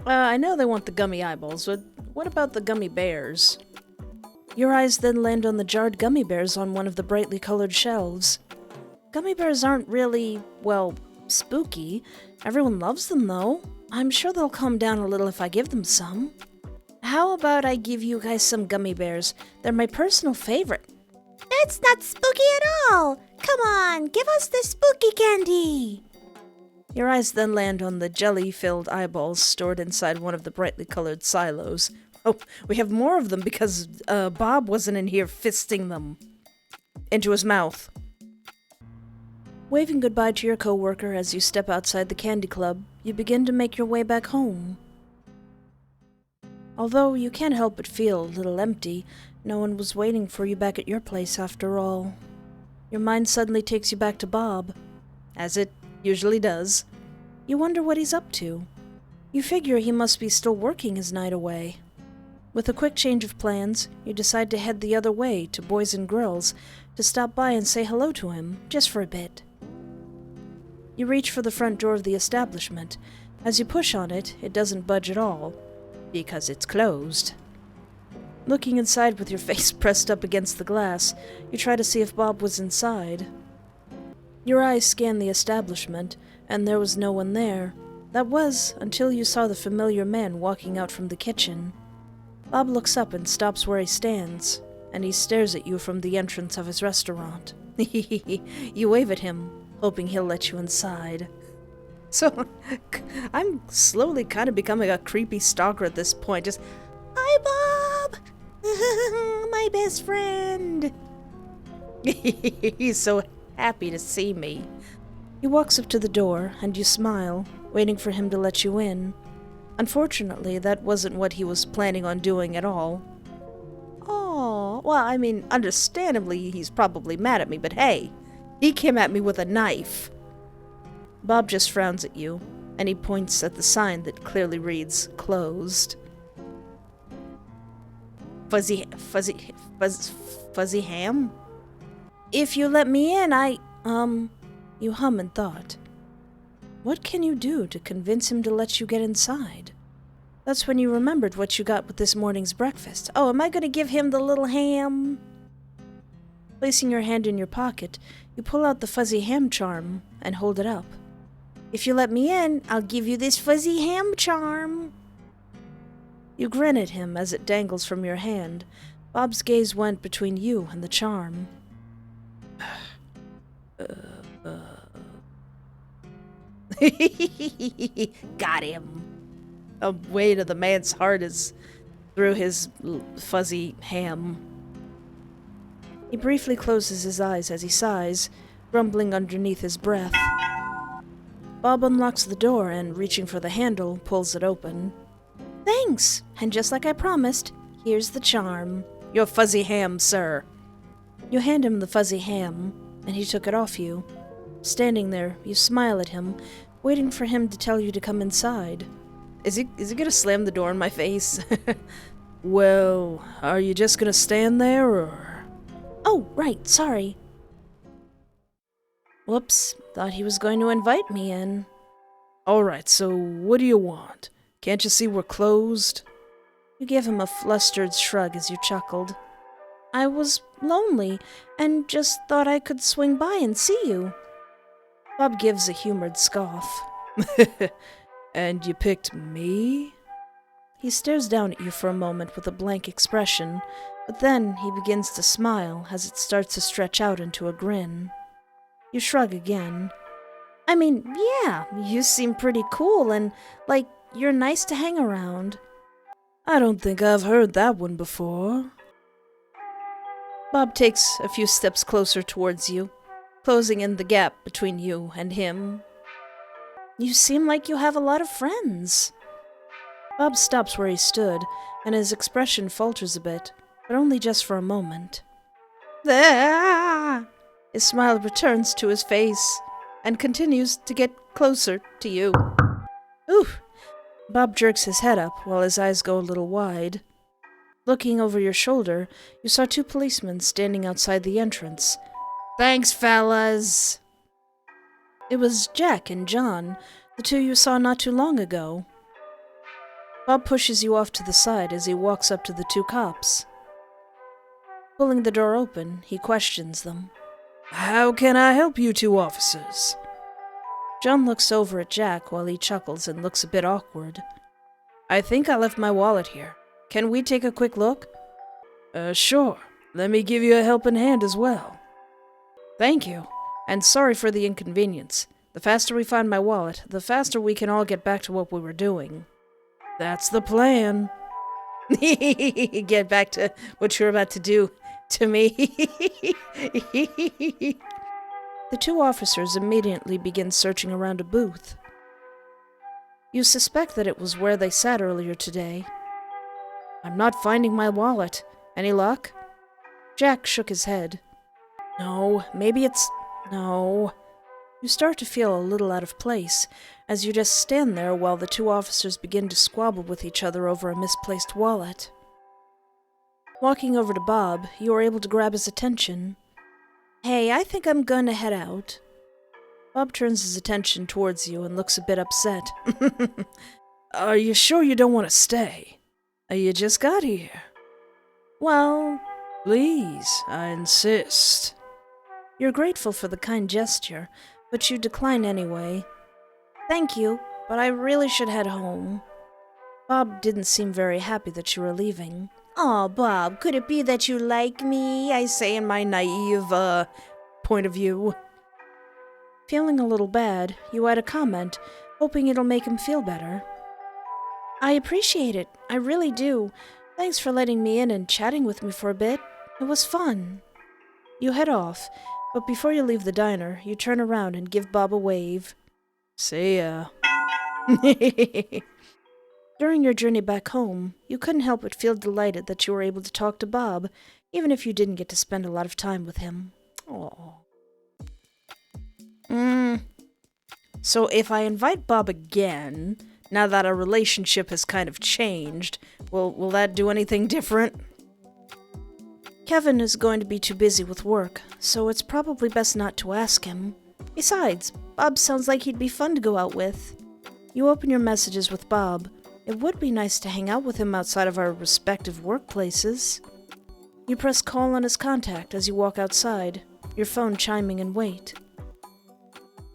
I know they want the gummy eyeballs, but what about the gummy bears? Your eyes then land on the jarred gummy bears on one of the brightly colored shelves. Gummy bears aren't really, well, spooky. Everyone loves them, though. I'm sure they'll calm down a little if I give them some. How about I give you guys some gummy bears? They're my personal favorite. That's not spooky at all! Come on, give us the spooky candy! Your eyes then land on the jelly-filled eyeballs stored inside one of the brightly colored silos. Oh, we have more of them because Bob wasn't in here fisting them. Into his mouth. Waving goodbye to your co-worker as you step outside the candy club, you begin to make your way back home. Although you can't help but feel a little empty, no one was waiting for you back at your place after all. Your mind suddenly takes you back to Bob, as it usually does. You wonder what he's up to. You figure he must be still working his night away. With a quick change of plans, you decide to head the other way to Boys and Grills to stop by and say hello to him, just for a bit. You reach for the front door of the establishment. As you push on it, it doesn't budge at all, because it's closed. Looking inside with your face pressed up against the glass, you try to see if Bob was inside. Your eyes scan the establishment, and there was no one there. That was until you saw the familiar man walking out from the kitchen. Bob looks up and stops where he stands, and he stares at you from the entrance of his restaurant. You wave at him, hoping he'll let you inside. So, I'm slowly kind of becoming a creepy stalker at this point. Just, hi, Bob! My best friend! He's so happy to see me. He walks up to the door, and you smile, waiting for him to let you in. Unfortunately, that wasn't what he was planning on doing at all. Oh, well, I mean, understandably, he's probably mad at me, but hey, he came at me with a knife. Bob just frowns at you, and he points at the sign that clearly reads, closed. Fuzzy ham? If you let me in, you hum in thought. What can you do to convince him to let you get inside? That's when you remembered what you got with this morning's breakfast. Oh, am I going to give him the little ham? Placing your hand in your pocket, you pull out the fuzzy ham charm and hold it up. If you let me in, I'll give you this fuzzy ham charm. You grin at him as it dangles from your hand. Bob's gaze went between you and the charm. Got him. A weight of the man's heart is through his fuzzy ham. He briefly closes his eyes as he sighs, grumbling underneath his breath. Bob unlocks the door and, reaching for the handle, pulls it open. Thanks! And just like I promised, here's the charm. Your fuzzy ham, sir. You hand him the fuzzy ham, and he took it off you. Standing there, you smile at him, waiting for him to tell you to come inside. Is he gonna slam the door in my face? Well, are you just gonna stand there, or? Oh, right, sorry. Whoops, thought he was going to invite me in. Alright, so what do you want? Can't you see we're closed? You gave him a flustered shrug as you chuckled. I was lonely, and just thought I could swing by and see you. Bob gives a humored scoff. And you picked me? He stares down at you for a moment with a blank expression, but then he begins to smile as it starts to stretch out into a grin. You shrug again. I mean, yeah, you seem pretty cool and, like, you're nice to hang around. I don't think I've heard that one before. Bob takes a few steps closer towards you, closing in the gap between you and him. You seem like you have a lot of friends. Bob stops where he stood, and his expression falters a bit, but only just for a moment. Ah! His smile returns to his face and continues to get closer to you. Oof! Bob jerks his head up while his eyes go a little wide. Looking over your shoulder, you saw 2 policemen standing outside the entrance. Thanks, fellas! It was Jack and John, the 2 you saw not too long ago. Bob pushes you off to the side as he walks up to the 2 cops. Pulling the door open, he questions them. How can I help you 2 officers? John looks over at Jack while he chuckles and looks a bit awkward. I think I left my wallet here. Can we take a quick look? Sure. Let me give you a helping hand as well. Thank you, and sorry for the inconvenience. The faster we find my wallet, the faster we can all get back to what we were doing. That's the plan. Get back to what you're about to do to me. The 2 officers immediately begin searching around a booth. You suspect that it was where they sat earlier today. I'm not finding my wallet. Any luck? Jack shook his head. No, maybe it's... No. You start to feel a little out of place, as you just stand there while the 2 officers begin to squabble with each other over a misplaced wallet. Walking over to Bob, you are able to grab his attention. Hey, I think I'm going to head out. Bob turns his attention towards you and looks a bit upset. Are you sure you don't want to stay? You just got here. Well... Please, I insist. You're grateful for the kind gesture, but you decline anyway. Thank you, but I really should head home. Bob didn't seem very happy that you were leaving. Aw, Bob, could it be that you like me? I say in my naive, point of view. Feeling a little bad, you add a comment, hoping it'll make him feel better. I appreciate it, I really do. Thanks for letting me in and chatting with me for a bit. It was fun. You head off, but before you leave the diner, you turn around and give Bob a wave. See ya. During your journey back home, you couldn't help but feel delighted that you were able to talk to Bob, even if you didn't get to spend a lot of time with him. Aww. So if I invite Bob again, now that our relationship has kind of changed, will that do anything different? Kevin is going to be too busy with work, so it's probably best not to ask him. Besides, Bob sounds like he'd be fun to go out with. You open your messages with Bob. It would be nice to hang out with him outside of our respective workplaces. You press call on his contact as you walk outside, your phone chiming and wait.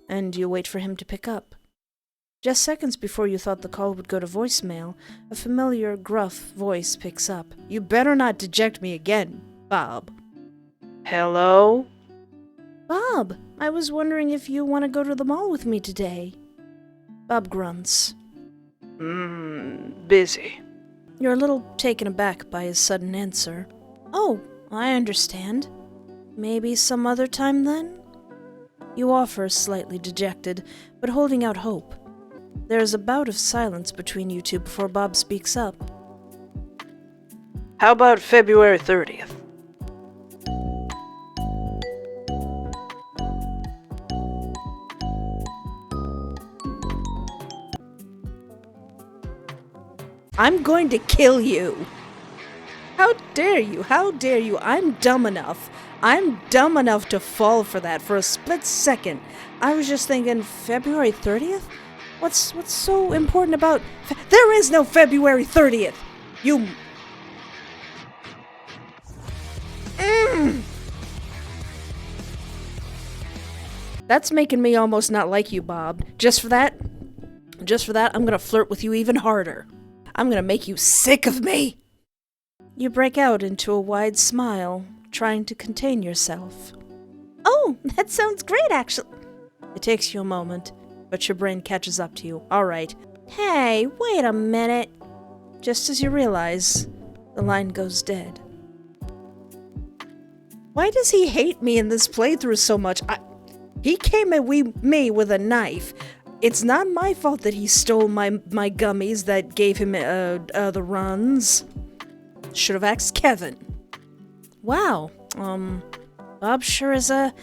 And you wait for him to pick up. Just seconds before you thought the call would go to voicemail, a familiar, gruff voice picks up. You better not deject me again, Bob. Hello? Bob, I was wondering if you want to go to the mall with me today. Bob grunts. Busy. You're a little taken aback by his sudden answer. Oh, I understand. Maybe some other time then? You offer, slightly dejected, but holding out hope. There is a bout of silence between you two before Bob speaks up. How about February 30th? I'm going to kill you. How dare you? How dare you? I'm dumb enough. I'm dumb enough to fall for that for a split second. I was just thinking, February 30th? What's so important about... There is no February 30th! You... That's making me almost not like you, Bob. Just for that, I'm gonna flirt with you even harder. I'm gonna make you sick of me! You break out into a wide smile, trying to contain yourself. Oh, that sounds great, actually. It takes you a moment, but your brain catches up to you. All right. Hey, wait a minute. Just as you realize, the line goes dead. Why does he hate me in this playthrough so much? He came at me with a knife. It's not my fault that he stole my gummies that gave him the runs. Should have asked Kevin. Wow, Bob sure is a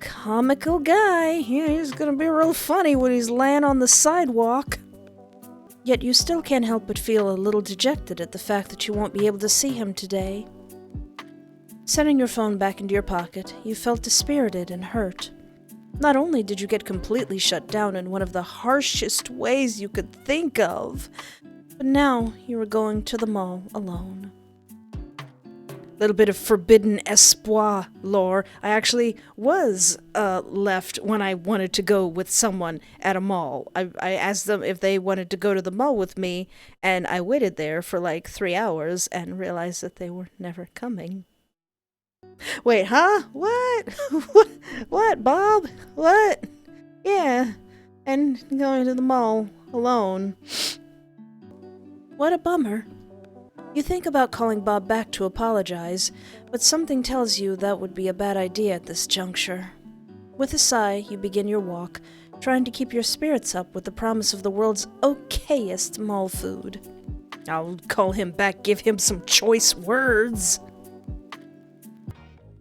comical guy. Yeah, he's gonna be real funny when he's laying on the sidewalk. Yet you still can't help but feel a little dejected at the fact that you won't be able to see him today. Setting your phone back into your pocket, you felt dispirited and hurt. Not only did you get completely shut down in one of the harshest ways you could think of, but now you were going to the mall alone. Little bit of forbidden espoir lore. I actually was left when I wanted to go with someone at a mall. I asked them if they wanted to go to the mall with me, and I waited there for like 3 hours and realized that they were never coming. Wait, huh? What? What, Bob? What? Yeah, and going to the mall alone. What a bummer. You think about calling Bob back to apologize, but something tells you that would be a bad idea at this juncture. With a sigh, you begin your walk, trying to keep your spirits up with the promise of the world's okayest mall food. I'll call him back, give him some choice words.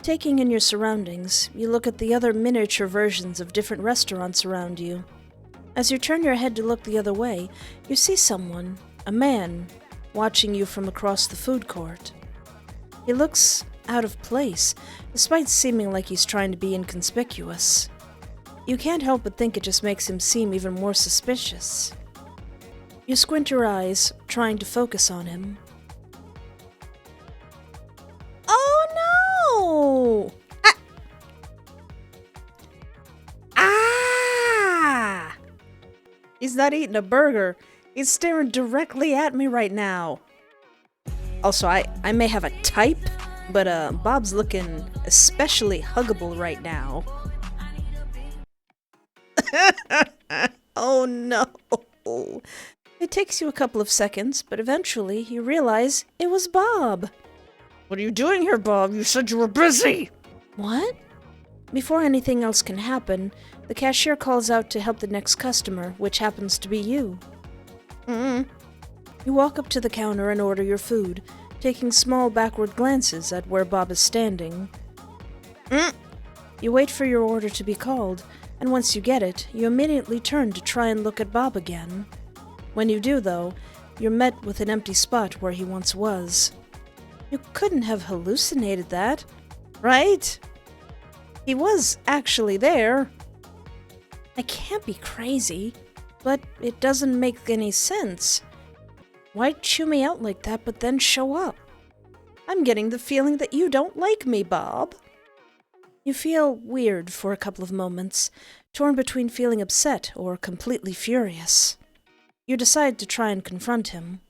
Taking in your surroundings, you look at the other miniature versions of different restaurants around you. As you turn your head to look the other way, you see someone, a man, watching you from across the food court. He looks out of place, despite seeming like he's trying to be inconspicuous. You can't help but think it just makes him seem even more suspicious. You squint your eyes, trying to focus on him. Oh no! He's not eating a burger. He's staring directly at me right now. Also, I may have a type, but Bob's looking especially huggable right now. Oh no. It takes you a couple of seconds, but eventually you realize it was Bob. What are you doing here, Bob? You said you were busy. What? Before anything else can happen, the cashier calls out to help the next customer, which happens to be you. You walk up to the counter and order your food, taking small backward glances at where Bob is standing. You wait for your order to be called, and once you get it, you immediately turn to try and look at Bob again. When you do, though, you're met with an empty spot where he once was. You couldn't have hallucinated that, right? He was actually there. I can't be crazy, but it doesn't make any sense. Why chew me out like that but then show up? I'm getting the feeling that you don't like me, Bob. You feel weird for a couple of moments, torn between feeling upset or completely furious. You decide to try and confront him.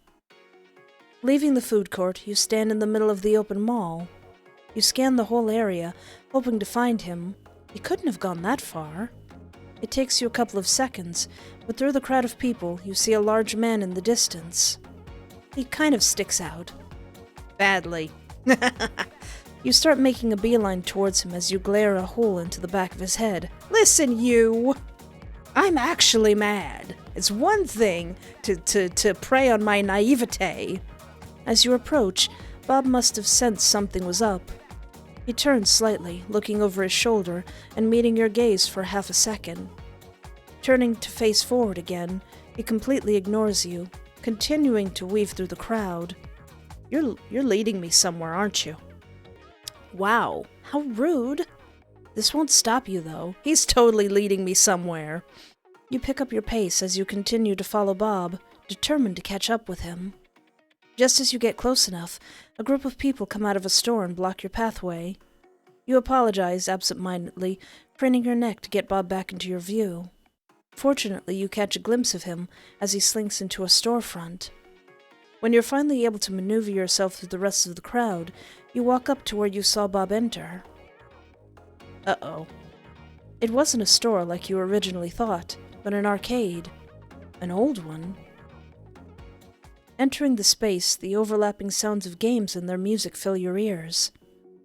Leaving the food court, you stand in the middle of the open mall. You scan the whole area, hoping to find him. He couldn't have gone that far. It takes you a couple of seconds, but through the crowd of people, you see a large man in the distance. He kind of sticks out. Badly. You start making a beeline towards him as you glare a hole into the back of his head. Listen, you! I'm actually mad. It's one thing to prey on my naivete. As you approach, Bob must have sensed something was up. He turns slightly, looking over his shoulder and meeting your gaze for half a second. Turning to face forward again, he completely ignores you, continuing to weave through the crowd. You're leading me somewhere, aren't you? Wow, how rude. This won't stop you, though. He's totally leading me somewhere. You pick up your pace as you continue to follow Bob, determined to catch up with him. Just as you get close enough, a group of people come out of a store and block your pathway. You apologize absent-mindedly, craning your neck to get Bob back into your view. Fortunately, you catch a glimpse of him as he slinks into a storefront. When you're finally able to maneuver yourself through the rest of the crowd, you walk up to where you saw Bob enter. Uh-oh. It wasn't a store like you originally thought, but an arcade. An old one. Entering the space, the overlapping sounds of games and their music fill your ears.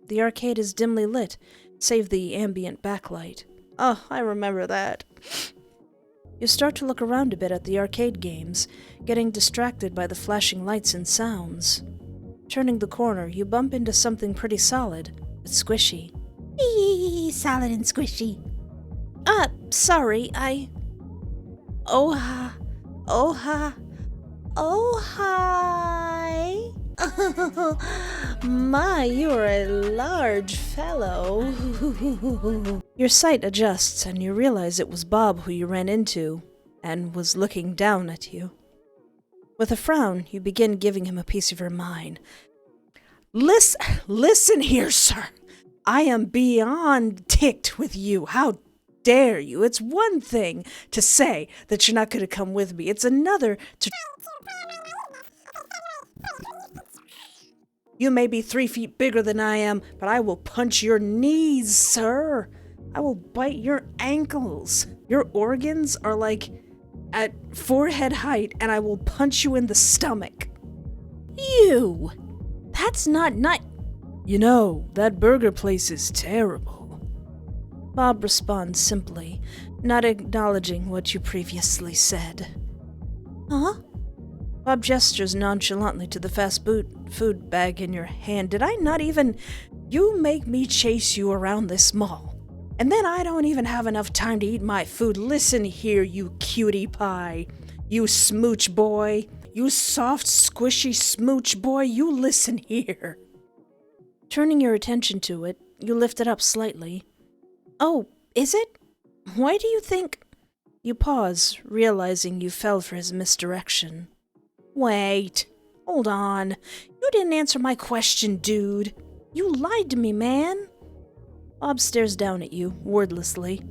The arcade is dimly lit, save the ambient backlight. Oh, I remember that. You start to look around a bit at the arcade games, getting distracted by the flashing lights and sounds. Turning the corner, you bump into something pretty solid, but squishy. Eee, solid and squishy. Sorry, Oh, hi. My, you're a large fellow. Your sight adjusts and you realize it was Bob who you ran into, and was looking down at you. With a frown, you begin giving him a piece of your mind. Listen here, sir. I am beyond ticked with you. How dare you? It's one thing to say that you're not going to come with me. It's another to... You may be 3 feet bigger than I am, but I will punch your knees, sir. I will bite your ankles. Your organs are like at forehead height, and I will punch you in the stomach. You! That's not nice. You know, that burger place is terrible. Bob responds simply, not acknowledging what you previously said. Huh? Bob gestures nonchalantly to the fast food bag in your hand. Did I not even... You make me chase you around this mall. And then I don't even have enough time to eat my food. Listen here, you cutie pie. You smooch boy. You soft, squishy smooch boy. You listen here. Turning your attention to it, you lift it up slightly. Oh, is it? Why do you think... You pause, realizing you fell for his misdirection. Wait. Hold on. You didn't answer my question, dude. You lied to me, man. Bob stares down at you, wordlessly,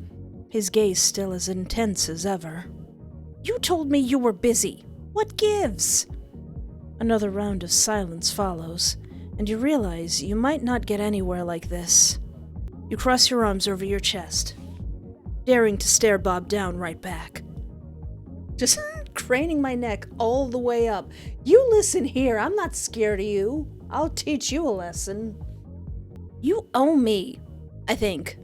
his gaze still as intense as ever. You told me you were busy. What gives? Another round of silence follows, and you realize you might not get anywhere like this. You cross your arms over your chest, daring to stare Bob down right back. Just craning my neck all the way up. You listen here, I'm not scared of you. I'll teach you a lesson. You owe me, I think.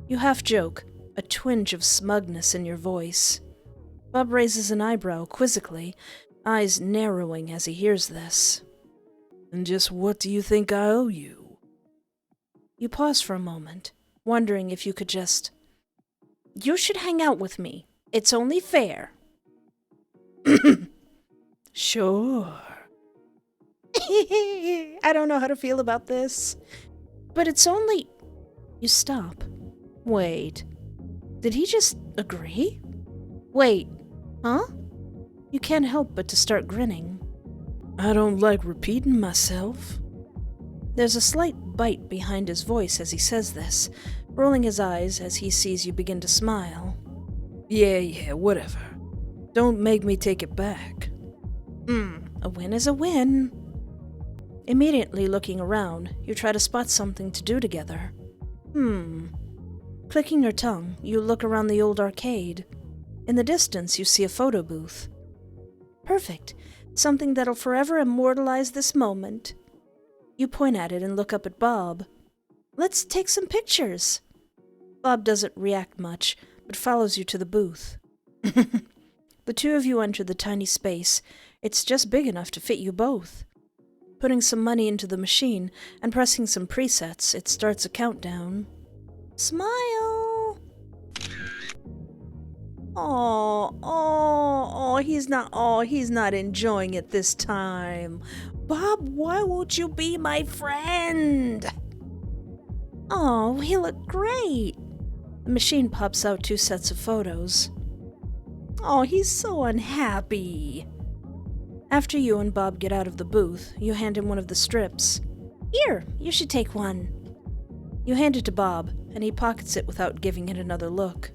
You half joke, a twinge of smugness in your voice. Bob raises an eyebrow quizzically, eyes narrowing as he hears this. And just what do you think I owe you? You pause for a moment, wondering if you could just... You should hang out with me. It's only fair. Sure. I don't know how to feel about this. But it's only... You stop. Wait. Did he just agree? Wait. Huh? You can't help but to start grinning. I don't like repeating myself. There's a slight bite behind his voice as he says this, rolling his eyes as he sees you begin to smile. Yeah, whatever. Don't make me take it back. A win is a win. Immediately looking around, you try to spot something to do together. Clicking your tongue, you look around the old arcade. In the distance, you see a photo booth. Perfect. Something that'll forever immortalize this moment. You point at it and look up at Bob. Let's take some pictures. Bob doesn't react much, but follows you to the booth. The two of you enter the tiny space. It's just big enough to fit you both. Putting some money into the machine and pressing some presets, it starts a countdown. Smile! He's not enjoying it this time. Bob, why won't you be my friend? Oh, he looked great. The machine pops out 2 sets of photos. Oh, he's so unhappy. After you and Bob get out of the booth, you hand him one of the strips. Here, you should take one. You hand it to Bob, and he pockets it without giving it another look.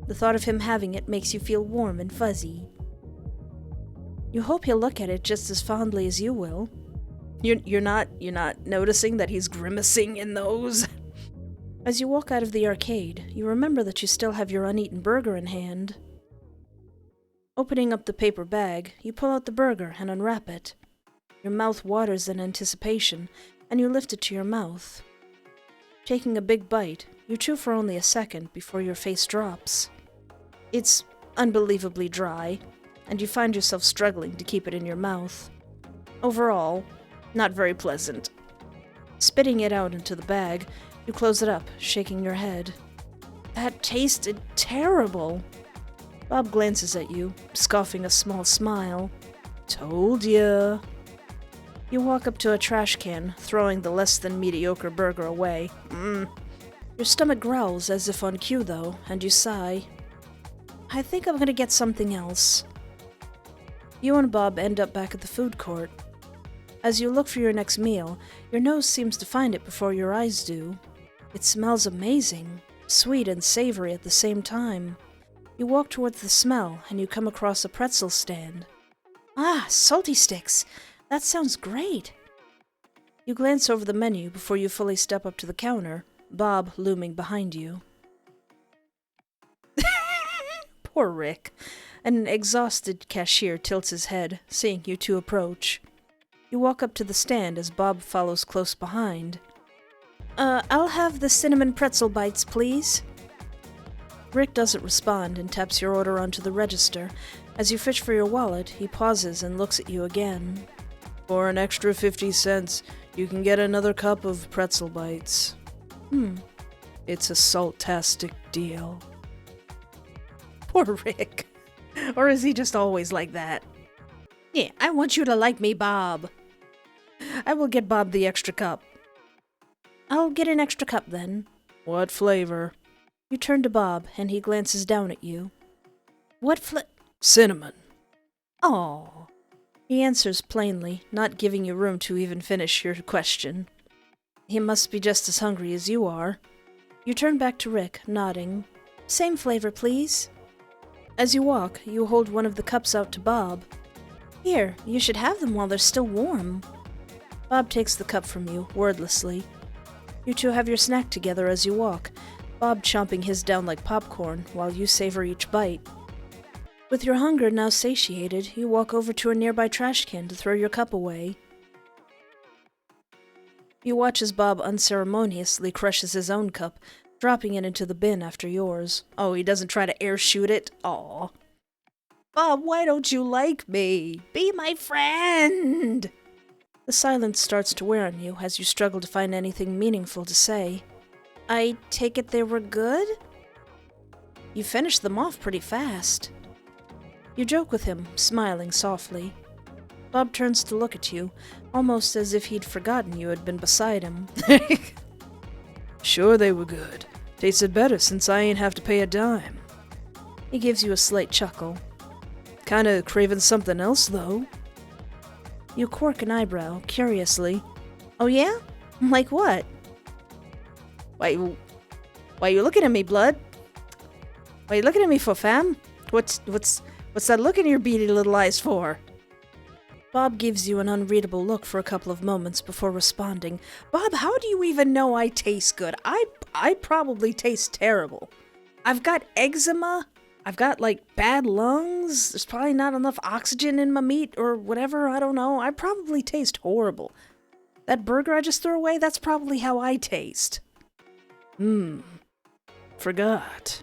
The thought of him having it makes you feel warm and fuzzy. You hope he'll look at it just as fondly as you will. You're not noticing that he's grimacing in those? As you walk out of the arcade, you remember that you still have your uneaten burger in hand. Opening up the paper bag, you pull out the burger and unwrap it. Your mouth waters in anticipation, and you lift it to your mouth. Taking a big bite, you chew for only a second before your face drops. It's unbelievably dry, and you find yourself struggling to keep it in your mouth. Overall, not very pleasant. Spitting it out into the bag, you close it up, shaking your head. That tasted terrible. Bob glances at you, scoffing a small smile. Told ya. You walk up to a trash can, throwing the less than mediocre burger away. Your stomach growls as if on cue, though, and you sigh. I think I'm gonna get something else. You and Bob end up back at the food court. As you look for your next meal, your nose seems to find it before your eyes do. It smells amazing, sweet and savory at the same time. You walk towards the smell, and you come across a pretzel stand. Ah, salty sticks. That sounds great. You glance over the menu before you fully step up to the counter, Bob looming behind you. Poor Rick. An exhausted cashier tilts his head, seeing you two approach. You walk up to the stand as Bob follows close behind. I'll have the cinnamon pretzel bites, please. Rick doesn't respond and taps your order onto the register. As you fish for your wallet, he pauses and looks at you again. For an extra 50 cents, you can get another cup of pretzel bites. It's a saltastic deal. Poor Rick. Or is he just always like that? Yeah, I want you to like me, Bob. I will get Bob the extra cup. I'll get an extra cup then. What flavor? You turn to Bob, and he glances down at you. What Cinnamon. Oh. He answers plainly, not giving you room to even finish your question. He must be just as hungry as you are. You turn back to Rick, nodding. Same flavor, please. As you walk, you hold one of the cups out to Bob. Here, you should have them while they're still warm. Bob takes the cup from you, wordlessly. You two have your snack together as you walk, Bob chomping his down like popcorn while you savor each bite. With your hunger now satiated, you walk over to a nearby trash can to throw your cup away. You watch as Bob unceremoniously crushes his own cup, dropping it into the bin after yours. Oh, he doesn't try to air shoot it? Aw. Bob, why don't you like me? Be my friend! The silence starts to wear on you as you struggle to find anything meaningful to say. I take it they were good? You finished them off pretty fast. You joke with him, smiling softly. Bob turns to look at you, almost as if he'd forgotten you had been beside him. Sure they were good. Tasted better since I ain't have to pay a dime. He gives you a slight chuckle. Kinda craving something else, though. You quirk an eyebrow, curiously. Oh yeah? Like what? Why you looking at me, blood? Why you looking at me for, fam? What's that look in your beady little eyes for? Bob gives you an unreadable look for a couple of moments before responding. Bob, how do you even know I taste good? I probably taste terrible. I've got eczema. I've got, bad lungs. There's probably not enough oxygen in my meat or whatever. I don't know. I probably taste horrible. That burger I just threw away, that's probably how I taste. Forgot.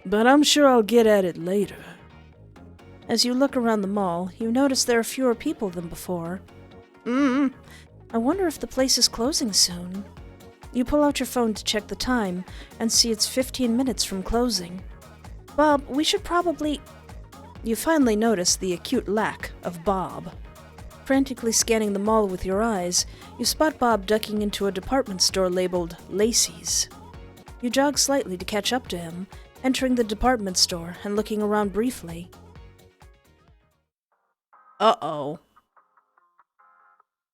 But I'm sure I'll get at it later. As you look around the mall, you notice there are fewer people than before. I wonder if the place is closing soon. You pull out your phone to check the time and see it's 15 minutes from closing. Bob, we should probably... You finally notice the acute lack of Bob. Frantically scanning the mall with your eyes, you spot Bob ducking into a department store labeled Lacey's. You jog slightly to catch up to him, entering the department store and looking around briefly. Uh-oh.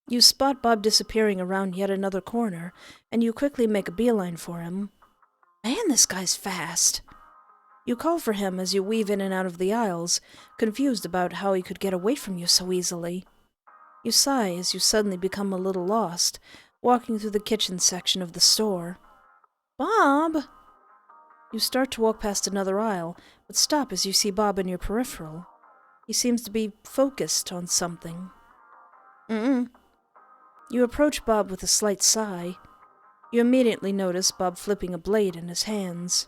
You spot Bob disappearing around yet another corner, and you quickly make a beeline for him. Man, this guy's fast. You call for him as you weave in and out of the aisles, confused about how he could get away from you so easily. You sigh as you suddenly become a little lost, walking through the kitchen section of the store. Bob! You start to walk past another aisle, but stop as you see Bob in your peripheral. He seems to be focused on something. You approach Bob with a slight sigh. You immediately notice Bob flipping a blade in his hands.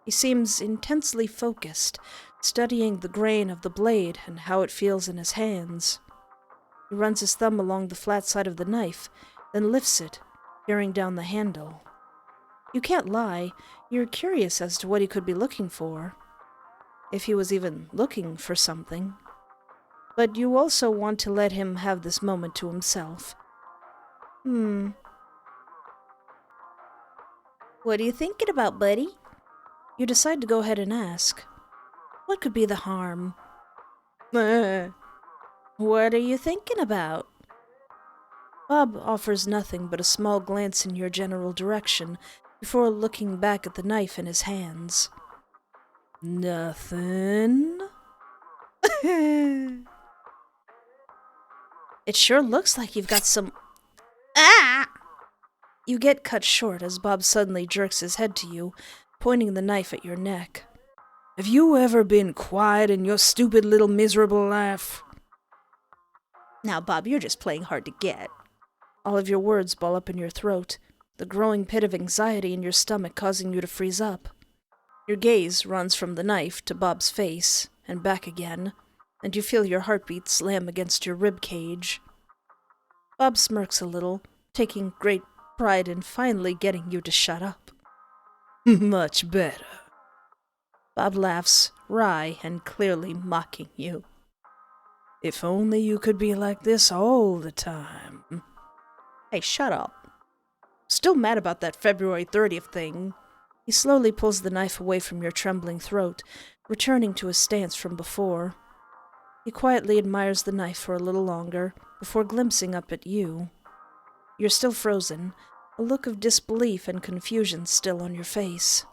He seems intensely focused, studying the grain of the blade and how it feels in his hands. He runs his thumb along the flat side of the knife, then lifts it, peering down the handle. You can't lie, you're curious as to what he could be looking for. If he was even looking for something. But you also want to let him have this moment to himself. What are you thinking about, buddy? You decide to go ahead and ask. What could be the harm? What are you thinking about? Bob offers nothing but a small glance in your general direction before looking back at the knife in his hands. Nothing? It sure looks like you've got some... Ah! You get cut short as Bob suddenly jerks his head to you, pointing the knife at your neck. Have you ever been quiet in your stupid little miserable life? Now, Bob, you're just playing hard to get. All of your words ball up in your throat, the growing pit of anxiety in your stomach causing you to freeze up. Your gaze runs from the knife to Bob's face, and back again, and you feel your heartbeat slam against your rib cage. Bob smirks a little, taking great pride in finally getting you to shut up. Much better. Bob laughs, wry and clearly mocking you. If only you could be like this all the time. Hey, shut up. Still mad about that February 30th thing. He slowly pulls the knife away from your trembling throat, returning to his stance from before. He quietly admires the knife for a little longer, before glimpsing up at you. You're still frozen, a look of disbelief and confusion still on your face.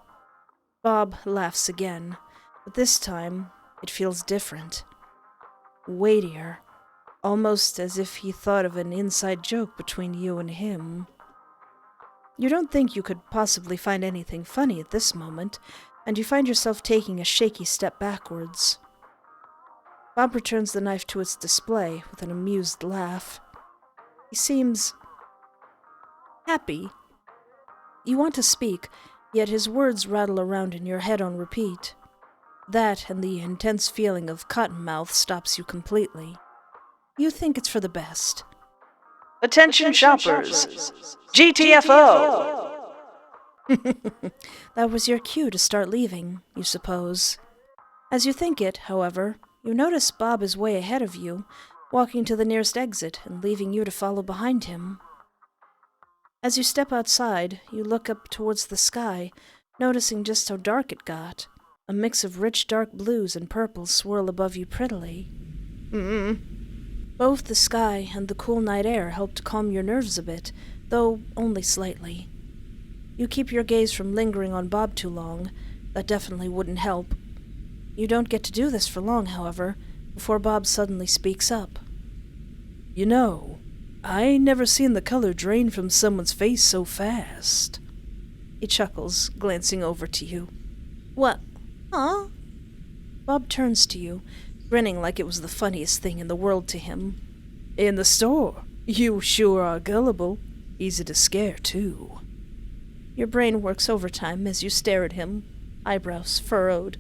Bob laughs again, but this time it feels different. Weightier, almost as if he thought of an inside joke between you and him. You don't think you could possibly find anything funny at this moment, and you find yourself taking a shaky step backwards. Bob returns the knife to its display with an amused laugh. He seems happy. You want to speak, yet his words rattle around in your head on repeat. That and the intense feeling of cottonmouth stops you completely. You think it's for the best. Attention shoppers! GTFO! That was your cue to start leaving, you suppose. As you think it, however, you notice Bob is way ahead of you, walking to the nearest exit and leaving you to follow behind him. As you step outside, you look up towards the sky, noticing just how dark it got. A mix of rich dark blues and purples swirl above you prettily. Both the sky and the cool night air help to calm your nerves a bit, though only slightly. You keep your gaze from lingering on Bob too long. That definitely wouldn't help. You don't get to do this for long, however, before Bob suddenly speaks up. You know, I ain't never seen the color drain from someone's face so fast. He chuckles, glancing over to you. What? Huh? Bob turns to you, grinning like it was the funniest thing in the world to him. In the store, you sure are gullible. Easy to scare, too. Your brain works overtime as you stare at him, eyebrows furrowed.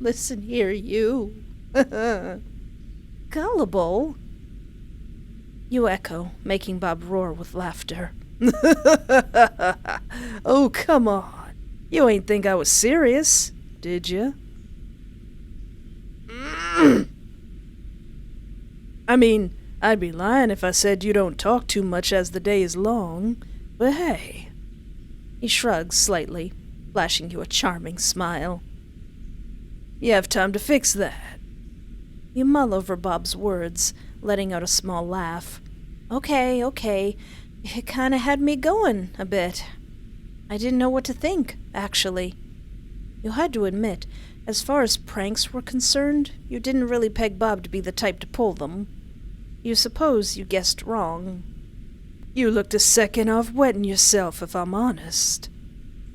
Listen here, you. Gullible? You echo, making Bob roar with laughter. Oh, come on. You ain't think I was serious, did you? I mean, I'd be lying if I said you don't talk too much as the day is long, but hey. He shrugs slightly, flashing you a charming smile. You have time to fix that. You mull over Bob's words, letting out a small laugh. Okay. It kinda had me going a bit. I didn't know what to think, actually. You had to admit, as far as pranks were concerned, you didn't really peg Bob to be the type to pull them. You suppose you guessed wrong. You looked a second off wetting yourself, if I'm honest.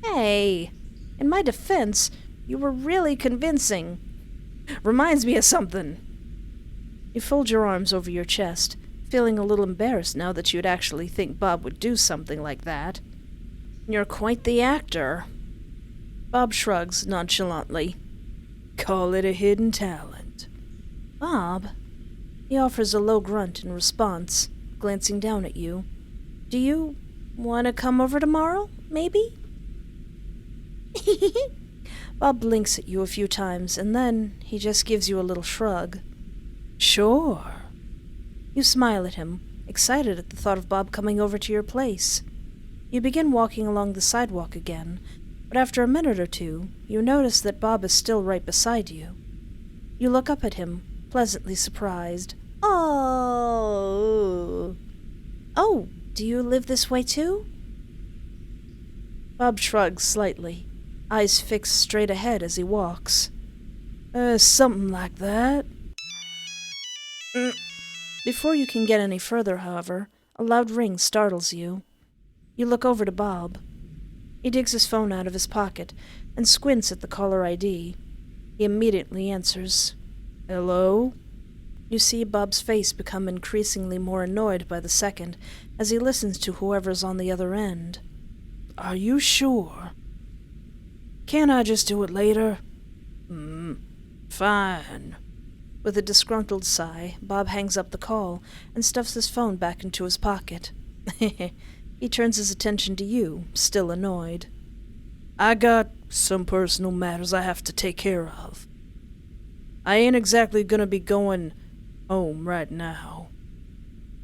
Hey, in my defense, you were really convincing. Reminds me of something. You fold your arms over your chest, feeling a little embarrassed now that you'd actually think Bob would do something like that. You're quite the actor. Bob shrugs nonchalantly. Call it a hidden talent. Bob? He offers a low grunt in response, glancing down at you. Do you want to come over tomorrow, maybe? Bob blinks at you a few times, and then he just gives you a little shrug. Sure. You smile at him, excited at the thought of Bob coming over to your place. You begin walking along the sidewalk again, but after a minute or two, you notice that Bob is still right beside you. You look up at him, pleasantly surprised. Oh, do you live this way too? Bob shrugs slightly, eyes fixed straight ahead as he walks. Something like that. Before you can get any further, however, a loud ring startles you. You look over to Bob. He digs his phone out of his pocket and squints at the caller ID. He immediately answers. Hello? You see Bob's face become increasingly more annoyed by the second as he listens to whoever's on the other end. Are you sure? Can't I just do it later? Fine. With a disgruntled sigh, Bob hangs up the call and stuffs his phone back into his pocket. He turns his attention to you, still annoyed. I got some personal matters I have to take care of. I ain't exactly gonna be going home right now.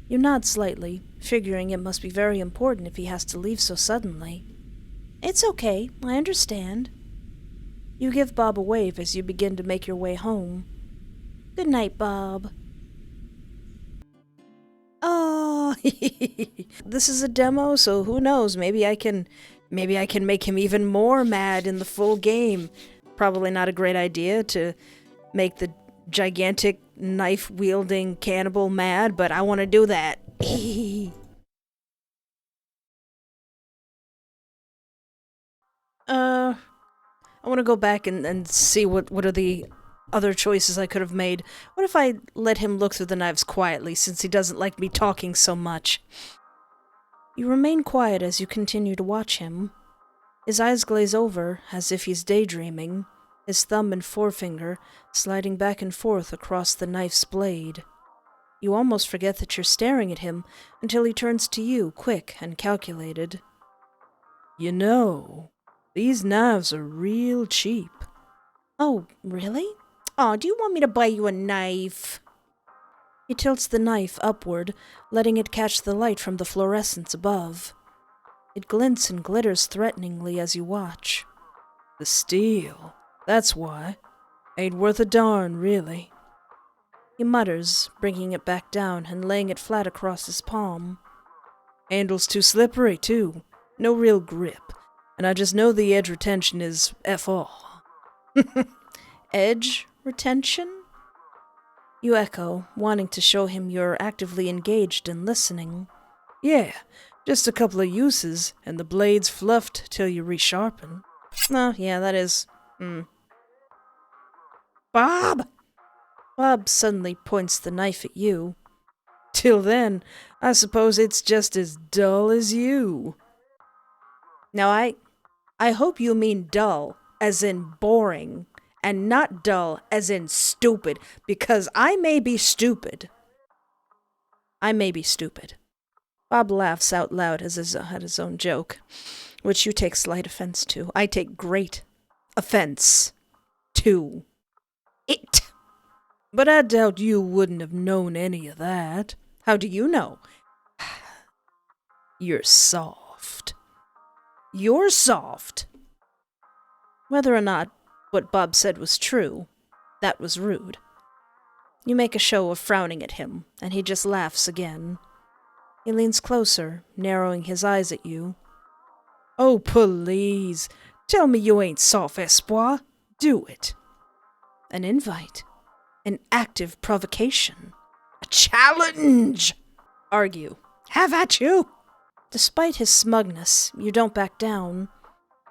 You nod slightly, figuring it must be very important if he has to leave so suddenly. It's okay, I understand. You give Bob a wave as you begin to make your way home. Good night, Bob. Oh, this is a demo, so who knows? Maybe I can make him even more mad in the full game. Probably not a great idea to make the gigantic knife-wielding cannibal mad, but I want to do that. I want to go back and see what are the other choices I could have made. What if I let him look through the knives quietly, since he doesn't like me talking so much? You remain quiet as you continue to watch him. His eyes glaze over, as if he's daydreaming, his thumb and forefinger sliding back and forth across the knife's blade. You almost forget that you're staring at him until he turns to you, quick and calculated. You know, these knives are real cheap. Oh, really? Aw, do you want me to buy you a knife? He tilts the knife upward, letting it catch the light from the fluorescence above. It glints and glitters threateningly as you watch. The steel, that's why. Ain't worth a darn, really. He mutters, bringing it back down and laying it flat across his palm. Handle's too slippery, too. No real grip. And I just know the edge retention is F all. Edge retention? You echo, wanting to show him you're actively engaged and listening. Yeah, just a couple of uses, and the blade's fluffed till you resharpen. Oh, yeah, that is... Bob! Bob suddenly points the knife at you. Till then, I suppose it's just as dull as you. Now, I hope you mean dull, as in boring, and not dull, as in stupid, because I may be stupid. I may be stupid. Bob laughs out loud at his own joke, which you take slight offense to. I take great offense to it. But I doubt you wouldn't have known any of that. How do you know? You're soft. You're soft. Whether or not what Bob said was true, that was rude. You make a show of frowning at him, and he just laughs again. He leans closer, narrowing his eyes at you. Oh, please. Tell me you ain't soft, Espoir. Do it. An invite. An active provocation. A challenge! Argue. Have at you! Despite his smugness, you don't back down.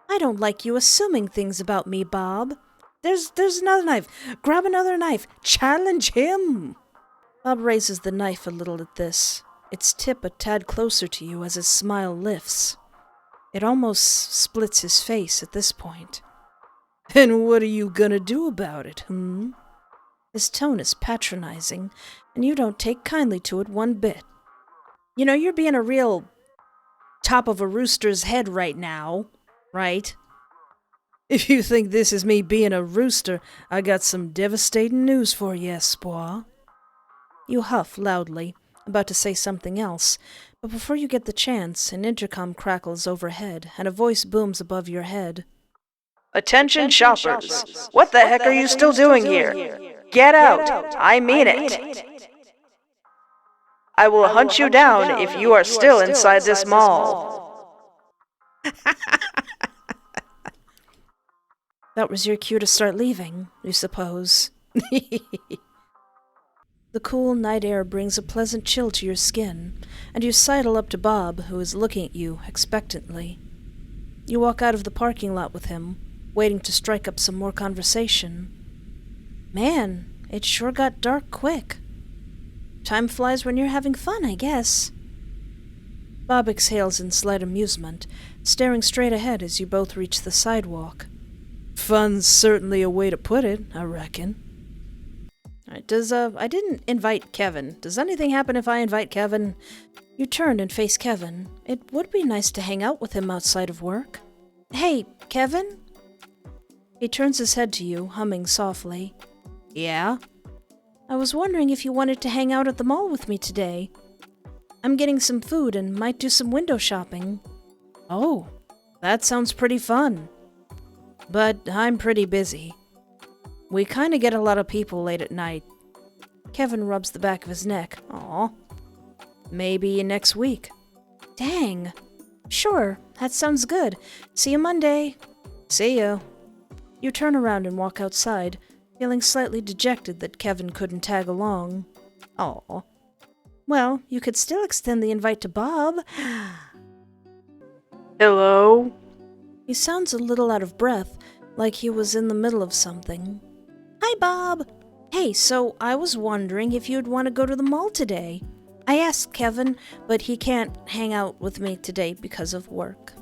I don't like you assuming things about me, Bob. There's another knife. Grab another knife. Challenge him! Bob raises the knife a little at this, its tip a tad closer to you as his smile lifts. It almost splits his face at this point. And what are you gonna do about it, His tone is patronizing, and you don't take kindly to it one bit. You know, you're being a real top of a rooster's head right now, right? If you think this is me being a rooster, I got some devastating news for you, Espoir. You huff loudly, about to say something else, but before you get the chance, an intercom crackles overhead, and a voice booms above your head. Attention shoppers! What the heck are you still doing here? Get out! I mean it! I will hunt you down if you are still inside this mall. That was your cue to start leaving, you suppose. The cool night air brings a pleasant chill to your skin, and you sidle up to Bob, who is looking at you expectantly. You walk out of the parking lot with him, waiting to strike up some more conversation. Man, it sure got dark quick. Time flies when you're having fun, I guess. Bob exhales in slight amusement, staring straight ahead as you both reach the sidewalk. Fun's certainly a way to put it, I reckon. Alright, I didn't invite Kevin. Does anything happen if I invite Kevin? You turn and face Kevin. It would be nice to hang out with him outside of work. Hey, Kevin? He turns his head to you, humming softly. Yeah? I was wondering if you wanted to hang out at the mall with me today. I'm getting some food and might do some window shopping. Oh, that sounds pretty fun. But I'm pretty busy. We kinda get a lot of people late at night. Kevin rubs the back of his neck. Aw. Maybe next week. Dang. Sure, that sounds good. See you Monday. See ya. You turn around and walk outside, feeling slightly dejected that Kevin couldn't tag along. Aw. Well, you could still extend the invite to Bob. Hello? He sounds a little out of breath, like he was in the middle of something. Hi, Bob. Hey, so I was wondering if you'd want to go to the mall today. I asked Kevin, but he can't hang out with me today because of work.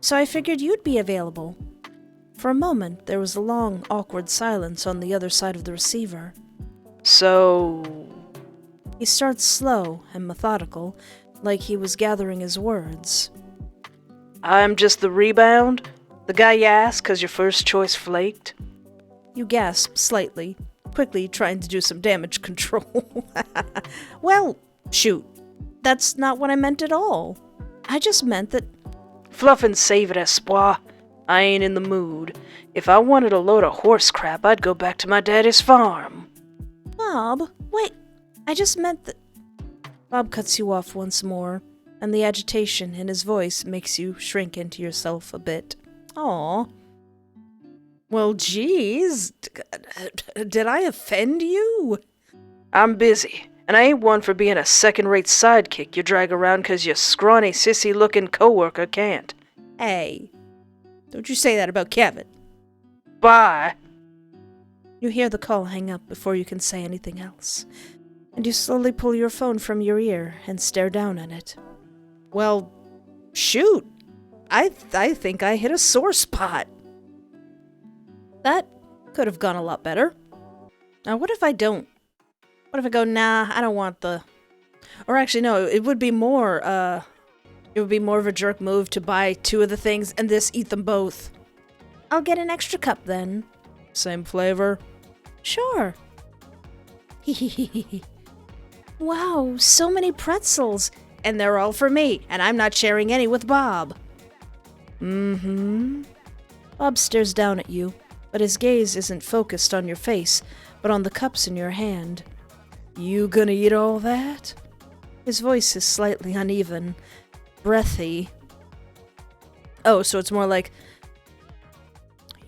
So I figured you'd be available. For a moment, there was a long, awkward silence on the other side of the receiver. So... He starts slow and methodical, like he was gathering his words. I'm just the rebound? The guy you asked 'cause your first choice flaked? You gasp slightly, quickly trying to do some damage control. Well, shoot. That's not what I meant at all. I just meant that... Fluff and save it, Espoir. I ain't in the mood. If I wanted a load of horse crap, I'd go back to my daddy's farm. Bob, wait. I just meant that... Bob cuts you off once more, and the agitation in his voice makes you shrink into yourself a bit. Aw. Well, geez. Did I offend you? I'm busy, and I ain't one for being a second-rate sidekick you drag around 'cause your scrawny, sissy-looking coworker can't. Hey, don't you say that about Kevin. Bye. You hear the call hang up before you can say anything else, and you slowly pull your phone from your ear and stare down at it. Well, shoot. I think I hit a sore spot. That could have gone a lot better. Now, what if I don't? What if I go, nah, I don't want the... Or actually, no, it would be more of a jerk move to buy two of the things and eat them both. I'll get an extra cup then. Same flavor? Sure. Wow, so many pretzels. And they're all for me, and I'm not sharing any with Bob. Mm-hmm. Bob stares down at you, but his gaze isn't focused on your face, but on the cups in your hand. You gonna eat all that? His voice is slightly uneven, breathy. Oh, so it's more like,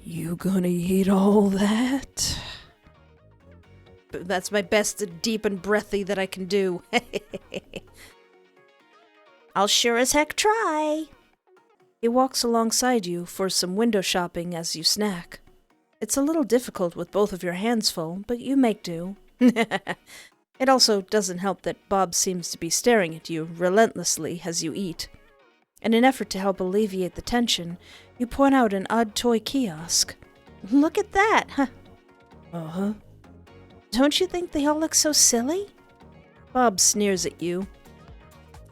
you gonna eat all that? That's my best deep and breathy that I can do. I'll sure as heck try. He walks alongside you for some window shopping as you snack. It's a little difficult with both of your hands full, but you make do. It also doesn't help that Bob seems to be staring at you relentlessly as you eat. In an effort to help alleviate the tension, you point out an odd toy kiosk. Look at that. Uh-huh. Don't you think they all look so silly? Bob sneers at you.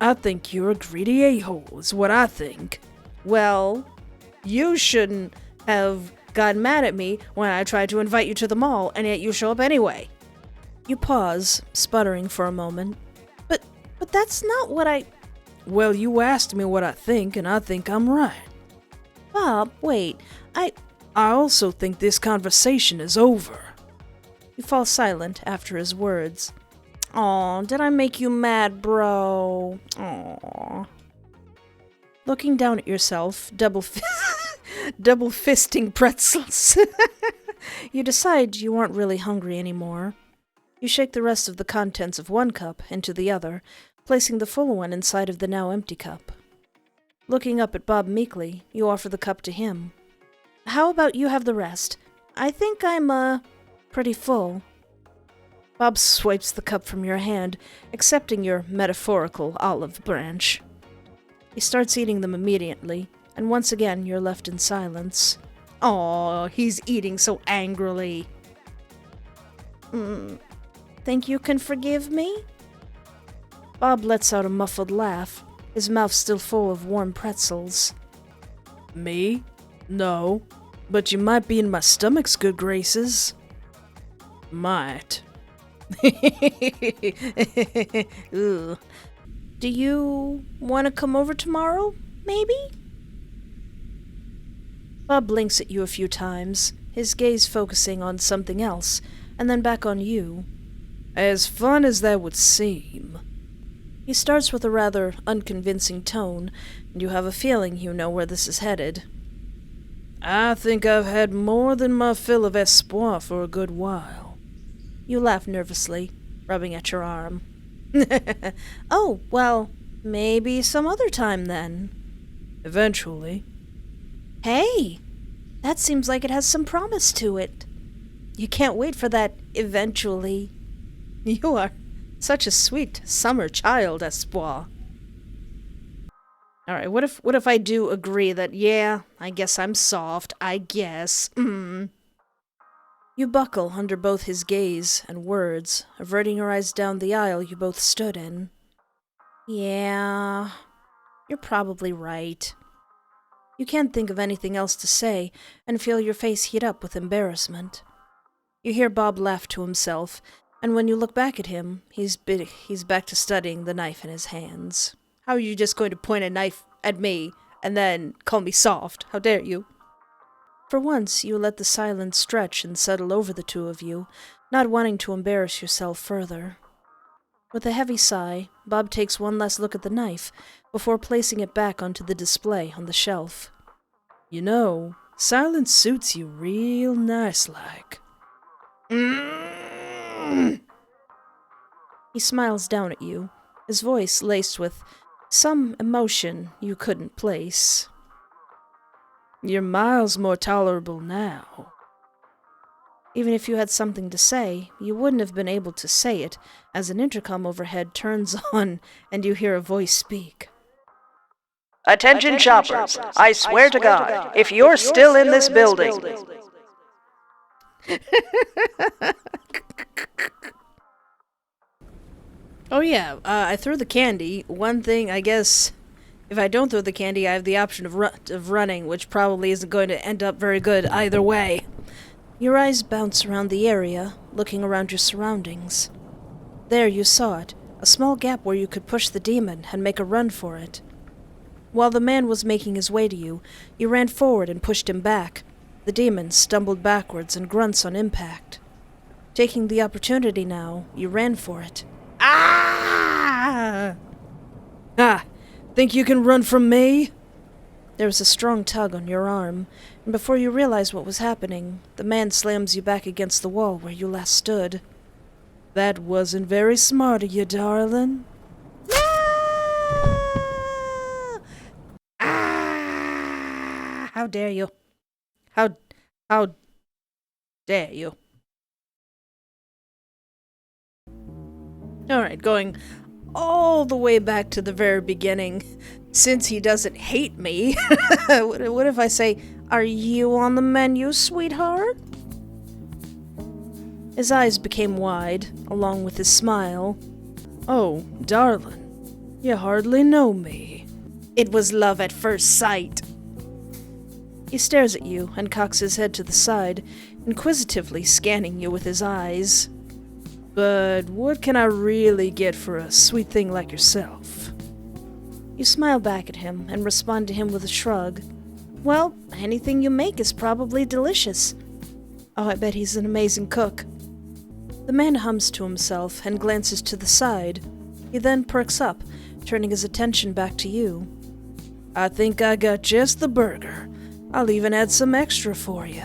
I think you're a greedy a-hole, is what I think. Well, you shouldn't have gotten mad at me when I tried to invite you to the mall, and yet you show up anyway. You pause, sputtering for a moment. But that's not what I... Well, you asked me what I think, and I think I'm right. Bob, wait, I also think this conversation is over. You fall silent after his words. Aw, did I make you mad, bro? Aw. Looking down at yourself, double fisting pretzels, you decide you aren't really hungry anymore. You shake the rest of the contents of one cup into the other, placing the full one inside of the now empty cup. Looking up at Bob meekly, you offer the cup to him. How about you have the rest? I think I'm, pretty full. Bob swipes the cup from your hand, accepting your metaphorical olive branch. He starts eating them immediately, and once again you're left in silence. Aw, he's eating so angrily. Think you can forgive me? Bob lets out a muffled laugh, his mouth still full of warm pretzels. Me? No. But you might be in my stomach's good graces. Might. Ugh. Do you want to come over tomorrow, maybe? Bob blinks at you a few times, his gaze focusing on something else, and then back on you. As fun as that would seem. He starts with a rather unconvincing tone, and you have a feeling you know where this is headed. I think I've had more than my fill of espoir for a good while. You laugh nervously, rubbing at your arm. Oh, well, maybe some other time then. Eventually. Hey, that seems like it has some promise to it. You can't wait for that eventually. You are such a sweet summer child, Espoir. Alright, what if I do agree that, yeah, I guess I'm soft, I guess. You buckle under both his gaze and words, averting your eyes down the aisle you both stood in. Yeah, you're probably right. You can't think of anything else to say, and feel your face heat up with embarrassment. You hear Bob laugh to himself, and when you look back at him, he's back to studying the knife in his hands. How are you just going to point a knife at me and then call me soft? How dare you? For once, you let the silence stretch and settle over the two of you, not wanting to embarrass yourself further. With a heavy sigh, Bob takes one last look at the knife before placing it back onto the display on the shelf. You know, silence suits you real nice-like. He smiles down at you, his voice laced with some emotion you couldn't place. You're miles more tolerable now. Even if you had something to say, you wouldn't have been able to say it, as an intercom overhead turns on and you hear a voice speak. Attention shoppers, I swear to God, if you're still in this building... Oh yeah, I threw the candy. One thing, I guess, if I don't throw the candy, I have the option of running, which probably isn't going to end up very good either way. Your eyes bounce around the area, looking around your surroundings. There you saw it, a small gap where you could push the demon and make a run for it. While the man was making his way to you, you ran forward and pushed him back. The demon stumbled backwards and grunts on impact. Taking the opportunity now, you ran for it. Ah! Ah! Think you can run from me? There was a strong tug on your arm, and before you realize what was happening, the man slams you back against the wall where you last stood. That wasn't very smart of you, darling. No! Ah! How dare you? How dare you? Alright, going all the way back to the very beginning. Since he doesn't hate me, what if I say, "Are you on the menu, sweetheart?" His eyes became wide, along with his smile. "Oh, darling, you hardly know me." It was love at first sight. He stares at you and cocks his head to the side, inquisitively scanning you with his eyes. "But what can I really get for a sweet thing like yourself?" You smile back at him and respond to him with a shrug. "Well, anything you make is probably delicious." "Oh, I bet he's an amazing cook." The man hums to himself and glances to the side. He then perks up, turning his attention back to you. "I think I got just the burger. I'll even add some extra for you."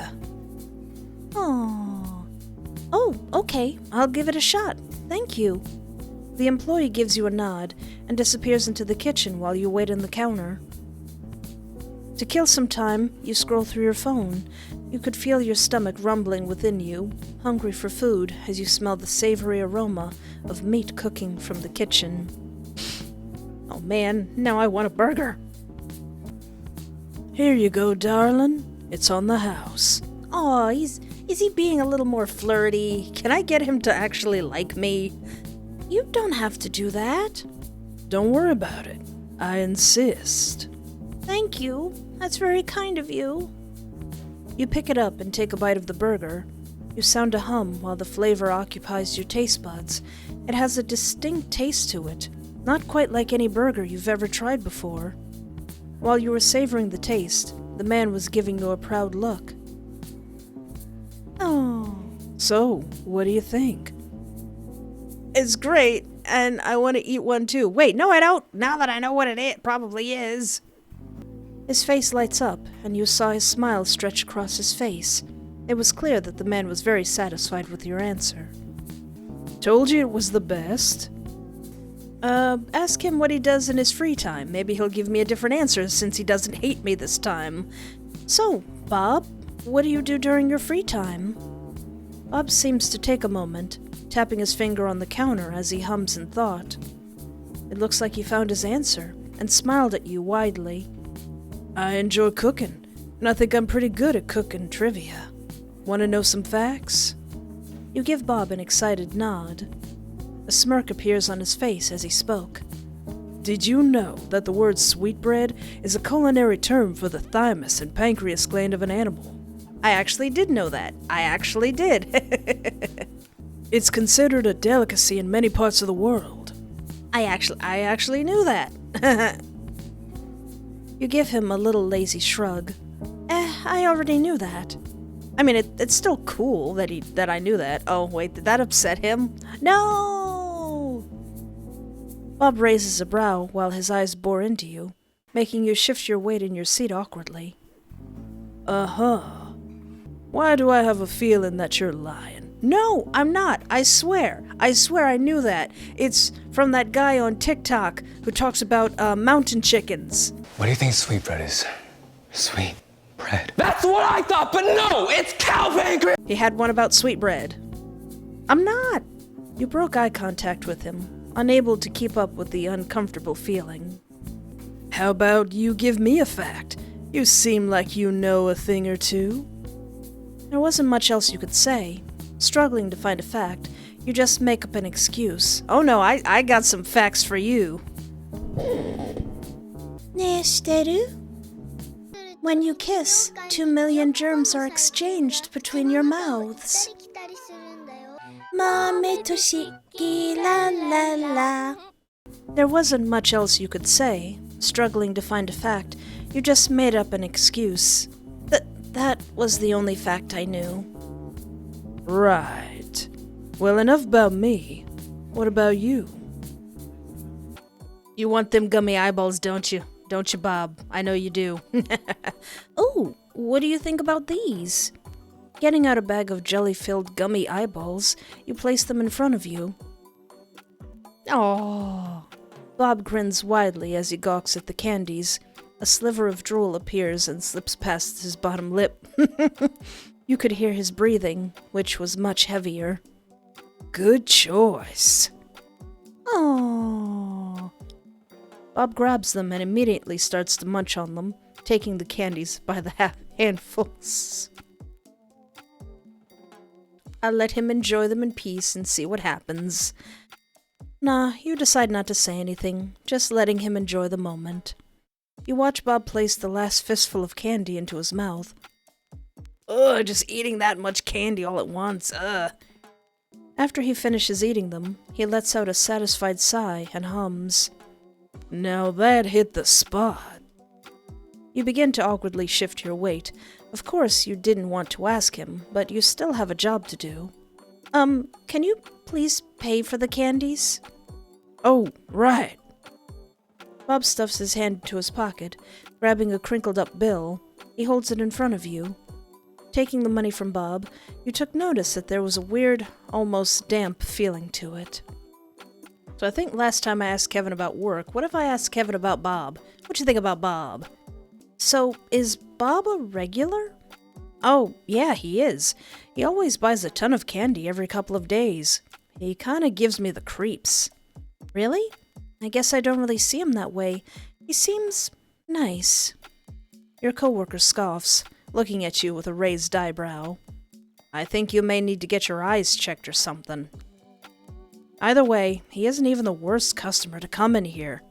Oh, okay, I'll give it a shot. Thank you. The employee gives you a nod and disappears into the kitchen while you wait on the counter. To kill some time, you scroll through your phone. You could feel your stomach rumbling within you, hungry for food as you smell the savory aroma of meat cooking from the kitchen. Oh man, now I want a burger. "Here you go, darling. It's on the house." Oh, is he being a little more flirty? Can I get him to actually like me? You don't have to do that. "Don't worry about it. I insist." "Thank you. That's very kind of you." You pick it up and take a bite of the burger. You sound a hum while the flavor occupies your taste buds. It has a distinct taste to it, not quite like any burger you've ever tried before. While you were savoring the taste, the man was giving you a proud look. Oh. "So, what do you think?" It's great, and I want to eat one too. Wait, no I don't. Now that I know what it probably is. His face lights up, and you saw his smile stretch across his face. It was clear that the man was very satisfied with your answer. "Told you it was the best." Ask him what he does in his free time. Maybe he'll give me a different answer since he doesn't hate me this time. So, Bob, what do you do during your free time? Bob seems to take a moment, tapping his finger on the counter as he hums in thought. It looks like he found his answer, and smiled at you widely. "I enjoy cooking, and I think I'm pretty good at cooking trivia. Want to know some facts?" You give Bob an excited nod. A smirk appears on his face as he spoke. "Did you know that the word sweetbread is a culinary term for the thymus and pancreas gland of an animal?" I actually did know that. I actually did. It's considered a delicacy in many parts of the world. I actually knew that. You give him a little lazy shrug. I already knew that. I mean, it's still cool that I knew that. Oh, wait, did that upset him? No! Bob raises a brow while his eyes bore into you, making you shift your weight in your seat awkwardly. Uh-huh. Why do I have a feeling that you're lying? No, I'm not. I swear I knew that. It's from that guy on TikTok who talks about mountain chickens. What do you think sweetbread is? Sweet bread. That's what I thought, but no, it's cow pancreas! He had one about sweetbread. I'm not. You broke eye contact with him, unable to keep up with the uncomfortable feeling. How about you give me a fact? You seem like you know a thing or two. There wasn't much else you could say. Struggling to find a fact, you just make up an excuse. Oh no, I got some facts for you. When you kiss, 2 million germs are exchanged between your mouths. Mame toshiki la la la. There wasn't much else you could say. Struggling to find a fact, you just made up an excuse. That was the only fact I knew. Right. Well, enough about me. What about you? You want them gummy eyeballs, don't you? Don't you, Bob? I know you do. Oh, what do you think about these? Getting out a bag of jelly-filled gummy eyeballs, you place them in front of you. Oh. Bob grins widely as he gawks at the candies. A sliver of drool appears and slips past his bottom lip. You could hear his breathing, which was much heavier. Good choice. Oh. Bob grabs them and immediately starts to munch on them, taking the candies by the handfuls. I let him enjoy them in peace and see what happens. Nah, you decide not to say anything, just letting him enjoy the moment. You watch Bob place the last fistful of candy into his mouth. Ugh, just eating that much candy all at once, ugh. After he finishes eating them, he lets out a satisfied sigh and hums. Now that hit the spot. You begin to awkwardly shift your weight. Of course, you didn't want to ask him, but you still have a job to do. Can you please pay for the candies? Oh, right. Bob stuffs his hand into his pocket, grabbing a crinkled-up bill. He holds it in front of you. Taking the money from Bob, you took notice that there was a weird, almost damp feeling to it. So I think last time I asked Kevin about work, what if I asked Kevin about Bob? What you think about Bob? So, is Bob a regular? Oh, yeah, he is. He always buys a ton of candy every couple of days. He kinda gives me the creeps. Really? I guess I don't really see him that way. He seems nice. Your coworker scoffs, looking at you with a raised eyebrow. I think you may need to get your eyes checked or something. Either way, he isn't even the worst customer to come in here.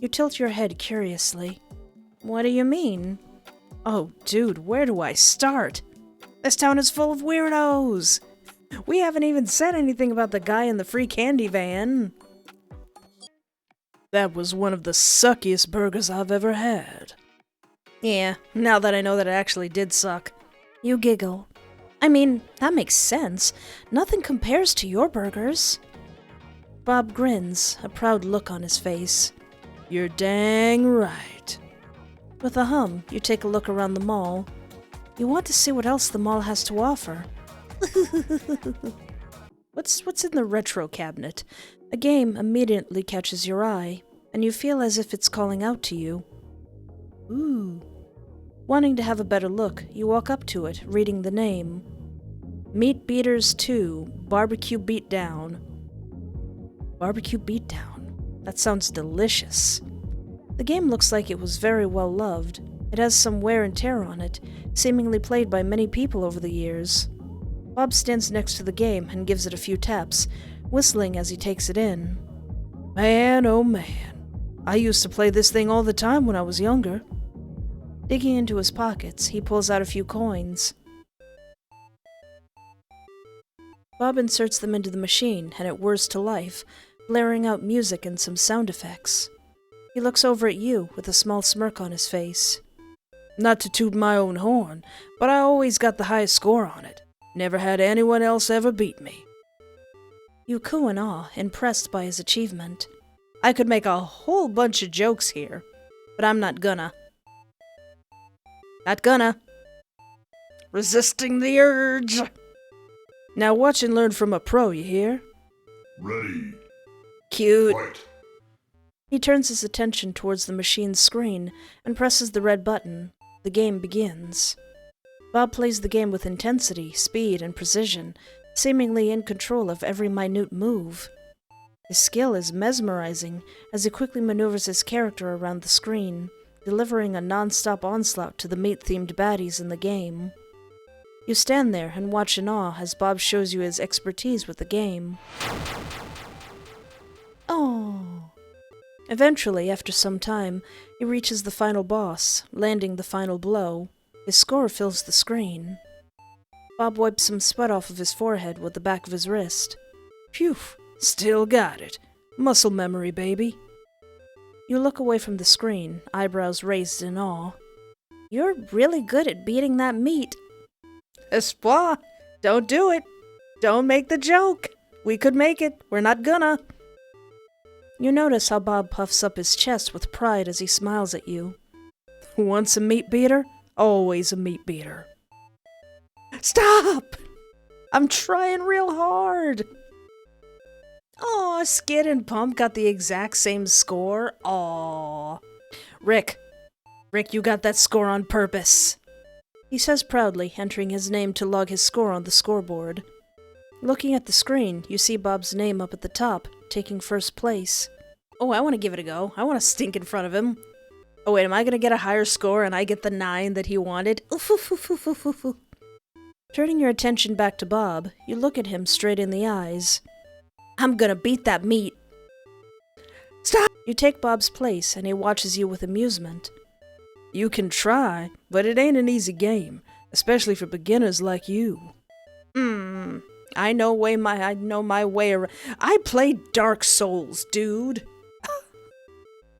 You tilt your head curiously. What do you mean? Oh, dude, where do I start? This town is full of weirdos. We haven't even said anything about the guy in the free candy van. That was one of the suckiest burgers I've ever had. Yeah, now that I know that it actually did suck. You giggle. I mean, that makes sense. Nothing compares to your burgers. Bob grins, a proud look on his face. You're dang right. With a hum, you take a look around the mall. You want to see what else the mall has to offer. What's in the retro cabinet? A game immediately catches your eye, and you feel as if it's calling out to you. Ooh. Wanting to have a better look, you walk up to it, reading the name. Meat Beaters 2, Barbecue Beatdown. Barbecue Beatdown. That sounds delicious. The game looks like it was very well loved. It has some wear and tear on it, seemingly played by many people over the years. Bob stands next to the game and gives it a few taps, whistling as he takes it in. Man, oh man. I used to play this thing all the time when I was younger. Digging into his pockets, he pulls out a few coins. Bob inserts them into the machine, and it whirs to life, blaring out music and some sound effects. He looks over at you with a small smirk on his face. Not to toot my own horn, but I always got the highest score on it. Never had anyone else ever beat me. You coo in awe, impressed by his achievement. I could make a whole bunch of jokes here, but I'm not gonna. Not gonna. Resisting the urge. Now watch and learn from a pro, you hear? Ready. Cute. Fight. He turns his attention towards the machine's screen and presses the red button. The game begins. Bob plays the game with intensity, speed, and precision, seemingly in control of every minute move. His skill is mesmerizing as he quickly maneuvers his character around the screen, delivering a non-stop onslaught to the meat-themed baddies in the game. You stand there and watch in awe as Bob shows you his expertise with the game. Oh. Eventually, after some time, He reaches the final boss, landing the final blow. His score fills the screen. Bob wipes some sweat off of his forehead with the back of his wrist. Phew, still got it. Muscle memory, baby. You look away from the screen, eyebrows raised in awe. You're really good at beating that meat. Espoir, don't do it. Don't make the joke. We could make it. We're not gonna. You notice how Bob puffs up his chest with pride as he smiles at you. Once a meat beater, always a meat beater. Stop! I'm trying real hard. Aw, Skid and Pump got the exact same score. Aw. Rick, you got that score on purpose. He says proudly, entering his name to log his score on the scoreboard. Looking at the screen, you see Bob's name up at the top, taking first place. Oh, I want to give it a go. I want to stink in front of him. Oh wait, am I going to get a higher score and I get the 9 that he wanted? Oof. Turning your attention back to Bob, you look at him straight in the eyes. I'm gonna beat that meat. Stop! You take Bob's place and he watches you with amusement. You can try, but it ain't an easy game, especially for beginners like you. I know my way around. I played Dark Souls, dude.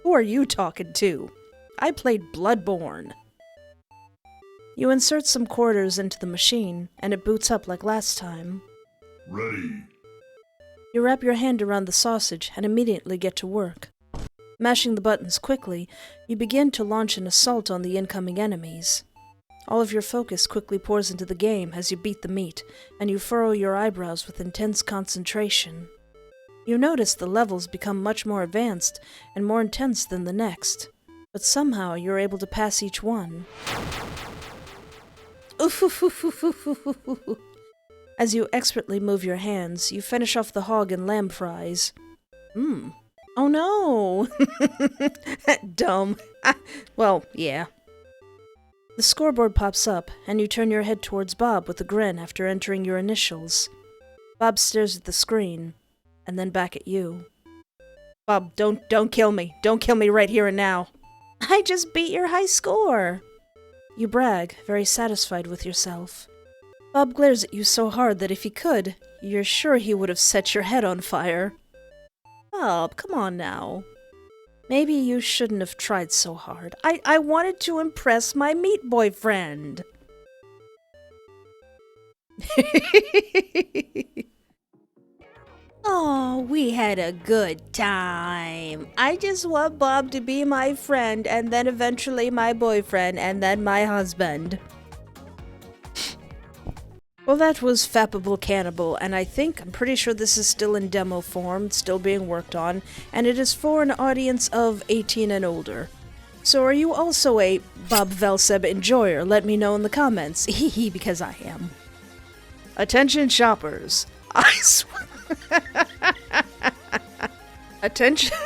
Who are you talking to? I played Bloodborne. You insert some quarters into the machine, and it boots up like last time. Ready. You wrap your hand around the sausage and immediately get to work. Mashing the buttons quickly, you begin to launch an assault on the incoming enemies. All of your focus quickly pours into the game as you beat the meat, and you furrow your eyebrows with intense concentration. You notice the levels become much more advanced and more intense than the next, but somehow you're able to pass each one. As you expertly move your hands, you finish off the hog and lamb fries. Oh no! Dumb. Well, yeah. The scoreboard pops up, and you turn your head towards Bob with a grin after entering your initials. Bob stares at the screen, and then back at you. Bob, don't kill me. Don't kill me right here and now. I just beat your high score. You brag, very satisfied with yourself. Bob glares at you so hard that if he could, you're sure he would have set your head on fire. Bob, come on now. Maybe you shouldn't have tried so hard. I wanted to impress my meat boyfriend. Oh, we had a good time. I just want Bob to be my friend, and then eventually my boyfriend, and then my husband. Well, that was Fappable Cannibal, and I'm pretty sure this is still in demo form, still being worked on, and it is for an audience of 18 and older. So are you also a Bob Velseb enjoyer? Let me know in the comments. Hehe, because I am. Attention shoppers. I swear. Attention.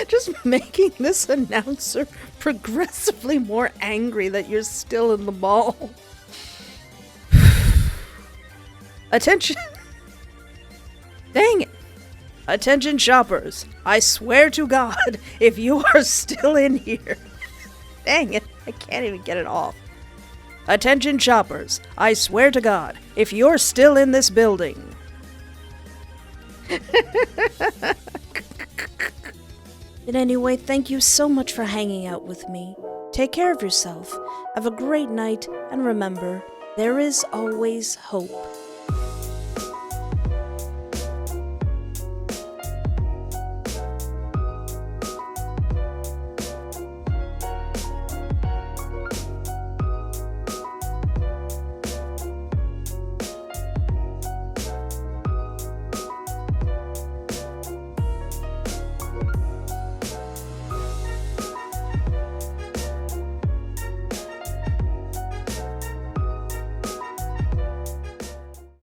Just making this announcer progressively more angry that you're still in the mall. Attention. Dang it. Attention shoppers. I swear to God, if you are still in here. Dang it. I can't even get it off. Attention shoppers. I swear to God, if you're still in this building. And anyway, thank you so much for hanging out with me. Take care of yourself, have a great night, and remember, there is always hope.